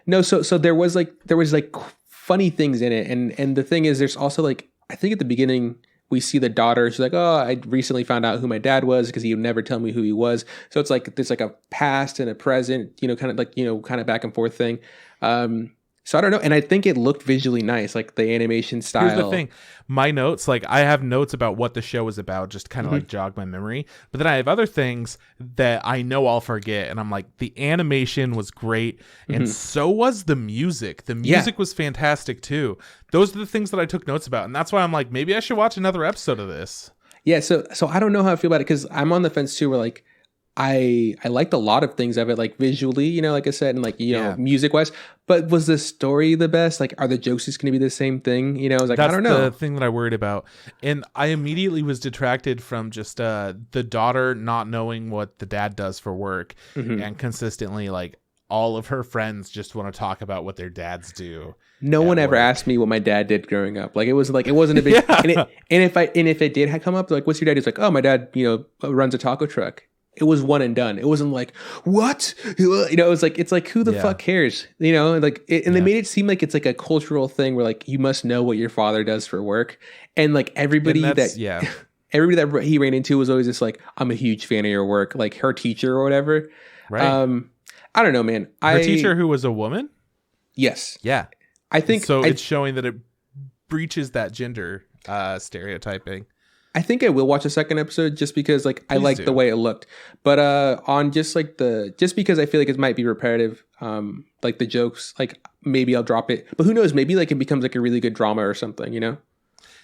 [SPEAKER 1] No, so there was like funny things in it, and the thing is, there's also like, I think at the beginning we see the daughter. She's like, oh, I recently found out who my dad was because he would never tell me who he was. So it's like there's like a past and a present, you know, kind of back and forth thing. So I don't know. And I think it looked visually nice, like the animation style.
[SPEAKER 2] Here's the thing. My notes, like I have notes about what the show was about, just kind of like jog my memory. But then I have other things that I know I'll forget. And I'm like, the animation was great. And so was the music. The music was fantastic too. Those are the things that I took notes about. And that's why I'm like, maybe I should watch another episode of this.
[SPEAKER 1] Yeah. So I don't know how I feel about it, because I'm on the fence too, where like, I liked a lot of things of it, like visually, you know, like I said, and like, you know, music wise, but was the story the best? Like, are the jokes just going to be the same thing? You know, I was like, I don't know.
[SPEAKER 2] That's the thing that I worried about. And I immediately was detracted from just the daughter not knowing what the dad does for work, and consistently like all of her friends just want to talk about what their dads do.
[SPEAKER 1] No one ever asked me what my dad did growing up. Like, it wasn't a big, and if it did come up, like, what's your dad? He's like, oh, my dad, you know, runs a taco truck. It was one and done. It wasn't like, what? You know, it's like, who the fuck cares? You know, like, they made it seem like it's like a cultural thing where like, you must know what your father does for work. And like everybody everybody that he ran into was always just like, I'm a huge fan of your work. Like her teacher or whatever.
[SPEAKER 2] Right.
[SPEAKER 1] I don't know, man.
[SPEAKER 2] Her teacher who was a woman?
[SPEAKER 1] Yes.
[SPEAKER 2] Yeah.
[SPEAKER 1] I think
[SPEAKER 2] so. It's showing that it breaches that gender stereotyping.
[SPEAKER 1] I think I will watch a second episode just because like I like the way it looked, but on just because I feel like it might be repetitive, like the jokes, like maybe I'll drop it, but who knows, maybe like it becomes like a really good drama or something, you know?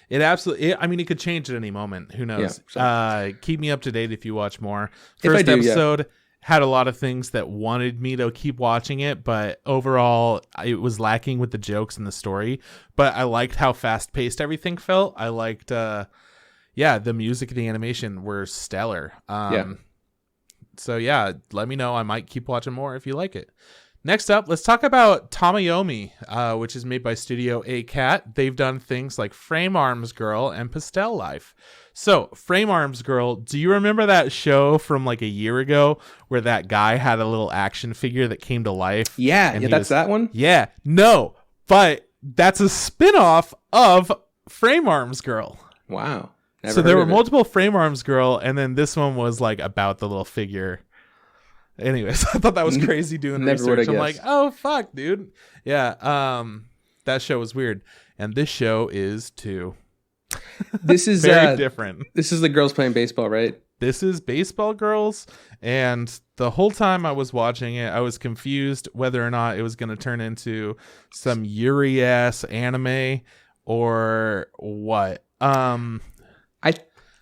[SPEAKER 2] It absolutely, I mean, it could change at any moment. Who knows? Yeah, keep me up to date if you watch more. First episode had a lot of things that wanted me to keep watching it, but overall it was lacking with the jokes and the story, but I liked how fast paced everything felt. I liked, the music and the animation were stellar. So yeah, let me know. I might keep watching more if you like it. Next up, let's talk about Tamayomi, which is made by Studio A Cat. They've done things like Frame Arms Girl and Pastel Life. So, Frame Arms Girl, do you remember that show from like a year ago where that guy had a little action figure that came to life?
[SPEAKER 1] Yeah, that's that one?
[SPEAKER 2] Yeah, no, but that's a spinoff of Frame Arms Girl.
[SPEAKER 1] Wow.
[SPEAKER 2] So there were multiple Frame Arms Girl, and then this one was like about the little figure. Anyways, I thought that was crazy doing research. I'm like, oh fuck, dude. Yeah, that show was weird, and this show is too.
[SPEAKER 1] This is
[SPEAKER 2] very different.
[SPEAKER 1] This is the girls playing baseball, right?
[SPEAKER 2] This is baseball girls, and the whole time I was watching it, I was confused whether or not it was going to turn into some Yuri ass anime or what.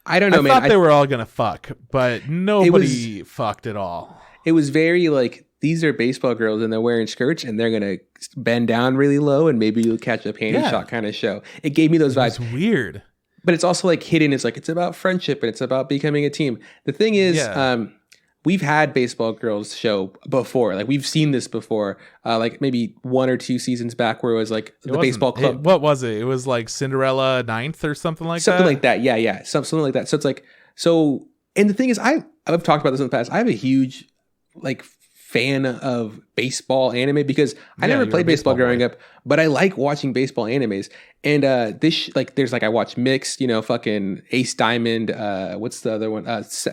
[SPEAKER 1] I don't know, man.
[SPEAKER 2] I thought they were all gonna fuck, but nobody fucked at all.
[SPEAKER 1] It was very like, these are baseball girls and they're wearing skirts and they're gonna bend down really low and maybe you'll catch a panty shot kind of show. It gave me those vibes.
[SPEAKER 2] It's weird, but
[SPEAKER 1] it's also like hidden. It's like it's about friendship and it's about becoming a team. The thing is, we've had baseball girls show before. Like we've seen this before. Like maybe 1 or 2 seasons back where it was like the baseball club.
[SPEAKER 2] What was it? It was like Cinderella 9th or something like that.
[SPEAKER 1] Something like that. Yeah. Something like that. So it's like, and the thing is, I've talked about this in the past. I have a huge like fan of baseball anime because I never played baseball growing up, but I like watching baseball animes. And there's I watch Mixed, you know, fucking Ace Diamond. What's the other one?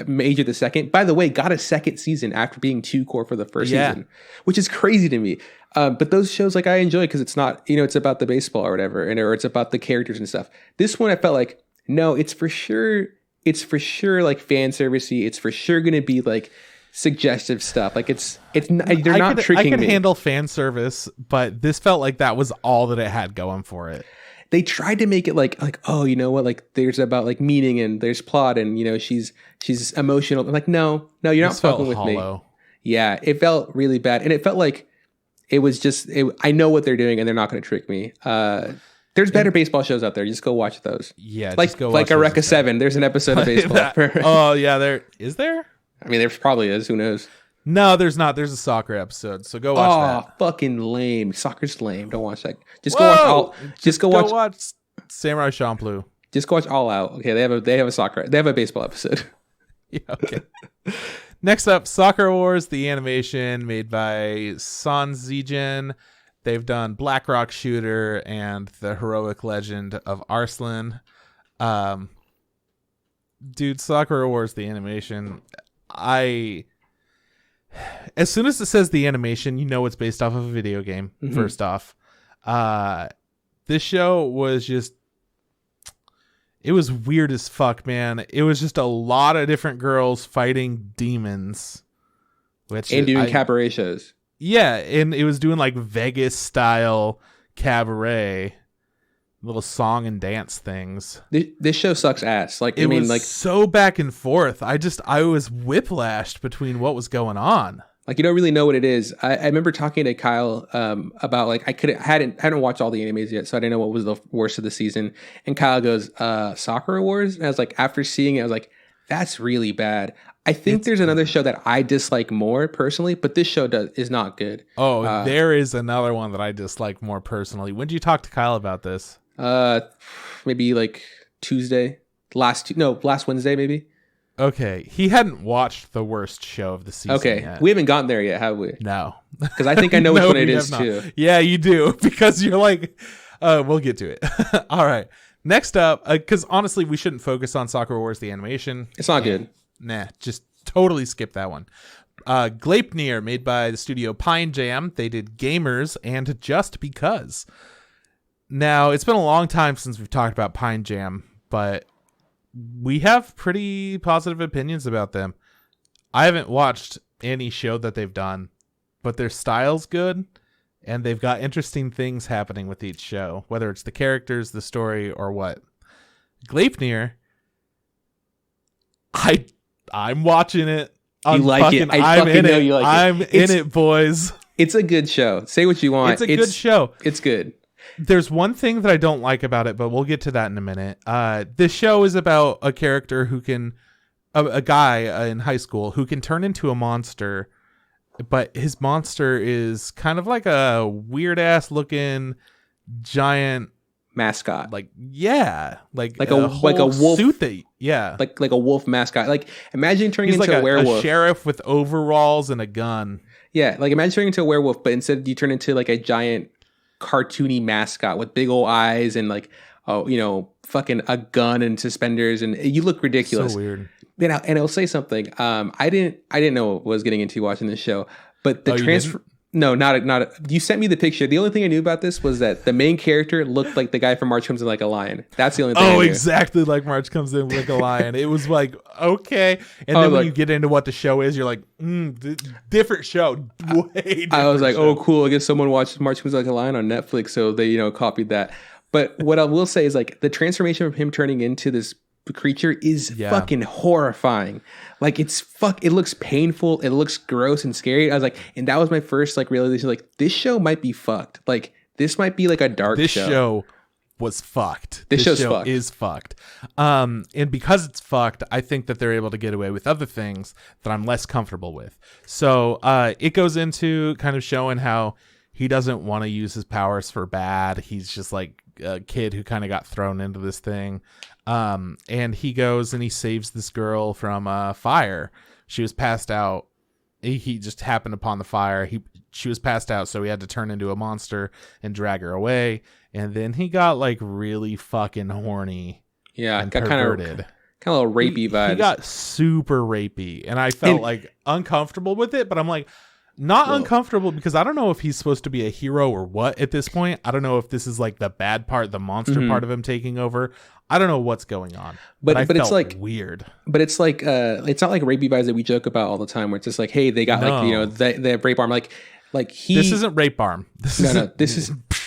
[SPEAKER 1] Major the Second. By the way, got a second season after being 2 core for the first season, which is crazy to me. But those shows like I enjoy because it's not, you know, it's about the baseball or whatever, or it's about the characters and stuff. This one I felt like, no, it's for sure like fan servicey. It's for sure going to be like suggestive stuff. Like they're not tricking me. I can
[SPEAKER 2] handle fan service, but this felt like that was all that it had going for it.
[SPEAKER 1] They tried to make it like, oh, you know what? Like there's about like meaning and there's plot and, you know, she's emotional. I'm like, no, you're not fucking with me. Yeah. It felt really bad. And it felt like it was just, I know what they're doing and they're not going to trick me. There's There's better baseball shows out there. Just go watch those.
[SPEAKER 2] Yeah,
[SPEAKER 1] like
[SPEAKER 2] just go
[SPEAKER 1] like
[SPEAKER 2] watch
[SPEAKER 1] Eureka 7. There's an episode of baseball.
[SPEAKER 2] Oh yeah, there is there.
[SPEAKER 1] I mean, there probably is. Who knows?
[SPEAKER 2] No, there's not. There's a soccer episode, so go watch that.
[SPEAKER 1] Oh, fucking lame. Soccer's lame. Don't watch that. Just go watch all. Just go watch
[SPEAKER 2] Samurai Champloo.
[SPEAKER 1] Just go watch All Out. Okay, they have a baseball episode.
[SPEAKER 2] Yeah. Okay. Next up, Sakura Wars, the animation made by Son Zijin. They've done Black Rock Shooter and The Heroic Legend of Arslan. Dude, Sakura Wars, the animation. As soon as it says the animation, you know it's based off of a video game, first off. This show was just... It was weird as fuck, man. It was just a lot of different girls fighting demons.
[SPEAKER 1] And doing cabaret shows.
[SPEAKER 2] Yeah, and it was doing like Vegas-style cabaret, little song and dance things.
[SPEAKER 1] This show sucks ass. Like,
[SPEAKER 2] it was so back and forth. I was whiplashed between what was going on.
[SPEAKER 1] Like, you don't really know what it is. I remember talking to Kyle about, like, hadn't watched all the animes yet, so I didn't know what was the worst of the season. And Kyle goes, Sakura Wars? And I was like, after seeing it, I was like, that's really bad. I think there's another show that I dislike more personally, but this show is not good.
[SPEAKER 2] Oh, there is another one that I dislike more personally. When did you talk to Kyle about this?
[SPEAKER 1] Maybe like Tuesday. Last Wednesday, maybe.
[SPEAKER 2] Okay, he hadn't watched the worst show of the season.
[SPEAKER 1] Okay,
[SPEAKER 2] yet.
[SPEAKER 1] We haven't gotten there yet, have we?
[SPEAKER 2] No,
[SPEAKER 1] because I think I know which one it is too.
[SPEAKER 2] Yeah, you do, because you're like, we'll get to it. All right, next up, because honestly, we shouldn't focus on Sakura Wars the animation.
[SPEAKER 1] It's not good.
[SPEAKER 2] Nah, just totally skip that one. Gleipnir, made by the studio Pine Jam. They did Gamers and Just Because. Now, it's been a long time since we've talked about Pine Jam, but we have pretty positive opinions about them. I haven't watched any show that they've done, but their style's good, and they've got interesting things happening with each show, whether it's the characters, the story, or what. Gleipnir, I'm watching it.
[SPEAKER 1] You like it. I fucking know you like it.
[SPEAKER 2] I'm in it, boys.
[SPEAKER 1] It's a good show. Say what you want.
[SPEAKER 2] It's a good show.
[SPEAKER 1] It's good.
[SPEAKER 2] There's one thing that I don't like about it, but we'll get to that in a minute. This show is about a character who can, a guy in high school who can turn into a monster, but his monster is kind of like a weird ass looking giant
[SPEAKER 1] mascot.
[SPEAKER 2] Like a
[SPEAKER 1] wolf
[SPEAKER 2] suit
[SPEAKER 1] like a wolf mascot. Like, imagine turning into a werewolf.
[SPEAKER 2] A sheriff with overalls and a gun.
[SPEAKER 1] Yeah, like imagine turning into a werewolf, but instead you turn into like a giant cartoony mascot with big old eyes and like, fucking a gun and suspenders, and you look ridiculous.
[SPEAKER 2] So weird.
[SPEAKER 1] And I'll say something. I didn't know what I was getting into watching this show, but the transfer. No, not. You sent me the picture. The only thing I knew about this was that the main character looked like the guy from March Comes In Like a Lion. That's the only thing.
[SPEAKER 2] Oh, exactly like March Comes In Like a Lion. It was like, okay, and then when you get into what the show is, you're like, different show. Way different.
[SPEAKER 1] I was like, oh, cool. I guess someone watched March Comes In Like a Lion on Netflix, so they copied that. But what I will say is, like, the transformation of him turning into this creature is fucking horrifying. Like, it looks painful, it looks gross and scary. I was like, and that was my first like realization, like, this show might be fucked. Like, this might be like a dark show.
[SPEAKER 2] This show was fucked.
[SPEAKER 1] This
[SPEAKER 2] show
[SPEAKER 1] fucked.
[SPEAKER 2] Is fucked. And because it's fucked, I think that they're able to get away with other things that I'm less comfortable with. So it goes into kind of showing how he doesn't want to use his powers for bad. He's just like a kid who kind of got thrown into this thing. And he goes and he saves this girl from fire. She was passed out. He just happened upon the fire. She was passed out, so he had to turn into a monster and drag her away. And then he got like really fucking horny.
[SPEAKER 1] Yeah,
[SPEAKER 2] and
[SPEAKER 1] got
[SPEAKER 2] perverted.
[SPEAKER 1] Kind of a rapey vibes.
[SPEAKER 2] He got super rapey, and I felt like uncomfortable with it. But I'm like, uncomfortable because I don't know if he's supposed to be a hero or what at this point. I don't know if this is like the bad part, the monster part of him taking over. I don't know what's going on. But it's like weird.
[SPEAKER 1] But it's like it's not like rapey vibes that we joke about all the time, where it's just like, hey, they got the rape arm. Like he. This
[SPEAKER 2] isn't rape arm.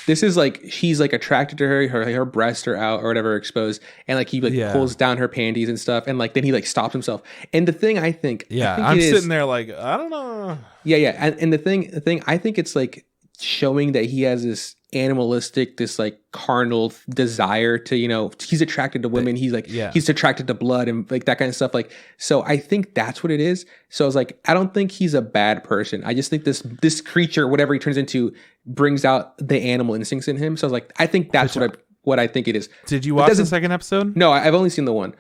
[SPEAKER 1] This is like he's like attracted to her breasts are out or whatever exposed, and like he pulls down her panties and stuff, and like then he like stops himself. And the thing I think,
[SPEAKER 2] I'm sitting there like, I don't know.
[SPEAKER 1] Yeah, and the thing I think it's like showing that he has this animalistic, this like carnal desire to, he's attracted to women. He's like, he's attracted to blood and like that kind of stuff. Like, so I think that's what it is. So I was like, I don't think he's a bad person. I just think this creature, whatever he turns into, brings out the animal instincts in him. So I was like, I think that's what I think it is.
[SPEAKER 2] Did you watch the second episode?
[SPEAKER 1] No, I've only seen the one.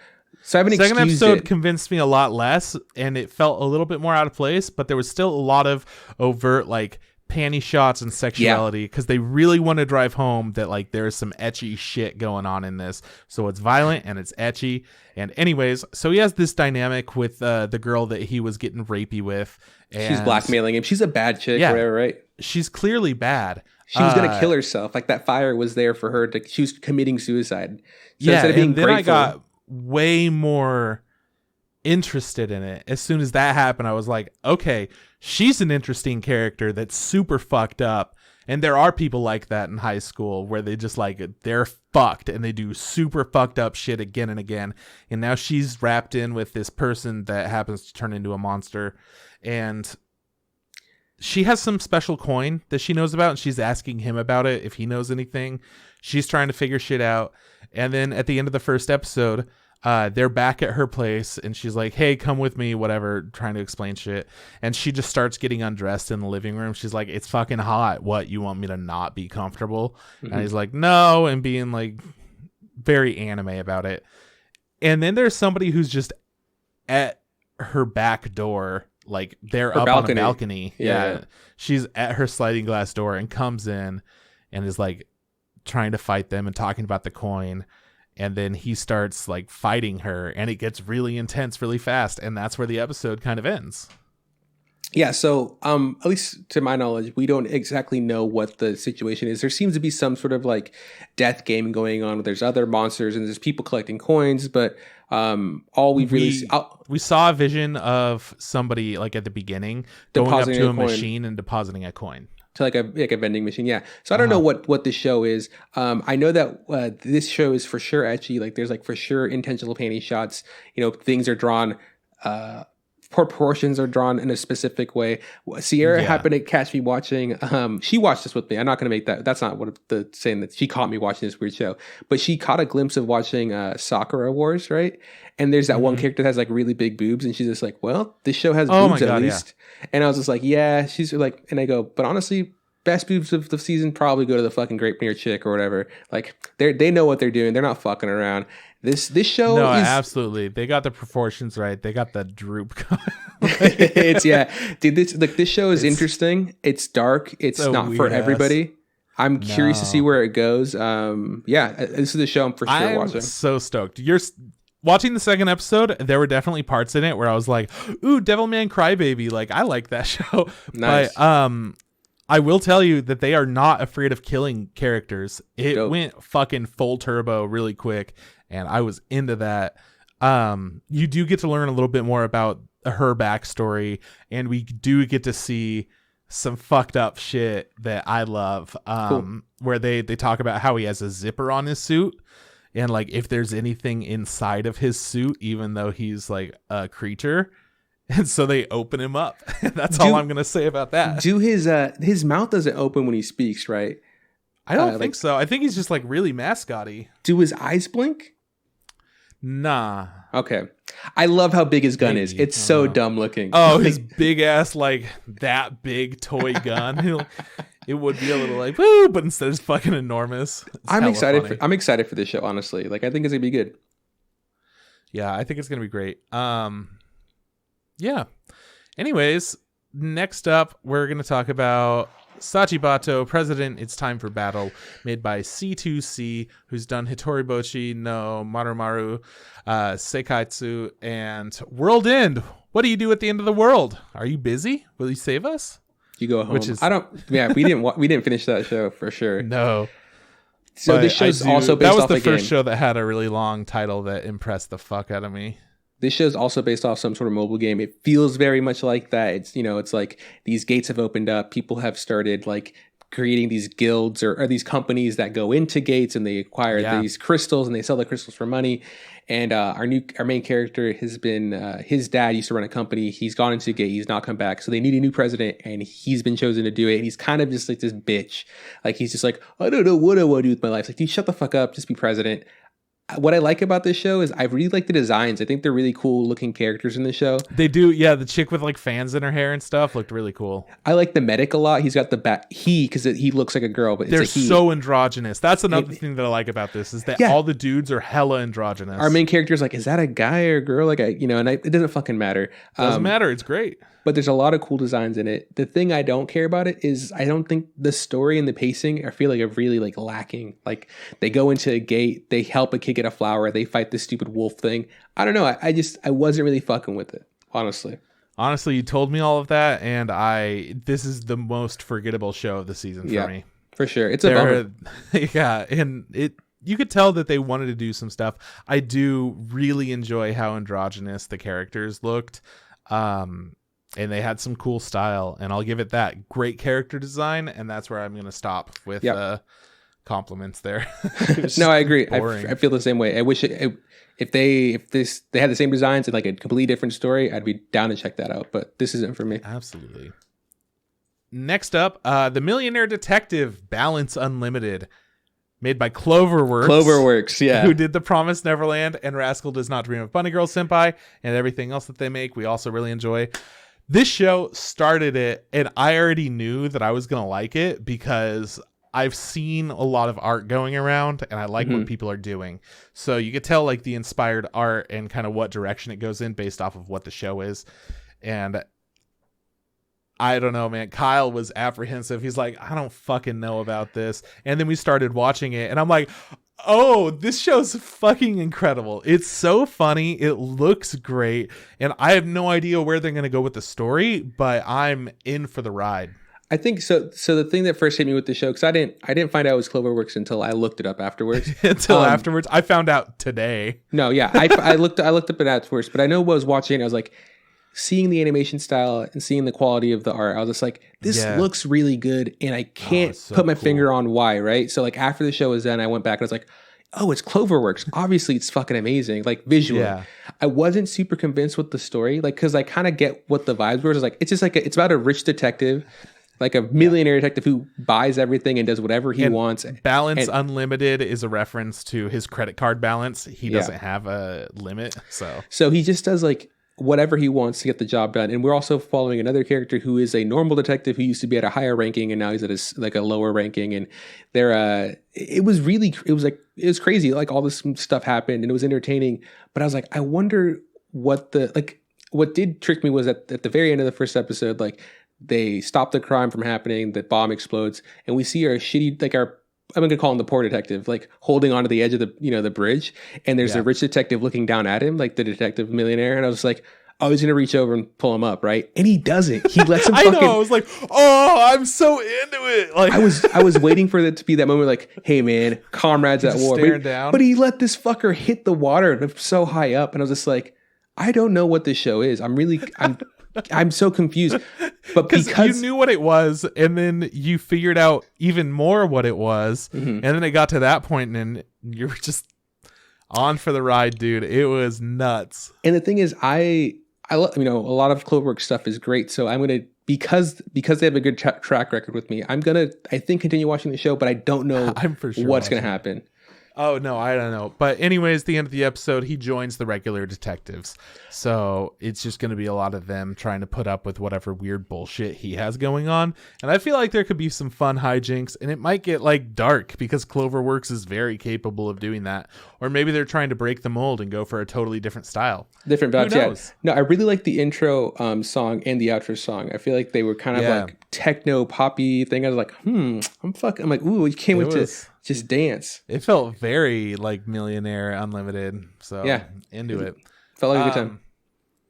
[SPEAKER 1] So I haven't
[SPEAKER 2] excused it. The second episode convinced me a lot less, and it felt a little bit more out of place, but there was still a lot of overt like panty shots and sexuality because they really want to drive home that like there's some ecchi shit going on in this. So it's violent and it's ecchi. And anyways, so he has this dynamic with the girl that he was getting rapey with. And
[SPEAKER 1] she's blackmailing him. She's a bad chick, whatever, right?
[SPEAKER 2] She's clearly bad.
[SPEAKER 1] She was gonna kill herself. Like that fire was there for her to. She was committing suicide. So
[SPEAKER 2] instead of being and then grateful, I got way more interested in it. As soon as that happened, I was like, okay, she's an interesting character that's super fucked up. And there are people like that in high school where they just like, they're fucked and they do super fucked up shit again and again. And now she's wrapped in with this person that happens to turn into a monster. And she has some special coin that she knows about, and she's asking him about it if he knows anything. She's trying to figure shit out. And then at the end of the first episode, they're back at her place, and she's like, hey, come with me, whatever, trying to explain shit. And she just starts getting undressed in the living room. She's like, it's fucking hot. What, you want me to not be comfortable? Mm-hmm. And he's like, no, and being like very anime about it. And then there's somebody who's just at her back door, like they're her up balcony. On a balcony. Yeah. She's at her sliding glass door and comes in and is like trying to fight them and talking about the coin. And then he starts like fighting her, and it gets really intense really fast. And that's where the episode kind of ends.
[SPEAKER 1] Yeah. So at least to my knowledge, we don't exactly know what the situation is. There seems to be some sort of like death game going on. There's other monsters and there's people collecting coins, but all we saw
[SPEAKER 2] a vision of somebody like at the beginning going up to a machine and depositing a coin.
[SPEAKER 1] To like a vending machine, yeah. So I don't know what this show is. I know that this show is for sure ecchi. Like there's like for sure intentional panty shots. Things are drawn, proportions are drawn in a specific way. Sierra happened to catch me watching. She watched this with me. I'm not going to make that. That's not what the saying that she caught me watching this weird show. But she caught a glimpse of watching Sakura Wars, right? And there's that one character that has like really big boobs, and she's just like, well, this show has boobs at least. Yeah. And I was just like, yeah. She's like, and I go, but honestly, best boobs of the season probably go to the fucking Grape Near chick or whatever. Like they know what they're doing. They're not fucking around. This show
[SPEAKER 2] is absolutely. They got the proportions right. They got the droop.
[SPEAKER 1] Dude. This show is interesting. It's dark. It's not for everybody. I'm curious to see where it goes. This is a show I'm for sure watching.
[SPEAKER 2] So stoked. You're watching the second episode. There were definitely parts in it where I was like, "Ooh, Devilman Crybaby!" Like I like that show.
[SPEAKER 1] Nice.
[SPEAKER 2] But I will tell you that they are not afraid of killing characters. It went fucking full turbo really quick, and I was into that. You do get to learn a little bit more about her backstory, and we do get to see some fucked up shit that I love. Where they talk about how he has a zipper on his suit, and like if there's anything inside of his suit, even though he's like a creature. And so they open him up. That's all I'm going to say about that.
[SPEAKER 1] His mouth doesn't open when he speaks, right?
[SPEAKER 2] I don't think so. I think he's just like really mascotty.
[SPEAKER 1] Do his eyes blink?
[SPEAKER 2] Nah.
[SPEAKER 1] Okay. I love how big his gun is. It's so dumb looking.
[SPEAKER 2] Oh, his big ass, like that big toy gun. It would be a little like, woo, but instead it's fucking enormous.
[SPEAKER 1] I'm excited for this show, honestly. Like, I think it's going to be good.
[SPEAKER 2] Yeah, I think it's going to be great. Yeah. Anyways, next up, we're going to talk about Sachibato, President, It's Time for Battle, made by C2C, who's done Hitoribochi no Marumaru, Seikaitsu, and World End. What do you do at the end of the world? Are you busy? Will you save us?
[SPEAKER 1] You go home. We didn't finish that show for sure.
[SPEAKER 2] No.
[SPEAKER 1] So this show's also based off a game.
[SPEAKER 2] That was the first show that had a really long title that impressed the fuck out of me.
[SPEAKER 1] This show is also based off some sort of mobile game. It feels very much like that. It's, it's like these gates have opened up. People have started like creating these guilds or these companies that go into gates and they acquire these crystals and they sell the crystals for money. And our main character has been his dad used to run a company. He's gone into a gate. He's not come back. So they need a new president, and he's been chosen to do it. And he's kind of just like this bitch. Like he's just like, I don't know what I want to do with my life. It's like, dude, shut the fuck up. Just be president. What I like about this show is I really like the designs. I think they're really cool looking characters in the show.
[SPEAKER 2] They do, yeah. The chick with like fans in her hair and stuff looked really cool.
[SPEAKER 1] I like the medic a lot. He's got the because he looks like a girl, but
[SPEAKER 2] they're
[SPEAKER 1] it's like
[SPEAKER 2] so androgynous. That's another thing that I like about this is that all the dudes are hella androgynous.
[SPEAKER 1] Our main character is like, is that a guy or a girl? Like, it doesn't fucking matter.
[SPEAKER 2] Doesn't matter. It's great.
[SPEAKER 1] But there's a lot of cool designs in it. The thing I don't care about it is I don't think the story and the pacing I feel like are really like lacking. Like they go into a gate, they help a kid get a flower, they fight this stupid wolf thing. I don't know. I wasn't really fucking with it, honestly.
[SPEAKER 2] Honestly, you told me all of that, and this is the most forgettable show of the season for me.
[SPEAKER 1] For sure. It's a bummer.
[SPEAKER 2] Yeah, and you could tell that they wanted to do some stuff. I do really enjoy how androgynous the characters looked. And they had some cool style, and I'll give it that. Great character design, and that's where I'm going to stop with compliments there.
[SPEAKER 1] No, I agree. I feel the same way. I wish if they had the same designs and like a completely different story, I'd be down to check that out. But this isn't for me.
[SPEAKER 2] Absolutely. Next up, The Millionaire Detective Balance Unlimited, made by Cloverworks.
[SPEAKER 1] Cloverworks, yeah.
[SPEAKER 2] Who did The Promised Neverland and Rascal Does Not Dream of Bunny Girl Senpai and everything else that they make. We also really enjoy. This show started it, and I already knew that I was going to like it because I've seen a lot of art going around, and I like what people are doing. So you could tell like the inspired art and kind of what direction it goes in based off of what the show is. And I don't know, man. Kyle was apprehensive. He's like, I don't fucking know about this. And then we started watching it, and I'm like, oh, this show's fucking incredible. It's so funny. It looks great. And I have no idea where they're going to go with the story, but I'm in for the ride.
[SPEAKER 1] I think so. So the thing that first hit me with the show, because I didn't find out it was Cloverworks until I looked it up afterwards.
[SPEAKER 2] Afterwards, I found out today.
[SPEAKER 1] No, yeah, I looked up it afterwards, but I know what I was watching. I was like, seeing the animation style and seeing the quality of the art, I was just like, this looks really good, and I can't put my finger on why, right? So like after the show was done, I went back and I was like, oh, it's Cloverworks. Obviously, it's fucking amazing, like visually. Yeah. I wasn't super convinced with the story, like because I kind of get what the vibes were. It's like it's just like it's about a rich detective, like a millionaire detective who buys everything and does whatever he wants.
[SPEAKER 2] Balance Unlimited is a reference to his credit card balance. He doesn't have a limit, so he just does like whatever he wants to get the job done. And we're also following another character who is a normal detective who used to be at a higher ranking and now he's at a lower ranking. And it was crazy. Like all this stuff happened and it was entertaining, but I was like, I wonder what did trick me was at the very end of the first episode, like they stop the crime from happening, the bomb explodes, and we see I'm going to call him the poor detective, like holding onto the edge of the bridge. And there's a rich detective looking down at him, like the detective millionaire. And I was like, oh, he's going to reach over and pull him up. Right. And he doesn't. He lets him I was like, oh, I'm so into it. Like
[SPEAKER 1] I was waiting for it to be that moment. Like, hey man, comrades at war. But he let this fucker hit the water so high up. And I was just like, I don't know what this show is. I'm so confused. But because
[SPEAKER 2] you knew what it was, and then you figured out even more what it was, and then it got to that point, and you were just on for the ride, dude. It was nuts.
[SPEAKER 1] And the thing is, I love, a lot of Cloverworks stuff is great. So I'm gonna because they have a good track record with me. I'm gonna continue watching the show, but I don't know
[SPEAKER 2] I'm for sure
[SPEAKER 1] what's gonna happen.
[SPEAKER 2] Oh, no, I don't know. But anyways, the end of the episode, he joins the regular detectives. So it's just going to be a lot of them trying to put up with whatever weird bullshit he has going on. And I feel like there could be some fun hijinks, and it might get like dark because Cloverworks is very capable of doing that. Or maybe they're trying to break the mold and go for a totally different style.
[SPEAKER 1] Different vibes, yeah. No, I really like the intro song and the outro song. I feel like they were kind of like techno poppy thing. I was like, I'm like, ooh, you can't wait to just dance.
[SPEAKER 2] It felt very like Millionaire Unlimited. So yeah, into it.
[SPEAKER 1] Felt like a good time.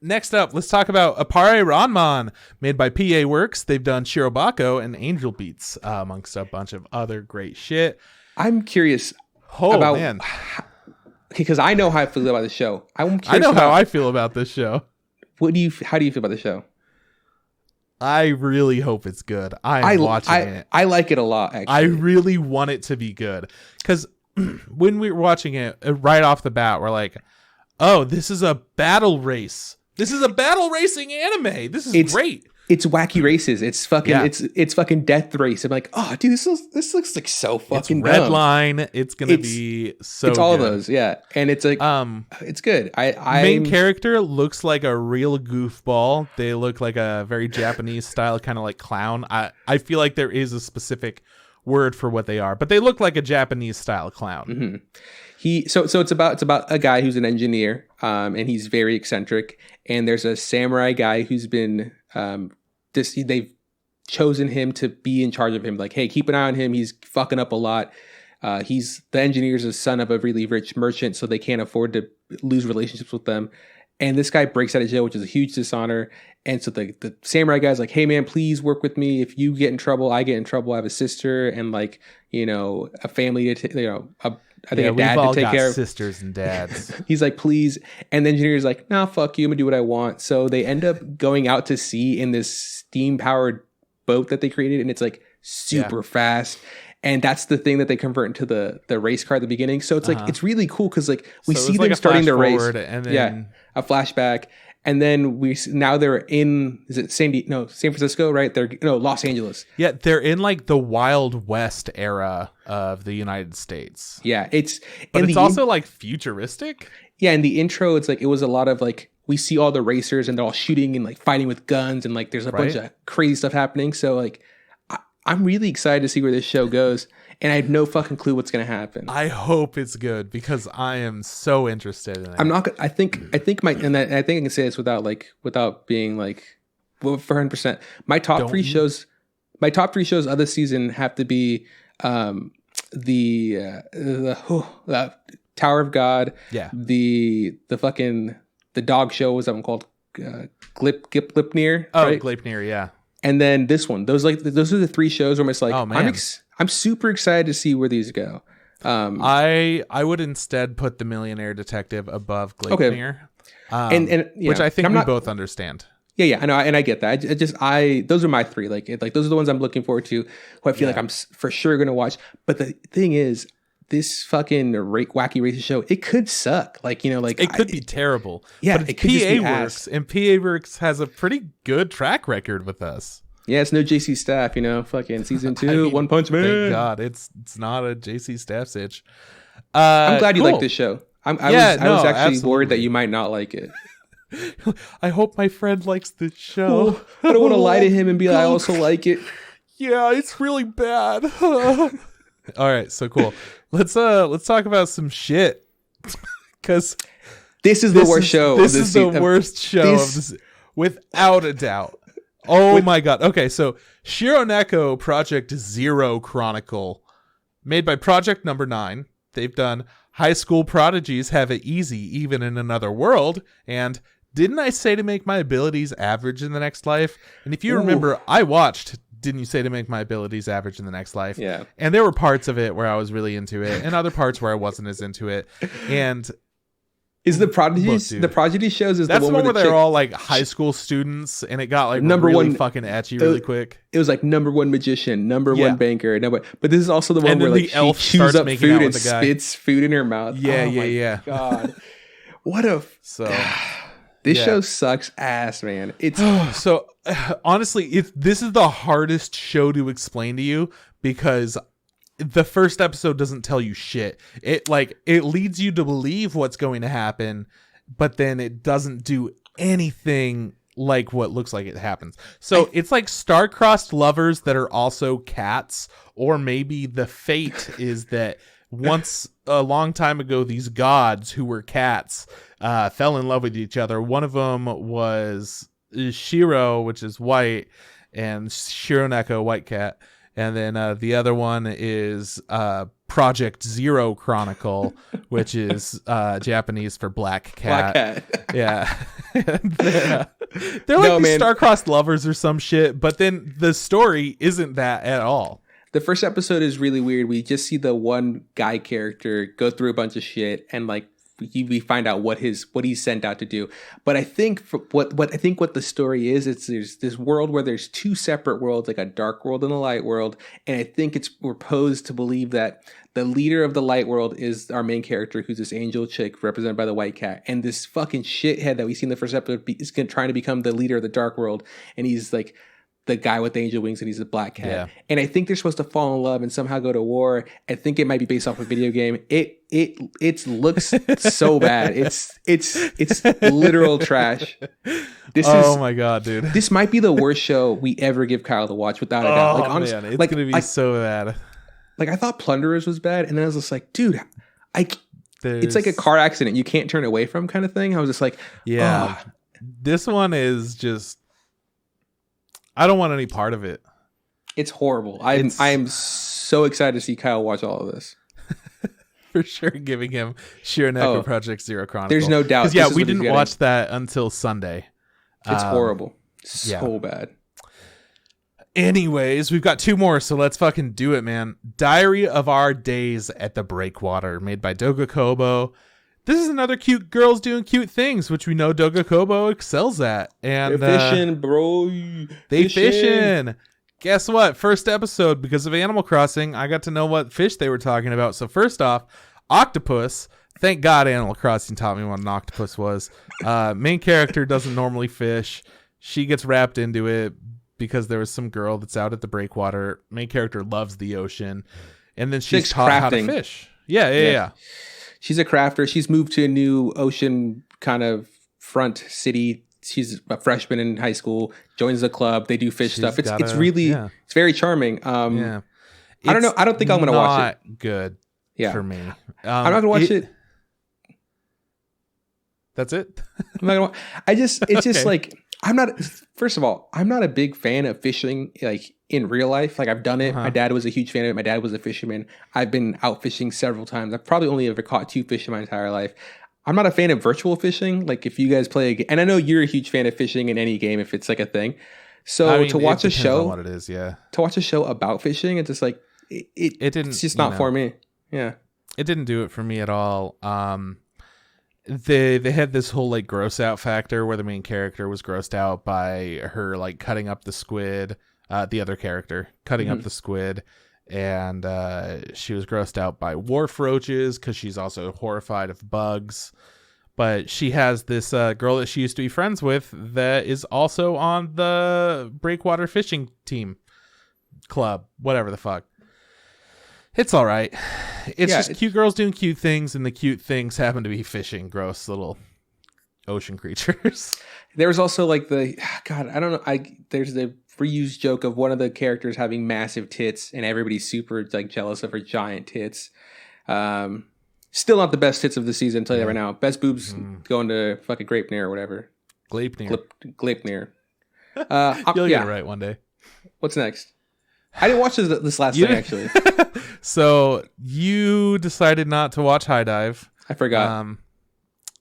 [SPEAKER 2] Next up, let's talk about Appare Ranman, made by PA Works. They've done Shirobako and Angel Beats, amongst a bunch of other great shit.
[SPEAKER 1] I'm curious about because I know how I feel about the show.
[SPEAKER 2] I know how I feel about this show.
[SPEAKER 1] How do you feel about the show?
[SPEAKER 2] I really hope it's good. I'm watching it.
[SPEAKER 1] I like it a lot, actually.
[SPEAKER 2] I really want it to be good. Because when we were watching it, right off the bat, we're like, oh, this is a battle race. This is a battle racing anime. This is great.
[SPEAKER 1] It's wacky races. It's fucking it's fucking death race. I'm like, oh, dude, this looks like so fucking
[SPEAKER 2] it's red
[SPEAKER 1] dumb.
[SPEAKER 2] line. It's gonna be so.
[SPEAKER 1] It's all of those, yeah, and it's like it's good.
[SPEAKER 2] Main character looks like a real goofball. They look like a very Japanese style, kind of like clown. I feel like there is a specific word for what they are, but they look like a Japanese style clown.
[SPEAKER 1] Mm-hmm. So it's about a guy who's an engineer, and he's very eccentric. And there's a samurai guy who's been they've chosen him to be in charge of him. Like, hey, keep an eye on him. He's fucking up a lot. The engineer's a son of a really rich merchant, so they can't afford to lose relationships with them. And this guy breaks out of jail, which is a huge dishonor. And so the samurai guy's like, hey man, please work with me. If you get in trouble, I get in trouble. I have a sister and like, a family to I think a dad to take care of.
[SPEAKER 2] Sisters and dads.
[SPEAKER 1] He's like, please. And the engineer's like, nah, fuck you. I'm gonna do what I want. So they end up going out to sea in this steam powered boat that they created. And it's like super fast. And that's the thing that they convert into the race car at the beginning. So it's like, it's really cool. Cause like we see them starting the race.
[SPEAKER 2] And then...
[SPEAKER 1] a flashback. And then now they're in, is it San Francisco, right? Los Angeles.
[SPEAKER 2] Yeah, they're in like the Wild West era of the United States.
[SPEAKER 1] Yeah,
[SPEAKER 2] it's also like futuristic.
[SPEAKER 1] Yeah, in the intro, it's like it was a lot of like we see all the racers and they're all shooting and like fighting with guns and like there's a bunch of crazy stuff happening. So like I'm really excited to see where this show goes. And I have no fucking clue what's going to happen.
[SPEAKER 2] I hope it's good because I am so interested in it.
[SPEAKER 1] I'm not. I think I think I can say this without being like, for 100%. My top three shows of the season have to be the Tower of God. Yeah. The dog show, was that one called? Gleipnir.
[SPEAKER 2] Oh,
[SPEAKER 1] right?
[SPEAKER 2] Gleipnir. Yeah.
[SPEAKER 1] And then this one. Those are the three shows where I'm just like, oh, man. I'm super excited to see where these go.
[SPEAKER 2] I would instead put The Millionaire Detective above Gleipnir, which I think we both understand.
[SPEAKER 1] Yeah, I know, and I get that. Those are my three. Like those are the ones I'm looking forward to. Who I feel like I'm for sure going to watch. But the thing is, this fucking wacky racing show, it could suck. It
[SPEAKER 2] could be terrible.
[SPEAKER 1] Yeah,
[SPEAKER 2] but it could PA Works, and PA Works has a pretty good track record with us.
[SPEAKER 1] Yeah, it's no JC Staff, fucking season 2, One Punch Man.
[SPEAKER 2] Thank God, it's not a JC Staff sitch.
[SPEAKER 1] I'm glad you like this show. I was actually worried that you might not like it.
[SPEAKER 2] I hope my friend likes this show.
[SPEAKER 1] I don't want to lie to him and be like, I also like it.
[SPEAKER 2] Yeah, it's really bad. All right, so cool. Let's talk about some shit. Because
[SPEAKER 1] this is the worst show.
[SPEAKER 2] This is the worst show of this, without a doubt. Oh my God. Okay, so Shironeko Project Zero Chronicle, made by Project Number 9. They've done High School Prodigies Have It Easy Even in Another World, and Didn't I Say to Make My Abilities Average in the Next Life? And if you remember, I watched Didn't You Say to Make My Abilities Average in the Next Life?
[SPEAKER 1] Yeah.
[SPEAKER 2] And there were parts of it where I was really into it, and other parts where I wasn't as into it. And
[SPEAKER 1] is the Prodigy shows is
[SPEAKER 2] that's
[SPEAKER 1] the one
[SPEAKER 2] where they're all like high school students, and it got like
[SPEAKER 1] number
[SPEAKER 2] really
[SPEAKER 1] one
[SPEAKER 2] fucking etchy really quick.
[SPEAKER 1] It was like number one magician, number one banker, but this is also the one where like
[SPEAKER 2] the elf
[SPEAKER 1] she chews up food and
[SPEAKER 2] the guy.
[SPEAKER 1] spits food in her mouth.
[SPEAKER 2] Yeah.
[SPEAKER 1] God, what a this show sucks ass, man. It's
[SPEAKER 2] so honestly, this is the hardest show to explain to you because the first episode doesn't tell you shit. It leads you to believe what's going to happen, but then it doesn't do anything like what looks like it happens. So it's like star-crossed lovers that are also cats, or maybe the fate is that once a long time ago, these gods who were cats fell in love with each other. One of them was Shiro, which is white, and Shironeko, white cat. And then the other one is Project Zero Chronicle, which is Japanese for black cat.
[SPEAKER 1] Black cat.
[SPEAKER 2] Yeah. They're like these star-crossed lovers or some shit, but then the story isn't that at all.
[SPEAKER 1] The first episode is really weird. We just see the one guy character go through a bunch of shit and like we find out what he's sent out to do. But I think what the story is, it's there's this world where there's two separate worlds, like a dark world and a light world, and I think we're posed to believe that the leader of the light world is our main character, who's this angel chick represented by the white cat, and this fucking shithead that we see in the first episode is trying to become the leader of the dark world, and he's like the guy with the angel wings, and he's a black cat. Yeah. And I think they're supposed to fall in love and somehow go to war. I think it might be based off a video game. It looks so bad. It's literal trash.
[SPEAKER 2] My god, dude!
[SPEAKER 1] This might be the worst show we ever give Kyle to watch, without a doubt. Like, honestly,
[SPEAKER 2] man, it's gonna be so bad.
[SPEAKER 1] Like, I thought Plunderers was bad, and then I was just like, dude, it's like a car accident you can't turn away from, kind of thing. I was just like,
[SPEAKER 2] yeah, this one is just. I don't want any part of it.
[SPEAKER 1] It's horrible. I am so excited to see Kyle watch all of this.
[SPEAKER 2] For sure, giving him Shironeko Project Zero Chronicle.
[SPEAKER 1] There's no doubt.
[SPEAKER 2] Yeah, we didn't watch that until Sunday.
[SPEAKER 1] It's horrible. So bad.
[SPEAKER 2] Anyways, we've got 2 more, so let's fucking do it, man. Diary of Our Days at the Breakwater, made by Doga Kobo. This is another cute girls doing cute things, which we know Doga Kobo excels at. And
[SPEAKER 1] they're fishing, bro.
[SPEAKER 2] They fishing. Guess what? First episode, because of Animal Crossing, I got to know what fish they were talking about. So first off, octopus. Thank God Animal Crossing taught me what an octopus was. Main character doesn't normally fish. She gets wrapped into it because there was some girl that's out at the breakwater. Main character loves the ocean. And then she's taught how to fish. Yeah.
[SPEAKER 1] She's a crafter. She's moved to a new ocean kind of front city. She's a freshman in high school, joins the club. They do fish stuff. It's very charming. I don't know. I don't think I'm going to watch it.
[SPEAKER 2] Good for me.
[SPEAKER 1] I'm not going to watch it.
[SPEAKER 2] That's it?
[SPEAKER 1] I'm not gonna, just like, first of all, I'm not a big fan of fishing, like, in real life. Like, I've done it. My dad was a huge fan of it. My dad was a fisherman. I've been out fishing several times. I've probably only ever caught 2 fish in my entire life. I'm not a fan of virtual fishing. Like, if you guys play and I know you're a huge fan of fishing in any game if it's like a thing. So to watch a show,
[SPEAKER 2] what it is, to
[SPEAKER 1] watch a show about fishing, it's just like it's just not for me. Yeah,
[SPEAKER 2] it didn't do it for me at all. They had this whole like gross out factor where the main character was grossed out by her like cutting up the squid. The other character cutting up the squid, and she was grossed out by wharf roaches because she's also horrified of bugs. But she has this girl that she used to be friends with that is also on the breakwater fishing team club, whatever the fuck. It's all right. It's cute girls doing cute things, and the cute things happen to be fishing. Gross little ocean creatures.
[SPEAKER 1] There was also like there's the reused joke of one of the characters having massive tits, and everybody's super like jealous of her giant tits. Still not the best tits of the season, I'll tell you that right now. Best boobs going to fucking Grapenear or whatever. Glapenear.
[SPEAKER 2] You'll get it right one day.
[SPEAKER 1] What's next? I didn't watch this last thing, actually.
[SPEAKER 2] So you decided not to watch High Dive.
[SPEAKER 1] I forgot.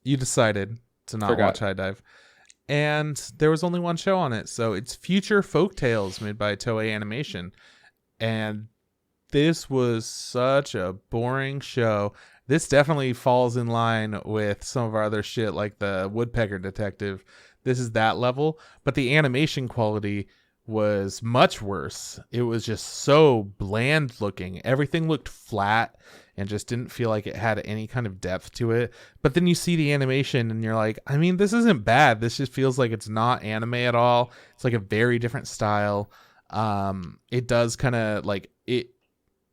[SPEAKER 2] You decided to not watch High Dive. And there was only one show on it. So it's Future Folktales, made by Toei Animation. And this was such a boring show. This definitely falls in line with some of our other shit, like the Woodpecker Detective. This is that level. But the animation quality was much worse. It was just so bland looking. Everything looked flat and just didn't feel like it had any kind of depth to it. But then you see the animation and you're like, I mean, this isn't bad. This just feels like it's not anime at all. It's like a very different style. It does kind of like it.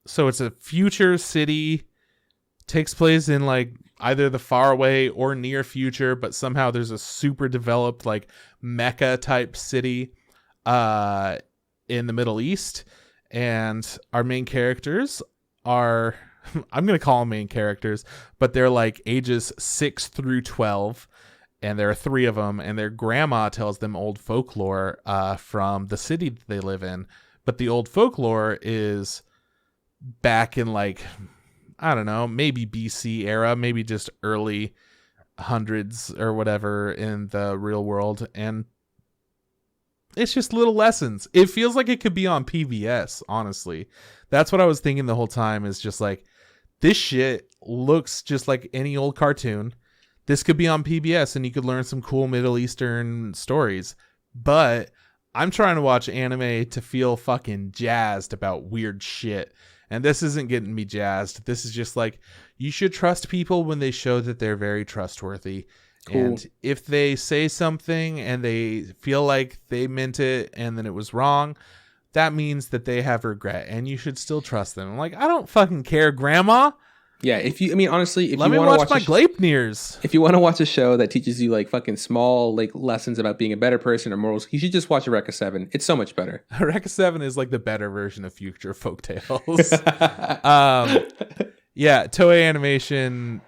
[SPEAKER 2] So it's a future city, takes place in like either the far away or near future, but somehow there's a super developed like mecha type city in the Middle East, and our main characters are I'm gonna call them main characters, but they're like ages 6 through 12, and there are 3 of them, and their grandma tells them old folklore from the city that they live in, but the old folklore is back in like, I don't know, maybe BC era, maybe just early hundreds or whatever in the real world, and it's just little lessons. It feels like it could be on PBS, honestly. That's what I was thinking the whole time, is just like, this shit looks just like any old cartoon. This could be on PBS and you could learn some cool Middle Eastern stories. But I'm trying to watch anime to feel fucking jazzed about weird shit. And this isn't getting me jazzed. This is just like, you should trust people when they show that they're very trustworthy. Cool. And if they say something and they feel like they meant it and then it was wrong, that means that they have regret and you should still trust them. I'm like, I don't fucking care, Grandma.
[SPEAKER 1] Yeah, honestly, if
[SPEAKER 2] Let
[SPEAKER 1] you
[SPEAKER 2] me
[SPEAKER 1] want to
[SPEAKER 2] watch my Gleipnirs.
[SPEAKER 1] If you want to watch a show that teaches you like fucking small like lessons about being a better person or morals, you should just watch Eureka 7. It's so much better.
[SPEAKER 2] Eureka 7 is like the better version of future folktales. Yeah, Toei Animation,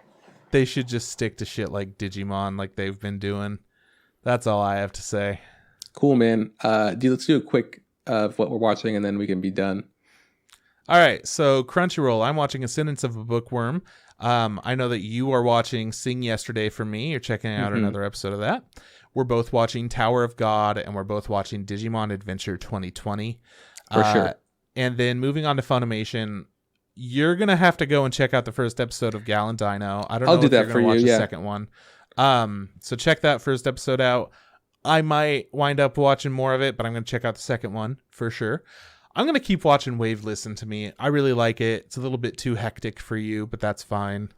[SPEAKER 2] they should just stick to shit like Digimon like they've been doing. That's all I have to say. Cool,
[SPEAKER 1] man. Let's do a quick of what we're watching and then we can be done.
[SPEAKER 2] All right, so Crunchyroll, I'm watching Ascendance of a Bookworm. I know that you are watching Sing Yesterday for me. You're checking out another episode of that. We're both watching Tower of God, and we're both watching Digimon Adventure 2020.
[SPEAKER 1] For sure.
[SPEAKER 2] And then moving on to Funimation, you're going to have to go and check out the first episode of Gal and Dino. I don't know if you're going to watch the second one. So check that first episode out. I might wind up watching more of it, but I'm going to check out the second one for sure. I'm going to keep watching Wave Listen to Me. I really like it. It's a little bit too hectic for you, but that's fine.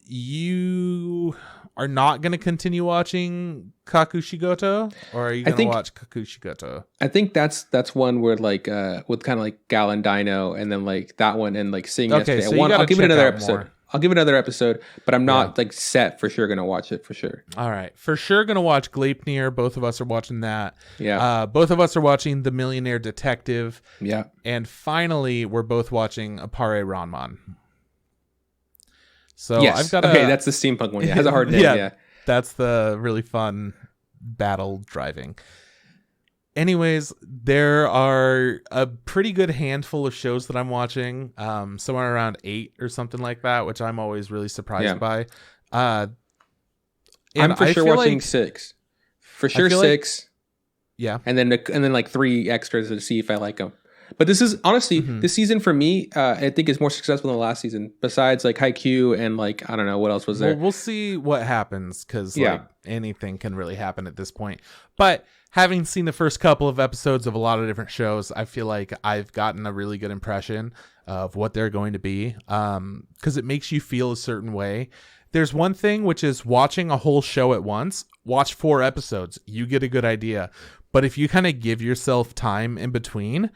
[SPEAKER 2] You are not going to continue watching Kakushigoto, or are you going to watch Kakushigoto?
[SPEAKER 1] I think that's one where like with kind of like Gal and Dino and then like that one and like Sing Yesterday.
[SPEAKER 2] So
[SPEAKER 1] I'll give it another episode. More. I'll give it another episode, but I'm not like set for sure going to watch it for sure.
[SPEAKER 2] All right. For sure going to watch Gleipnir. Both of us are watching that.
[SPEAKER 1] Yeah.
[SPEAKER 2] Both of us are watching The Millionaire Detective.
[SPEAKER 1] Yeah.
[SPEAKER 2] And finally, we're both watching Appare Ranman. So I've got
[SPEAKER 1] that's the steampunk one. Yeah, it has a hard name. Yeah.
[SPEAKER 2] That's the really fun battle driving. Anyways, there are a pretty good handful of shows that I'm watching, somewhere around 8 or something like that, which I'm always really surprised by.
[SPEAKER 1] I'm for sure watching 6. For sure 6.
[SPEAKER 2] Yeah.
[SPEAKER 1] And then like 3 extras to see if I like them. But this is honestly this season for me, I think is more successful than the last season. Besides like Haikyuu and like I don't know what else was there.
[SPEAKER 2] Well, we'll see what happens because like anything can really happen at this point. But having seen the first couple of episodes of a lot of different shows, I feel like I've gotten a really good impression of what they're going to be because it makes you feel a certain way. There's one thing, which is watching a whole show at once. Watch 4 episodes. You get a good idea. But if you kind of give yourself time in between,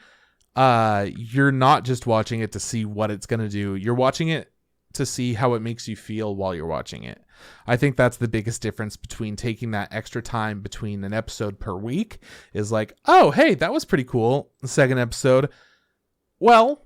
[SPEAKER 2] you're not just watching it to see what it's going to do. You're watching it to see how it makes you feel while you're watching it. I think that's the biggest difference between taking that extra time between an episode per week is like, oh, hey, that was pretty cool. The second episode, well,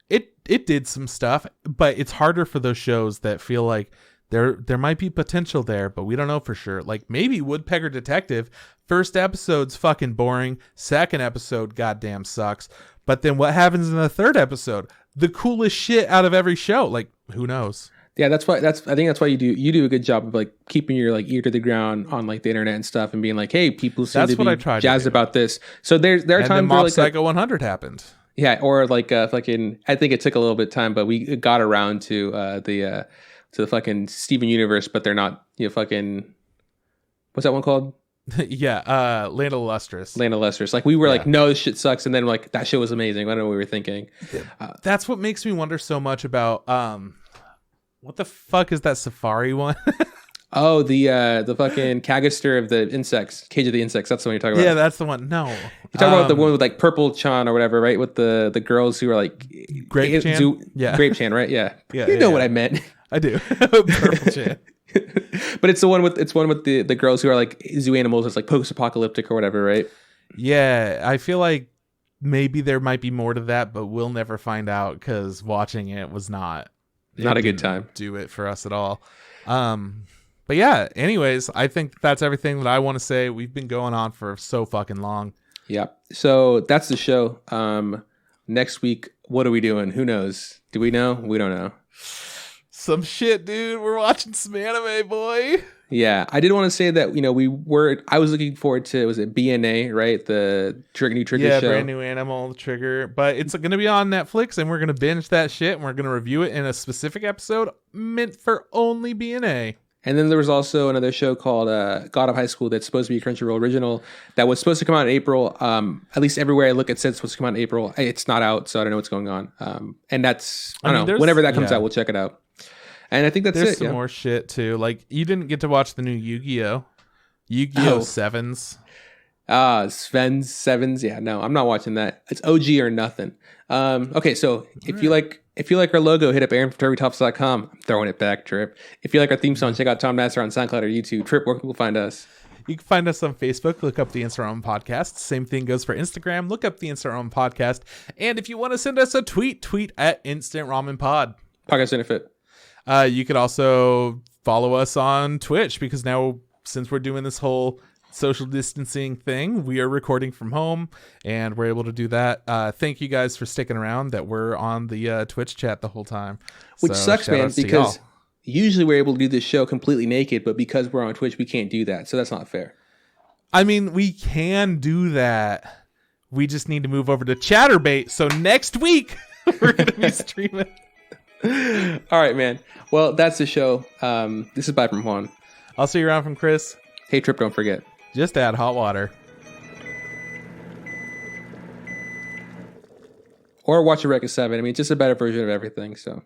[SPEAKER 2] it did some stuff, but it's harder for those shows that feel like there might be potential there, but we don't know for sure. Like maybe Woodpecker Detective, first episode's fucking boring. Second episode goddamn sucks. But then what happens in the third episode? The coolest shit out of every show. Like, who knows? Yeah,
[SPEAKER 1] I think that's why you do a good job of like keeping your like ear to the ground on like the internet and stuff and being like, hey, people seem to be jazzed about this. So there are times where like
[SPEAKER 2] Psycho 100 happened.
[SPEAKER 1] Yeah, or like fucking I think it took a little bit of time, but we got around to the fucking Steven Universe, but they're not, fucking what's that one called?
[SPEAKER 2] Yeah, Land of Lustrous.
[SPEAKER 1] Land of Lustrous. Like we were like, no, this shit sucks, and then like that shit was amazing. I don't know what we were thinking.
[SPEAKER 2] That's what makes me wonder so much about what the fuck is that Safari one?
[SPEAKER 1] Oh, the fucking Kagaster of the insects, Cage of the Insects. That's the one you're talking about.
[SPEAKER 2] Yeah, that's the one. No,
[SPEAKER 1] you're talking about the one with like Purple Chan or whatever, right? With the girls who are like
[SPEAKER 2] Grape Chan.
[SPEAKER 1] Grape Chan, right? Yeah, you know what I meant.
[SPEAKER 2] I do. Purple Chan.
[SPEAKER 1] But it's one with the girls who are like zoo animals. It's like post-apocalyptic or whatever, right?
[SPEAKER 2] Yeah, I feel like maybe there might be more to that, but we'll never find out because watching it was not
[SPEAKER 1] a good time.
[SPEAKER 2] Do it for us at all. But yeah, anyways, I think that's everything that I want to say. We've been going on for so fucking long.
[SPEAKER 1] Yeah. So that's the show. Next week, what are we doing? Who knows? Do we know? We don't know.
[SPEAKER 2] Some shit, dude. We're watching some anime, boy.
[SPEAKER 1] Yeah, I did want to say that I was looking forward to, was it BNA, right? The new Trigger show.
[SPEAKER 2] Brand new animal Trigger, but it's going to be on Netflix, and we're going to binge that shit, and we're going to review it in a specific episode meant for only BNA.
[SPEAKER 1] And then there was also another show called God of High School that's supposed to be a Crunchyroll original that was supposed to come out in April. At least everywhere I look, it said it's supposed to come out in April. It's not out, so I don't know what's going on. And that's, I don't know, whenever that comes out, we'll check it out. And I think that's
[SPEAKER 2] There's
[SPEAKER 1] it.
[SPEAKER 2] some more shit too. Like, you didn't get to watch the new Yu-Gi-Oh Sevens.
[SPEAKER 1] Sven's Sevens. Yeah, no, I'm not watching that. It's OG or nothing. Okay, so if you like our logo, hit up AaronFromTurbyTops.com. I'm throwing it back, Trip. If you like our theme song, check out Tom Nasser on SoundCloud or YouTube. Trip, where can people find us?
[SPEAKER 2] You can find us on Facebook. Look up the Instagram Podcast. Same thing goes for Instagram. Look up the Instagram Podcast. And if you want to send us a tweet at Instant Ramen Pod.
[SPEAKER 1] Podcast Benefit.
[SPEAKER 2] You could also follow us on Twitch, because now, since we're doing this whole social distancing thing, we are recording from home and we're able to do that. Thank you guys for sticking around, that we're on the Twitch chat the whole time.
[SPEAKER 1] Which sucks, man, because usually we're able to do this show completely naked, but because we're on Twitch, we can't do that. So that's not fair.
[SPEAKER 2] I mean, we can do that. We just need to move over to Chatterbait. So next week, we're going to be streaming.
[SPEAKER 1] All right, man. Well, that's the show. This is Bye from Juan.
[SPEAKER 2] I'll see you around from Chris.
[SPEAKER 1] Hey, Trip, don't forget.
[SPEAKER 2] Just add hot water.
[SPEAKER 1] Or watch Eureka 7. I mean, it's just a better version of everything, so.